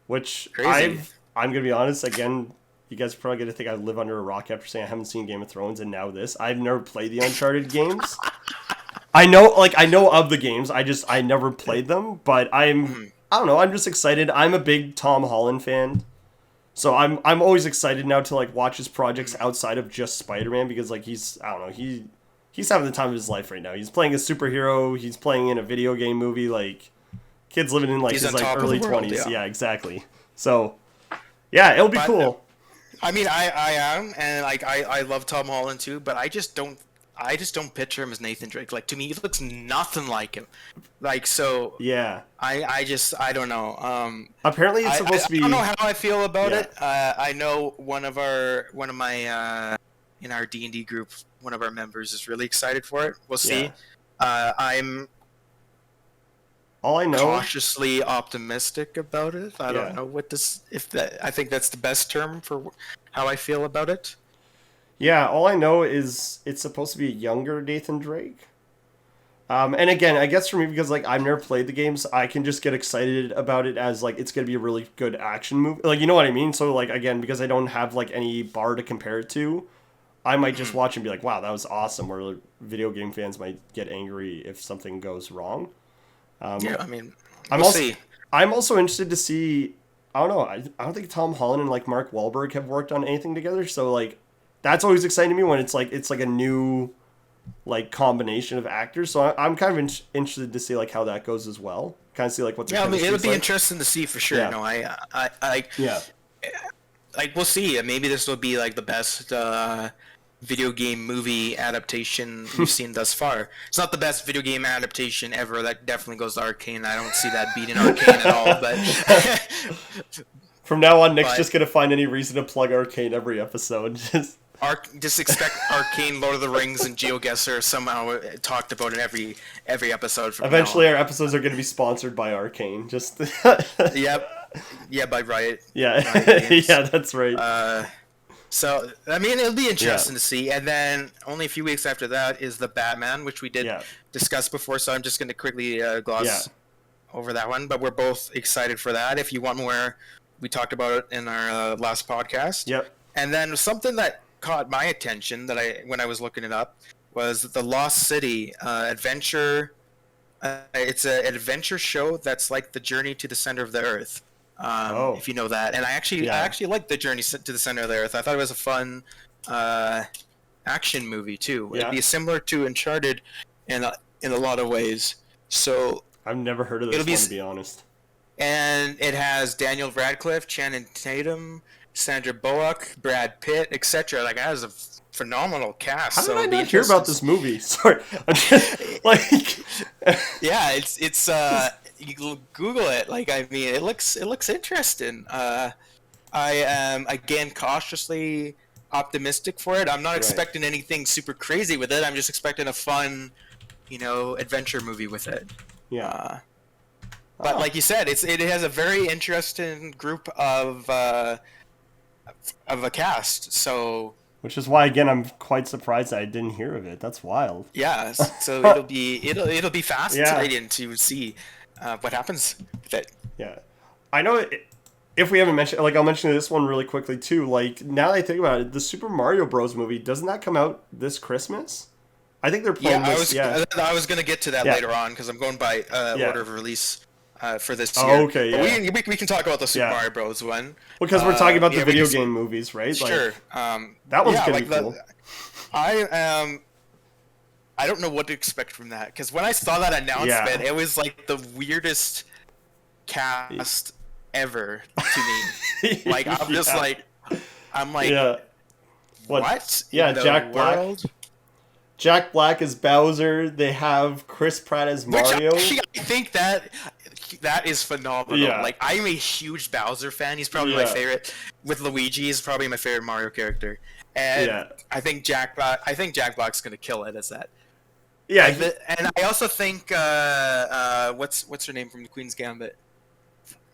Which crazy. I'm gonna be honest. Again, you guys are probably gonna think I live under a rock after saying I haven't seen Game of Thrones and now this. I've never played the Uncharted games. I know of the games. I never played them, but I don't know. I'm just excited. I'm a big Tom Holland fan, so I'm always excited now to like watch his projects outside of just Spider-Man, because like he's having the time of his life right now. He's playing a superhero. He's playing in a video game movie. Like, kid's living in like He's his on like top of early the world, 20s. yeah. Yeah, exactly. So, yeah, it'll be cool. I mean, I am, and like I love Tom Holland too, but I just don't picture him as Nathan Drake. Like, to me, he looks nothing like him. Like, so Yeah. I don't know. Apparently, it's supposed to be. I don't know how I feel about Yeah. it. I know one of my in our D&D group, one of our members is really excited for it. We'll see. Yeah. I'm All I know. cautiously optimistic about it. I Yeah. don't know I think that's the best term for how I feel about it. Yeah, all I know is it's supposed to be a younger Nathan Drake. And again, I guess for me, because like I've never played the games, I can just get excited about it as like it's gonna be a really good action movie. Like, you know what I mean? So like again, because I don't have like any bar to compare it to, I might just watch and be like, "Wow, that was awesome." Where video game fans might get angry if something goes wrong. Yeah, I mean, I'm we'll also see. I'm also interested to see. I don't know. I don't think Tom Holland and like Mark Wahlberg have worked on anything together. So like that's always exciting to me when it's like a new like combination of actors. So I'm kind of interested to see like how that goes as well. Kind of see like what the Yeah, I mean, it'll chemistry's be like. interesting to see for sure. Yeah. No, I Yeah. like we'll see. Maybe this will be like the best video game movie adaptation we've seen thus far. It's not the best video game adaptation ever. That definitely goes to Arcane. I don't see that beating Arcane at all. But From now on, Nick's But- just gonna find any reason to plug Arcane every episode. just expect Arcane, Lord of the Rings, and GeoGuessr somehow talked about in every episode. From Eventually, now our episodes are gonna be sponsored by Arcane. Just on. Yeah, by Riot. yeah, Riot Games. yeah, that's right. So, I mean, it'll be interesting to see. And then only a few weeks after that is the Batman, which we did Yeah. discuss before. So I'm just going to quickly gloss Yeah. over that one. But we're both excited for that. If you want more, we talked about it in our last podcast. Yep. And then something that caught my attention when I was looking it up was the Lost City adventure. It's an adventure show that's like the Journey to the Center of the Earth. If you know that, and I actually liked the Journey to the Center of the Earth. I thought it was a fun action movie too. Yeah. It'd be similar to Uncharted in a lot of ways. So, I've never heard of this It'll be one, s- to be honest. and it has Daniel Radcliffe, Channing Tatum, Sandra Bullock, Brad Pitt, etc. Like, that has a phenomenal cast. How did so I it'd be not hear about interesting this movie? Sorry, I'm just, like, Yeah, it's you can Google it. Like, I mean, it looks interesting. I am again cautiously optimistic for it. I'm not expecting anything super crazy with it. I'm just expecting a fun, adventure movie with it. yeah, But Oh. like you said, it has a very interesting group of a cast. So which is why again I'm quite surprised that I didn't hear of it. That's wild. yeah, so it'll be fascinating to see what happens with it. Yeah, I know. If we haven't mentioned, like, I'll mention this one really quickly too. Like, now that I think about it, the Super Mario Bros. Movie, doesn't that come out this Christmas? I think they're playing Yeah, this. Yeah. I was gonna get to that Yeah. later on because I'm going by Yeah. order of release for this Oh, year. okay, But yeah. we can talk about the Super Yeah. Mario Bros. One. Because we're talking about the yeah, we video just- game movies, right? Sure. that one's yeah, gonna like be cool. I don't know what to expect from that because when I saw that announcement, it was like the weirdest cast ever to me. Like, I'm just Yeah. like, Yeah. what? Yeah, in the Jack Black. world? Jack Black as Bowser. They have Chris Pratt as Mario. Which actually, I think that is phenomenal. Yeah. Like, I'm a huge Bowser fan. He's probably my Yeah. favorite. With Luigi, he's probably my favorite Mario character. And Yeah. I think Jack Black's gonna kill it as that. Yeah, And I also think what's her name from the Queen's Gambit?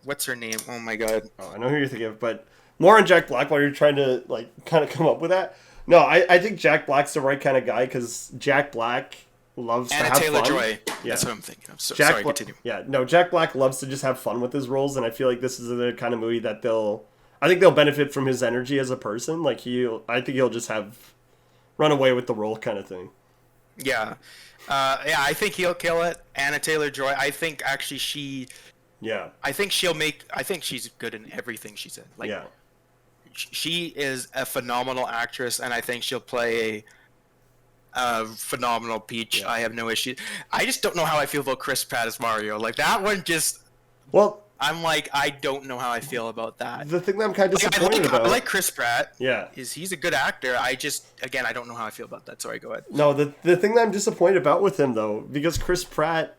What's her name? Oh my god. oh, I know who you're thinking of, but more on Jack Black while you're trying to like kind of come up with that. No, I think Jack Black's the right kind of guy because Jack Black loves to Anna have Taylor fun. Joy. Yeah. That's what I'm thinking of. So, Jack sorry, Bla- continue. Yeah, no, Jack Black loves to just have fun with his roles, and I feel like this is the kind of movie that I think they'll benefit from his energy as a person. Like I think he'll just run away with the role kind of thing. Yeah. I think he'll kill it. Anna Taylor Joy. I think actually Yeah, I think she's good in everything she's in. Like, yeah, she is a phenomenal actress, and I think she'll play a phenomenal Peach. Yeah. I have no issue. I just don't know how I feel about Chris Pratt as Mario. Like, that one just, well, I'm like, I don't know how I feel about that. the thing that I'm kind of Like, disappointed I about. like Chris Pratt. Yeah. He's a good actor. I just, again, I don't know how I feel about that. Sorry, go ahead. No, the thing that I'm disappointed about with him though, because Chris Pratt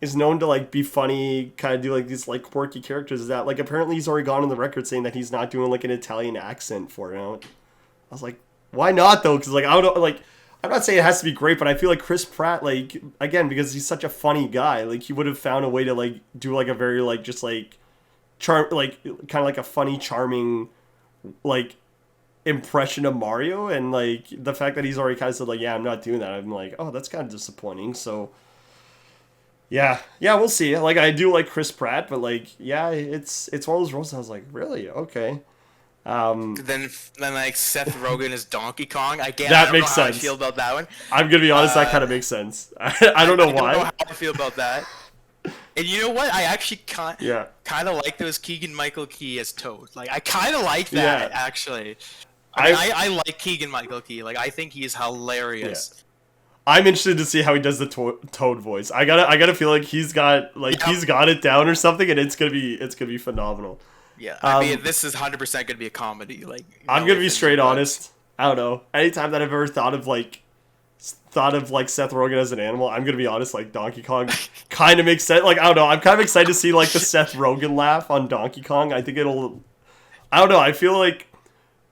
is known to like be funny, kind of do like these like quirky characters, is that like apparently he's already gone on the record saying that he's not doing like an Italian accent for it. I was like, why not though? Because like I don't like. I'm not saying it has to be great, but I feel like Chris Pratt, like again, because he's such a funny guy, like he would have found a way to like do like a very like just like charm, like kind of like a funny, charming, like impression of Mario, and like the fact that he's already kind of said like, yeah, I'm not doing that. I'm like, oh, that's kind of disappointing. So Yeah, we'll see. Like, I do like Chris Pratt, but like, yeah, it's one of those roles I was like, really? Okay. Then like Seth Rogen is Donkey Kong. Again, That I don't makes know how sense. I feel about that one. I'm gonna be honest, that kind of makes sense. I don't know why. I don't know how I feel about that. And you know what? I actually kind Yeah. of like those Keegan-Michael Key as Toad. Like, I kind of like that, Yeah. actually. I like Keegan-Michael Key. Like, I think he's hilarious. Yeah. I'm interested to see how he does the Toad voice. I gotta feel like he's got it down or something, and it's gonna be phenomenal. Yeah, I mean, this is 100% gonna be a comedy. Like, I'm no gonna be ifs, straight ands, or honest. I don't know. Anytime that I've ever thought of like Seth Rogen as an animal, I'm gonna be honest. Like Donkey Kong, kind of makes sense. Like I don't know. I'm kind of excited to see like the Seth Rogen laugh on Donkey Kong. I think it'll. I don't know. I feel like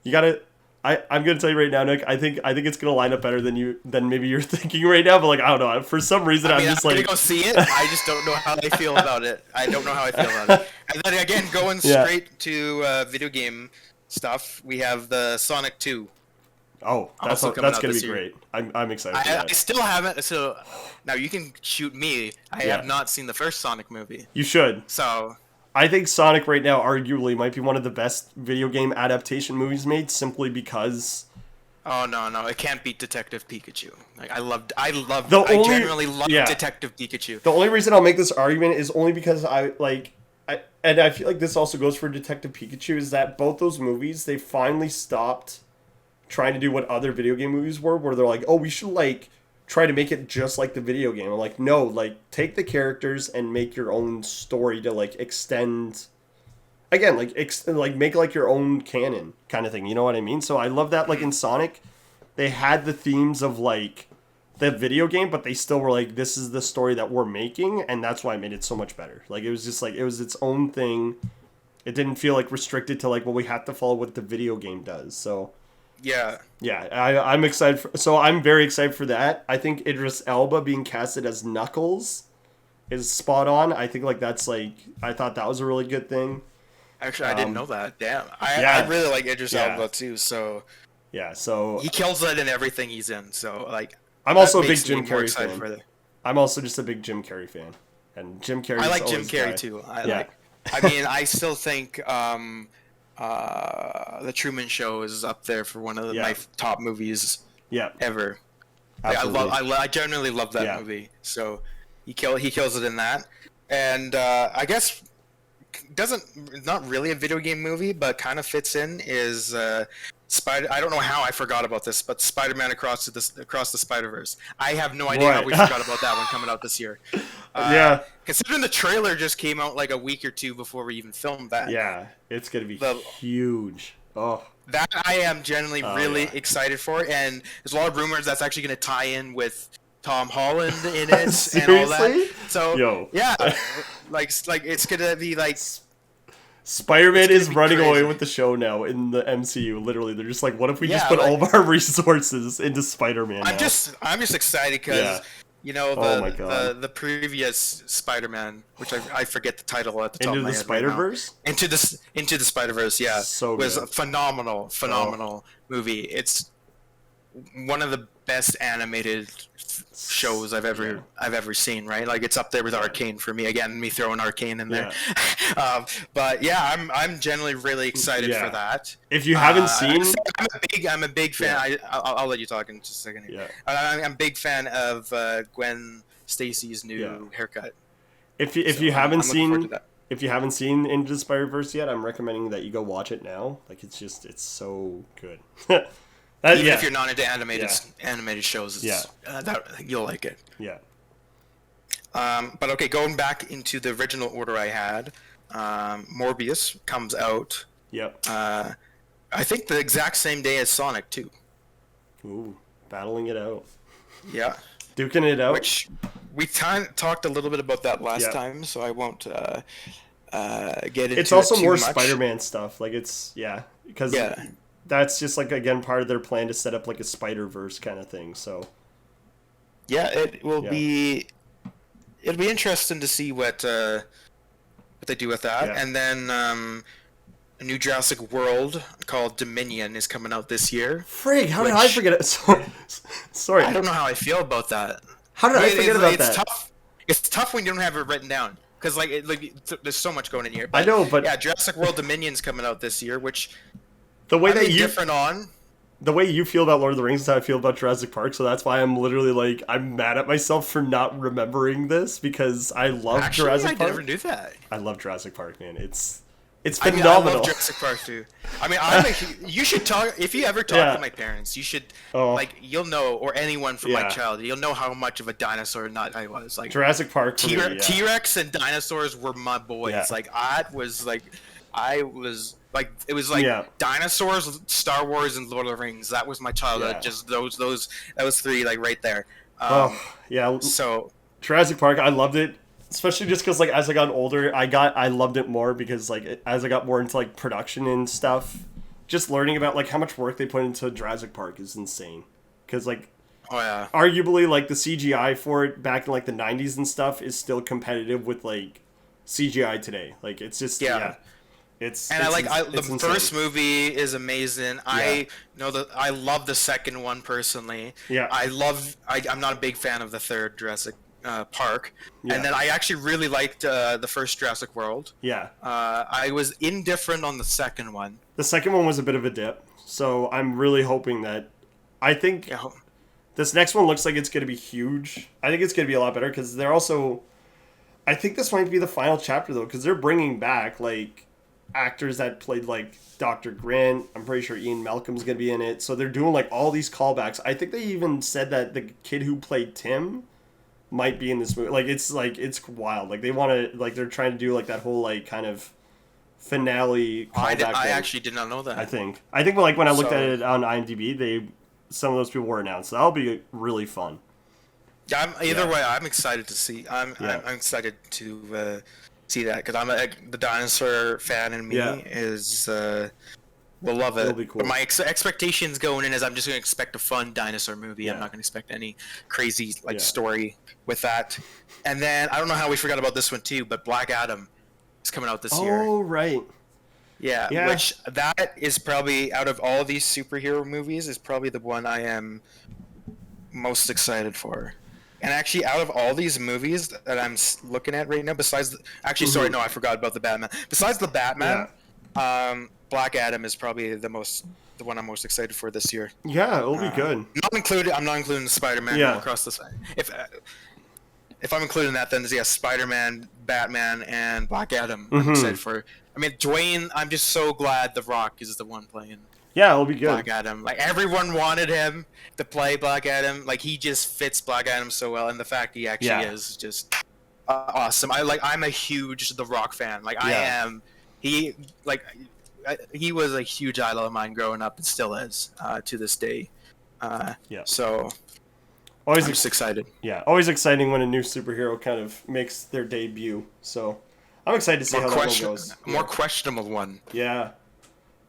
you gotta. I'm gonna tell you right now, Nick. I think it's gonna line up better than maybe you're thinking right now. But like I don't know. For some reason, I mean, I'm just I'm like. gonna go see it. I just don't know how I feel about it. I don't know how I feel about it. And then again, going Yeah. straight to video game stuff, we have the Sonic 2. Oh, that's also coming gonna out be this year. great. I'm excited for I that. still haven't. So now you can shoot me. I Yeah. have not seen the first Sonic movie. You should. So I think Sonic right now arguably might be one of the best video game adaptation movies made, simply because. oh no, it can't beat Detective Pikachu. Like I genuinely love yeah. Detective Pikachu. The only reason I'll make this argument is only because I feel like this also goes for Detective Pikachu, is that both those movies, they finally stopped trying to do what other video game movies were, where they're like, oh, we should like try to make it just like the video game. I'm like, no, like take the characters and make your own story to like extend. Again, like like make like your own canon kind of thing. You know what I mean? So I love that. Like in Sonic, they had the themes of like the video game, but they still were like, this is the story that we're making, and that's why I made it so much better. Like it was just like it was its own thing. It didn't feel like restricted to like, well, we have to follow what the video game does. So Yeah. I'm excited. So I'm very excited for that. I think Idris Elba being casted as Knuckles is spot on. I think like that's like I thought that was a really good thing. Actually, I didn't know that. Damn. I yeah. really like Idris Yeah. Elba too. So Yeah, so he kills it in everything he's in. So like. I'm also a that big makes me Jim more Carrey excited fan. for the- I'm also just a big Jim Carrey fan, and Jim Carrey. I like Jim Carrey too. I mean, I still think The Truman Show is up there for one of my top movies ever. Like, I genuinely love that movie. So he kills it in that, and I guess not really a video game movie, but kind of fits in is I don't know how I forgot about this, but Spider-Man Across the Spider-Verse. I have no idea how we forgot about that one coming out this year. Considering the trailer just came out like a week or two before we even filmed that. Yeah, it's gonna be huge. Oh, that I am genuinely really excited for, and there's a lot of rumors that's actually going to tie in with Tom Holland in it and all that. So yeah, like it's gonna be like. Spider-Man is running away with the show now in the MCU. Literally, they're just like, what if we just put all of our resources into Spider-Man? I'm just excited because you know the previous Spider-Man, which I forget the title at the top of my head. Spider-Verse? Into the Spider-Verse, yeah, so was good. a phenomenal movie. It's one of the best animated shows I've ever seen, right? Like it's up there with Arcane for me. Again, me throwing Arcane in there. But yeah, I'm generally really excited for that. If you haven't seen, I'm a big fan. I'll let you talk in just a second here. I'm a big fan of Gwen Stacy's new haircut. If you haven't seen Into the Spider-Verse yet, I'm recommending that you go watch it now. Like it's so good. Even if you're not into animated shows, that you'll like it. Yeah. But okay, going back into the original order I had, Morbius comes out. Yep. I think the exact same day as Sonic 2. Ooh, battling it out. Yeah. Duking it out. Which we talked a little bit about that last time, so I won't get into it. It's also too more much. Spider-Man stuff. Like it's because that's just like again part of their plan to set up like a Spider-Verse kind of thing. So yeah, it will be. It'll be interesting to see what they do with that, and then a new Jurassic World called Dominion is coming out this year. Frig, how did I forget it? Sorry, I don't know how I feel about that. How did I forget about that? Tough. It's tough when you don't have it written down because there's so much going in here. But, I know, but yeah, Jurassic World Dominion's coming out this year, which the way I that mean, you different on. the way you feel about Lord of the Rings is how I feel about Jurassic Park, so that's why I'm literally like I'm mad at myself for not remembering this because I love Actually, Jurassic I Park. never knew that. I love Jurassic Park, man. It's I mean, I phenomenal. love Jurassic Park too. I mean, you should talk if you ever talk Yeah. to my parents. You should Oh. you'll know, or anyone from my Yeah. childhood, you'll know how much of a dinosaur nut I was. Like Jurassic Park for me, yeah. T-Rex and dinosaurs were my boys. Yeah. I was like it was like Yeah. dinosaurs, Star Wars, and Lord of the Rings. That was my childhood. Yeah. Just those that was three like right there. Oh, yeah. So Jurassic Park, I loved it, especially just because like as I got older, I loved it more because like as I got more into like production and stuff, just learning about like how much work they put into Jurassic Park is insane. Because like oh yeah. arguably like the CGI for it back in like the 90s and stuff is still competitive with like CGI today. Like it's just Yeah. It's And it's the insane. first movie is amazing. I love the second one personally. Yeah. I'm not a big fan of the third Jurassic Park. Yeah. And then I actually really liked the first Jurassic World. Yeah. I was indifferent on the second one. The second one was a bit of a dip, so I'm really hoping that I think Yeah. this next one looks like it's going to be huge. I think it's going to be a lot better because they're also. I think this might be the final chapter though, because they're bringing back like actors that played like Dr. Grant. I'm pretty sure Ian Malcolm's going to be in it. So they're doing like all these callbacks. I think they even said that the kid who played Tim might be in this movie. Like it's wild. Like they want to like they're trying to do like that whole like kind of finale callback. I thing. actually did not know that. I think like when I looked So- at it on IMDb, some of those people were announced. So that'll be really fun. Yeah, Yeah. way, I'm excited to see. I'm excited to see that because the dinosaur fan in me Yeah. is will love it. It'll be cool. But my expectations going in is I'm just going to expect a fun dinosaur movie. Yeah. I'm not going to expect any crazy Yeah. story with that. And then I don't know how we forgot about this one too, but Black Adam is coming out this year. Oh right. Yeah, Yeah. which that is probably out of all these superhero movies is probably the one I am most excited for. And actually, out of all these movies that I'm looking at right now, besides sorry, no, I forgot about the Batman. Besides the Batman, Black Adam is probably the one I'm most excited for this year. Yeah, it'll be good. I'm not including Spider-Man Yeah. across the side. If I'm including that, then yeah, Spider-Man, Batman, and Black Adam. I'm excited for. I mean, Dwayne. I'm just so glad The Rock is the one playing Yeah, it'll be good. Black Adam. Like everyone wanted him to play Black Adam. Like he just fits Black Adam so well, and the fact he actually Yeah. is just awesome. I'm a huge The Rock fan. Like I Yeah. am. He was a huge idol of mine growing up, and still is to this day. Yeah. So Always I'm just excited. yeah, always exciting when a new superhero kind of makes their debut. So I'm excited to see how that one goes. More questionable one. Yeah.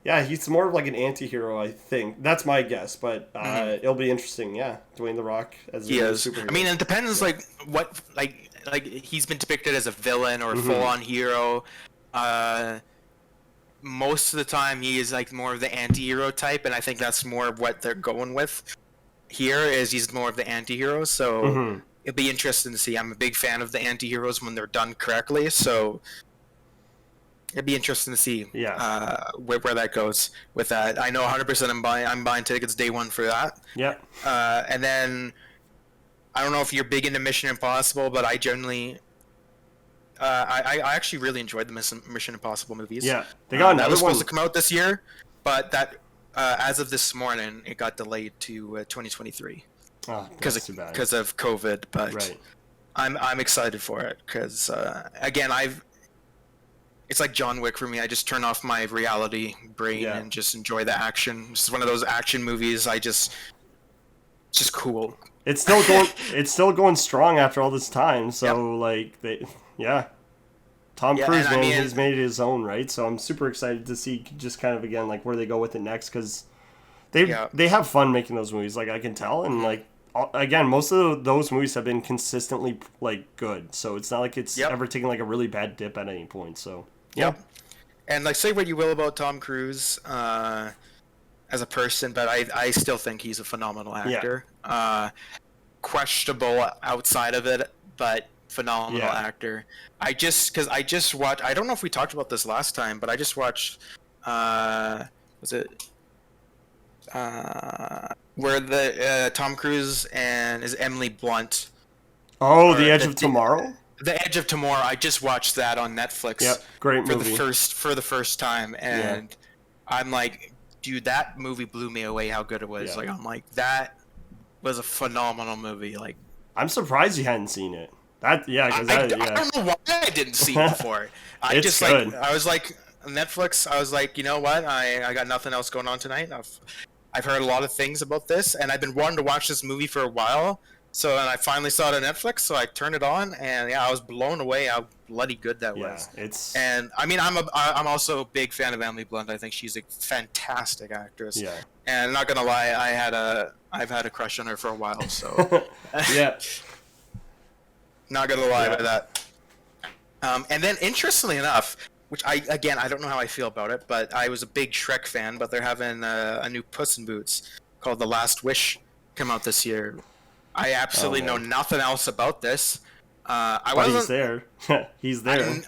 Yeah, he's more of like an anti-hero, I think. That's my guess, but it'll be interesting. Yeah, Dwayne The Rock as a He new is. superhero. I mean, it depends. Like what, like he's been depicted as a villain or a full-on hero. Most of the time, he is like more of the anti-hero type, and I think that's more of what they're going with. Here is he's more of the anti-hero, so it'll be interesting to see. I'm a big fan of the anti-heroes when they're done correctly, so it'd be interesting to see where that goes with that. I know 100% I'm buying tickets day one for that. yeah. And then I don't know if you're big into Mission Impossible, but I generally I actually really enjoyed the Mission Impossible movies. Yeah. They got that another was supposed one. to come out this year, but that as of this morning it got delayed to 2023 Oh, because that's too bad. of COVID. But Right. I'm excited for it because again it's like John Wick for me. I just turn off my reality brain and just enjoy the action. It's one of those action movies. It's just cool. It's still going. It's still going strong after all this time. So Tom Yeah, Cruise, and I man, mean- he's made it his own, right? So I'm super excited to see just kind of again like where they go with it next because they have fun making those movies. Like I can tell, and like again, most of those movies have been consistently like good. So it's not like it's ever taken like a really bad dip at any point. So Yep. And like say what you will about Tom Cruise as a person, but I still think he's a phenomenal actor. Questionable outside of it, but phenomenal Yeah. actor. Because I just watched. I don't know if we talked about this last time, but I just watched. Was it? Where the Tom Cruise and is Emily Blunt. Oh, Or The Edge of Tomorrow? The Edge of Tomorrow. I just watched that on Netflix. Yep, great for movie. the first time, and I'm like, dude, that movie blew me away. How good it was. Yeah. Like, I'm like, that was a phenomenal movie. Like, I'm surprised you hadn't seen it. Because I don't know why I didn't see it before. I It's just good. I was like Netflix. I was like, you know what? I got nothing else going on tonight. I've heard a lot of things about this, and I've been wanting to watch this movie for a while. So and I finally saw it on Netflix. So I turned it on, and yeah, I was blown away how bloody good that was. It's And I mean, I'm also a big fan of Emily Blunt. I think she's a fantastic actress. yeah. And not gonna lie, I've had a crush on her for a while. So Yeah. not gonna lie Yeah. about that. And then, interestingly enough, which I don't know how I feel about it, but I was a big Shrek fan. But they're having a new Puss in Boots called The Last Wish come out this year. I absolutely know nothing else about this. But he's there. He's there.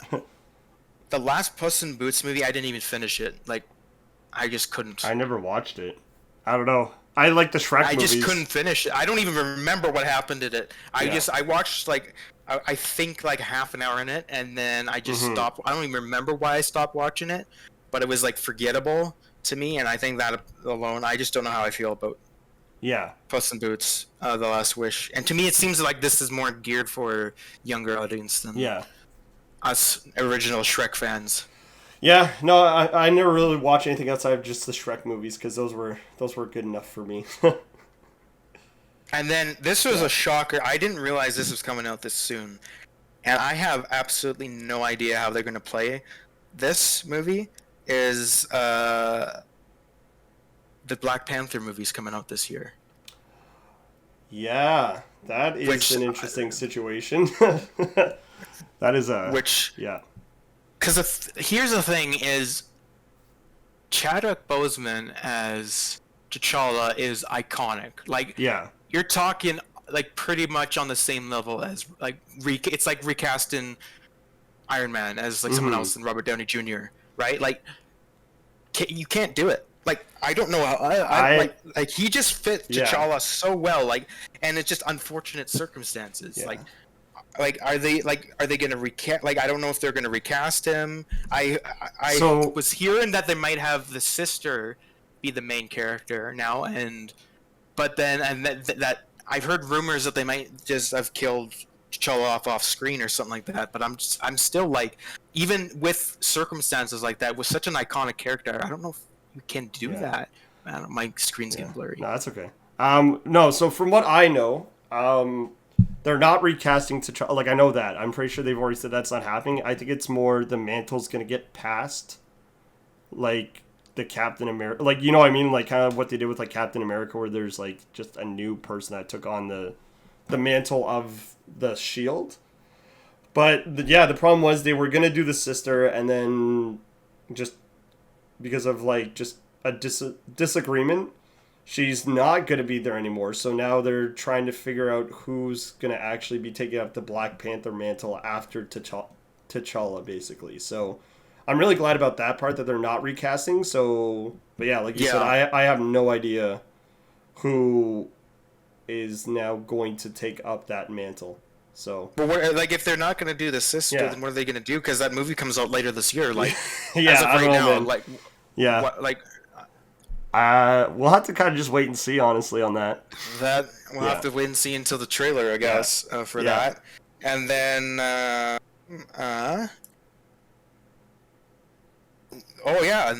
The last Puss in Boots movie, I didn't even finish it. Like, I just couldn't. I never watched it. I don't know. I like the Shrek I movies. just couldn't finish it. I don't even remember what happened in it. I watched like I think like half an hour in it, and then I just stopped. I don't even remember why I stopped watching it, but it was like forgettable to me, and I think that alone, I just don't know how I feel about Puss in Boots, The Last Wish. And to me, it seems like this is more geared for younger audience than us original Shrek fans. Yeah, no, I never really watched anything outside of just the Shrek movies because those were good enough for me. And then this was a shocker. I didn't realize this was coming out this soon, and I have absolutely no idea how they're going to play this movie. Is the Black Panther movie's coming out this year? Yeah, that is an interesting situation. That is a Because here's the thing: is Chadwick Boseman as T'Challa is iconic. Like, you're talking like pretty much on the same level as like it's like recasting Iron Man as like someone else than Robert Downey Jr. Right? Like, you can't do it. Like, I don't know how like he just fit T'Challa so well. Like, and it's just unfortunate circumstances. Yeah. Like, are they gonna recast? Like, I don't know if they're gonna recast him. I was hearing that they might have the sister be the main character now, but then that I've heard rumors that they might just have killed T'Challa off screen or something like that. But I'm still like, even with circumstances like that, with such an iconic character, I don't know if you can do that. Man, my screen's getting blurry. No, that's okay. No, so from what I know, they're not recasting T'Challa. Like, I know that. I'm pretty sure they've already said that's not happening. I think it's more the mantle's going to get passed, like, the Captain America. Like, you know what I mean? Like, kind of what they did with, like, Captain America, where there's, like, just a new person that took on the mantle of the shield. But, the problem was they were going to do the sister, and then just because of, like, just a disagreement, she's not going to be there anymore. So now they're trying to figure out who's going to actually be taking up the Black Panther mantle after T'Challa, basically. So I'm really glad about that part, that they're not recasting. So, but yeah, like you said, I have no idea who is now going to take up that mantle. So, but like, if they're not going to do the sister, then what are they going to do? Because that movie comes out later this year. Like, as of right now, man. like, we'll have to kind of just wait and see, honestly, on that. That we'll have to wait and see until the trailer, I guess, for that. And then, and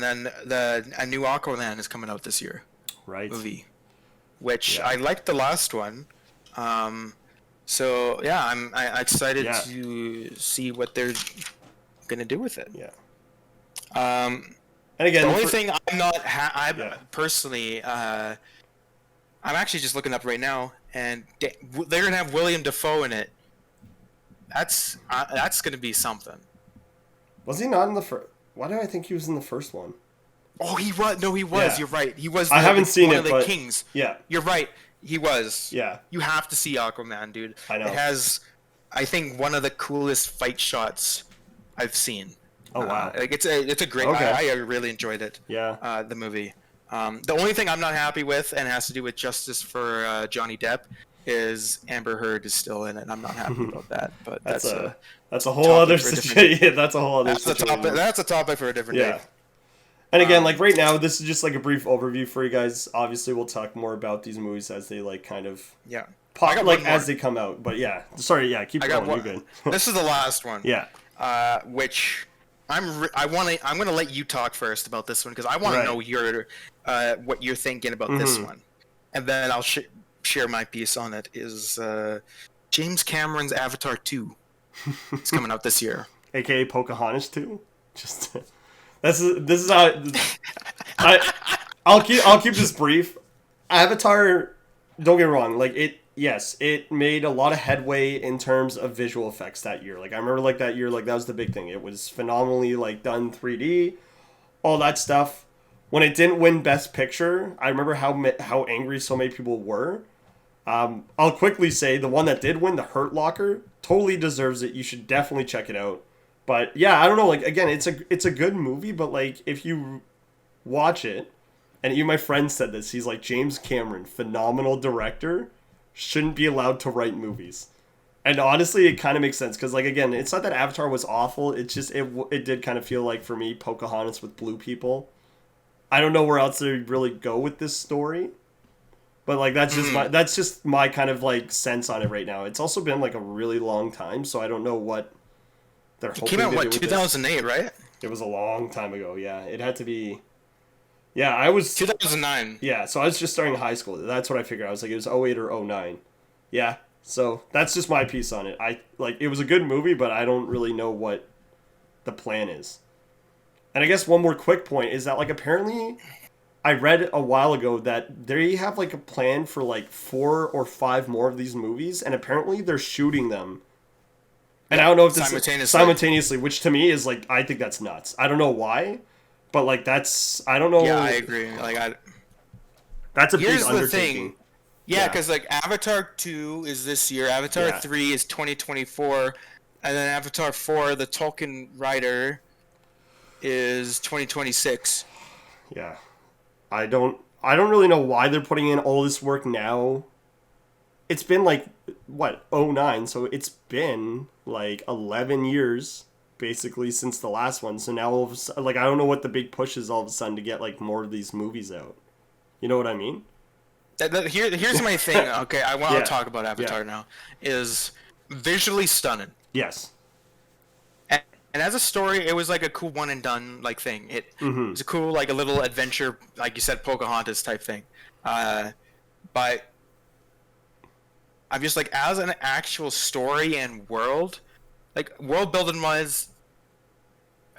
then a new Aquaman is coming out this year. Right. Movie, which I liked the last one. So yeah, I'm excited to see what they're gonna do with it. Yeah. And again, the only thing I'm not, personally, I'm actually just looking up right now, and they're gonna have William Dafoe in it. That's gonna be something. Was he not in the first? Why do I think he was in the first one? Oh, he was. No, he was. Yeah. You're right. He was. I haven't seen one it, of the but Kings. Yeah, you're right. He was. Yeah. You have to see Aquaman, dude. I know. It has I think one of the coolest fight shots I've seen. Oh wow. Like it's a great. Okay. I really enjoyed it. Yeah. The movie. The only thing I'm not happy with, and it has to do with justice for Johnny Depp, is Amber Heard is still in it. I'm not happy about that. But That's a a whole other situation. Yeah, that's a whole other that's a situation. topic. That's a topic for a different Yeah. day. And again, like right now, this is just like a brief overview for you guys. Obviously, we'll talk more about these movies as they like kind of Yeah. pop, I got like one more. as they come out. But yeah, sorry, yeah, keep I got going. one. You're good. This is the last one. Yeah. Which I'm gonna let you talk first about this one because I want Right. to know your what you're thinking about this one, and then I'll share my piece on it. Is James Cameron's Avatar 2? It's coming out this year. AKA Pocahontas too. Just this is how I'll keep this brief. Avatar, don't get me wrong, like it made a lot of headway in terms of visual effects that year. Like I remember like that year, like that was the big thing. It was phenomenally like done 3D, all that stuff. When it didn't win Best Picture, I remember how angry so many people were. I'll quickly say the one that did win, The Hurt Locker, totally deserves it. You should definitely check it out. But yeah, I don't know. Like again, it's a good movie, but like if you watch it, and even my friend said this, he's like James Cameron, phenomenal director, shouldn't be allowed to write movies. And honestly, it kind of makes sense because like again, it's not that Avatar was awful. It's just it did kind of feel like for me Pocahontas with blue people. I don't know where else they really go with this story. But like that's just my kind of like sense on it right now. It's also been like a really long time, so I don't know what they're hoping Came out to what do with 2008, right? it was a long time ago. Yeah, it had to be. Yeah, I was 2009. Yeah, so I was just starting high school. That's what I figured. I was like it was 08 or 09. Yeah, so that's just my piece on it. I like it was a good movie, but I don't really know what the plan is. And I guess one more quick point is that like apparently I read a while ago that they have like a plan for like 4 or 5 more of these movies, and apparently they're shooting them. And I don't know if this simultaneously, which to me is like I think that's nuts. I don't know why, but like that's I don't know. Yeah, I agree. Like that's a big here's the undertaking. thing. Yeah, because like Avatar 2 is this year, Avatar 3 is 2024, and then Avatar 4, the Tolkien Rider, is 2026. Yeah. I don't really know why they're putting in all this work now. It's been like what, 09, so it's been like 11 years basically since the last one. So now all of a sudden, like I don't know what the big push is all of a sudden to get like more of these movies out. You know what I mean? Here's my thing. Okay, I want to talk about Avatar now. Is visually stunning. Yes. And as a story, it was like a cool one and done like thing. It was a cool like a little adventure, like you said, Pocahontas type thing. But I'm just like as an actual story and world, like world building wise,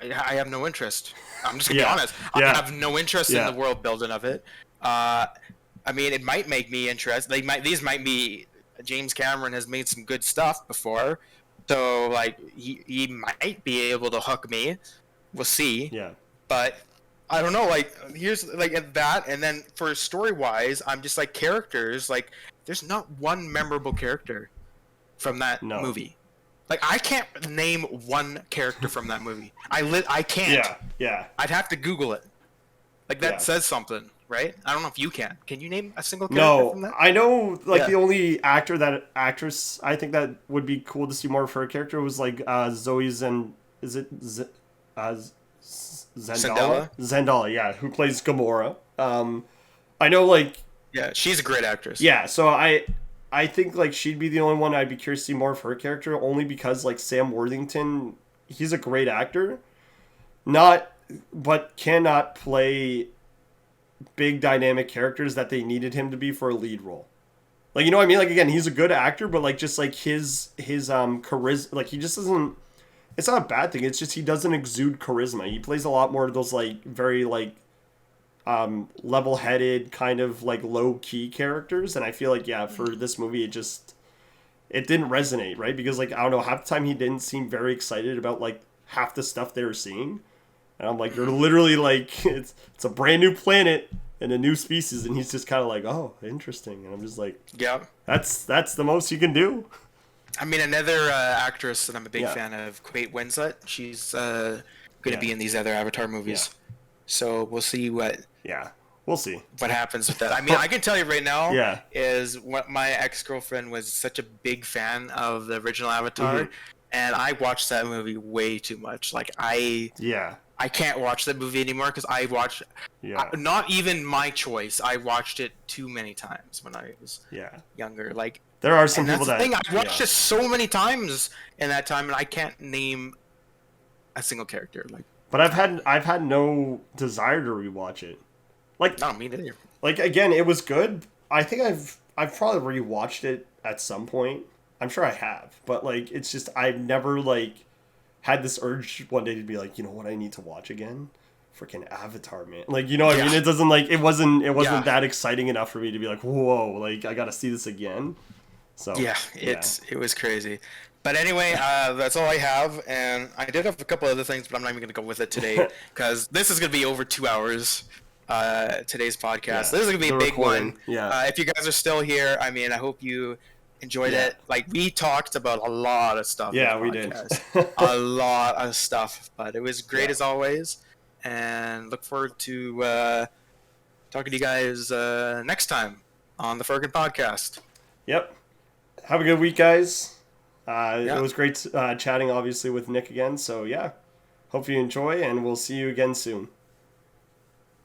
I have no interest. I'm just gonna be honest. I have no interest in the world building of it. I mean, it might make me interested. These might be James Cameron has made some good stuff before. So, like, he might be able to hook me. We'll see. Yeah. But, I don't know, like, here's, like, that, and then for story-wise, I'm just, like, characters, like, there's not one memorable character from that movie. Like, I can't name one character from that movie. I can't. Yeah. I'd have to Google it. Like, that says something, right? I don't know if you can. Can you name a single character from that? I know, like, the only actress I think that would be cool to see more of her character was, like, Zoe Zendala? Zendala, yeah, who plays Gamora. I know, like... Yeah, she's a great actress. Yeah, so I think, like, she'd be the only one I'd be curious to see more of her character, only because, like, Sam Worthington, he's a great actor. But cannot play big dynamic characters that they needed him to be for a lead role. Like, you know what I mean? Like, again, he's a good actor, but like just like his charisma, like he just doesn't. It's not a bad thing. It's just he doesn't exude charisma. He plays a lot more of those like very like level-headed kind of like low-key characters, and I feel like for this movie it didn't resonate, right? Because like I don't know, half the time he didn't seem very excited about like half the stuff they were seeing. And I'm like, you're literally like, it's a brand new planet and a new species, and he's just kind of like, oh, interesting. And I'm just like, yeah, that's the most you can do. I mean, another actress that I'm a big Yeah. fan of, Kate Winslet. She's going to Yeah. be in these other Avatar movies. So we'll see what Yeah, we'll see. happens with that. I mean, I can tell you right now, Yeah. is what my ex-girlfriend was such a big fan of the original Avatar, and I watched that movie way too much. Like Yeah, I can't watch that movie anymore because I watched. yeah, Not even my choice. I watched it too many times when I was yeah. younger. Like, There are some and that's people the that thing. I watched it so many times in that time, and I can't name a single character. Like, But I've had no desire to rewatch it. Like, not me neither. like again, it was good. I think I've probably rewatched it at some point. I'm sure I have, but like it's just I've never like had this urge one day to be like, you know what, I need to watch again. Freaking Avatar, man! Like, you know what I mean? It doesn't like it wasn't that exciting enough for me to be like, whoa, like I got to see this again. So Yeah, it was crazy. But anyway, that's all I have, and I did have a couple other things, but I'm not even going to go with it today because this is going to be over 2 hours. Today's podcast. Yeah, This is going to be a the big recording, one. yeah. If you guys are still here, I mean, I hope you enjoyed it. Like, we talked about a lot of stuff. Yeah, in we the did. podcast. A lot of stuff, but it was great as always, and look forward to talking to you guys next time on the Firkin Podcast. Yep. Have a good week, guys. It was great chatting, obviously, with Nik again. So, yeah. Hope you enjoy, and we'll see you again soon.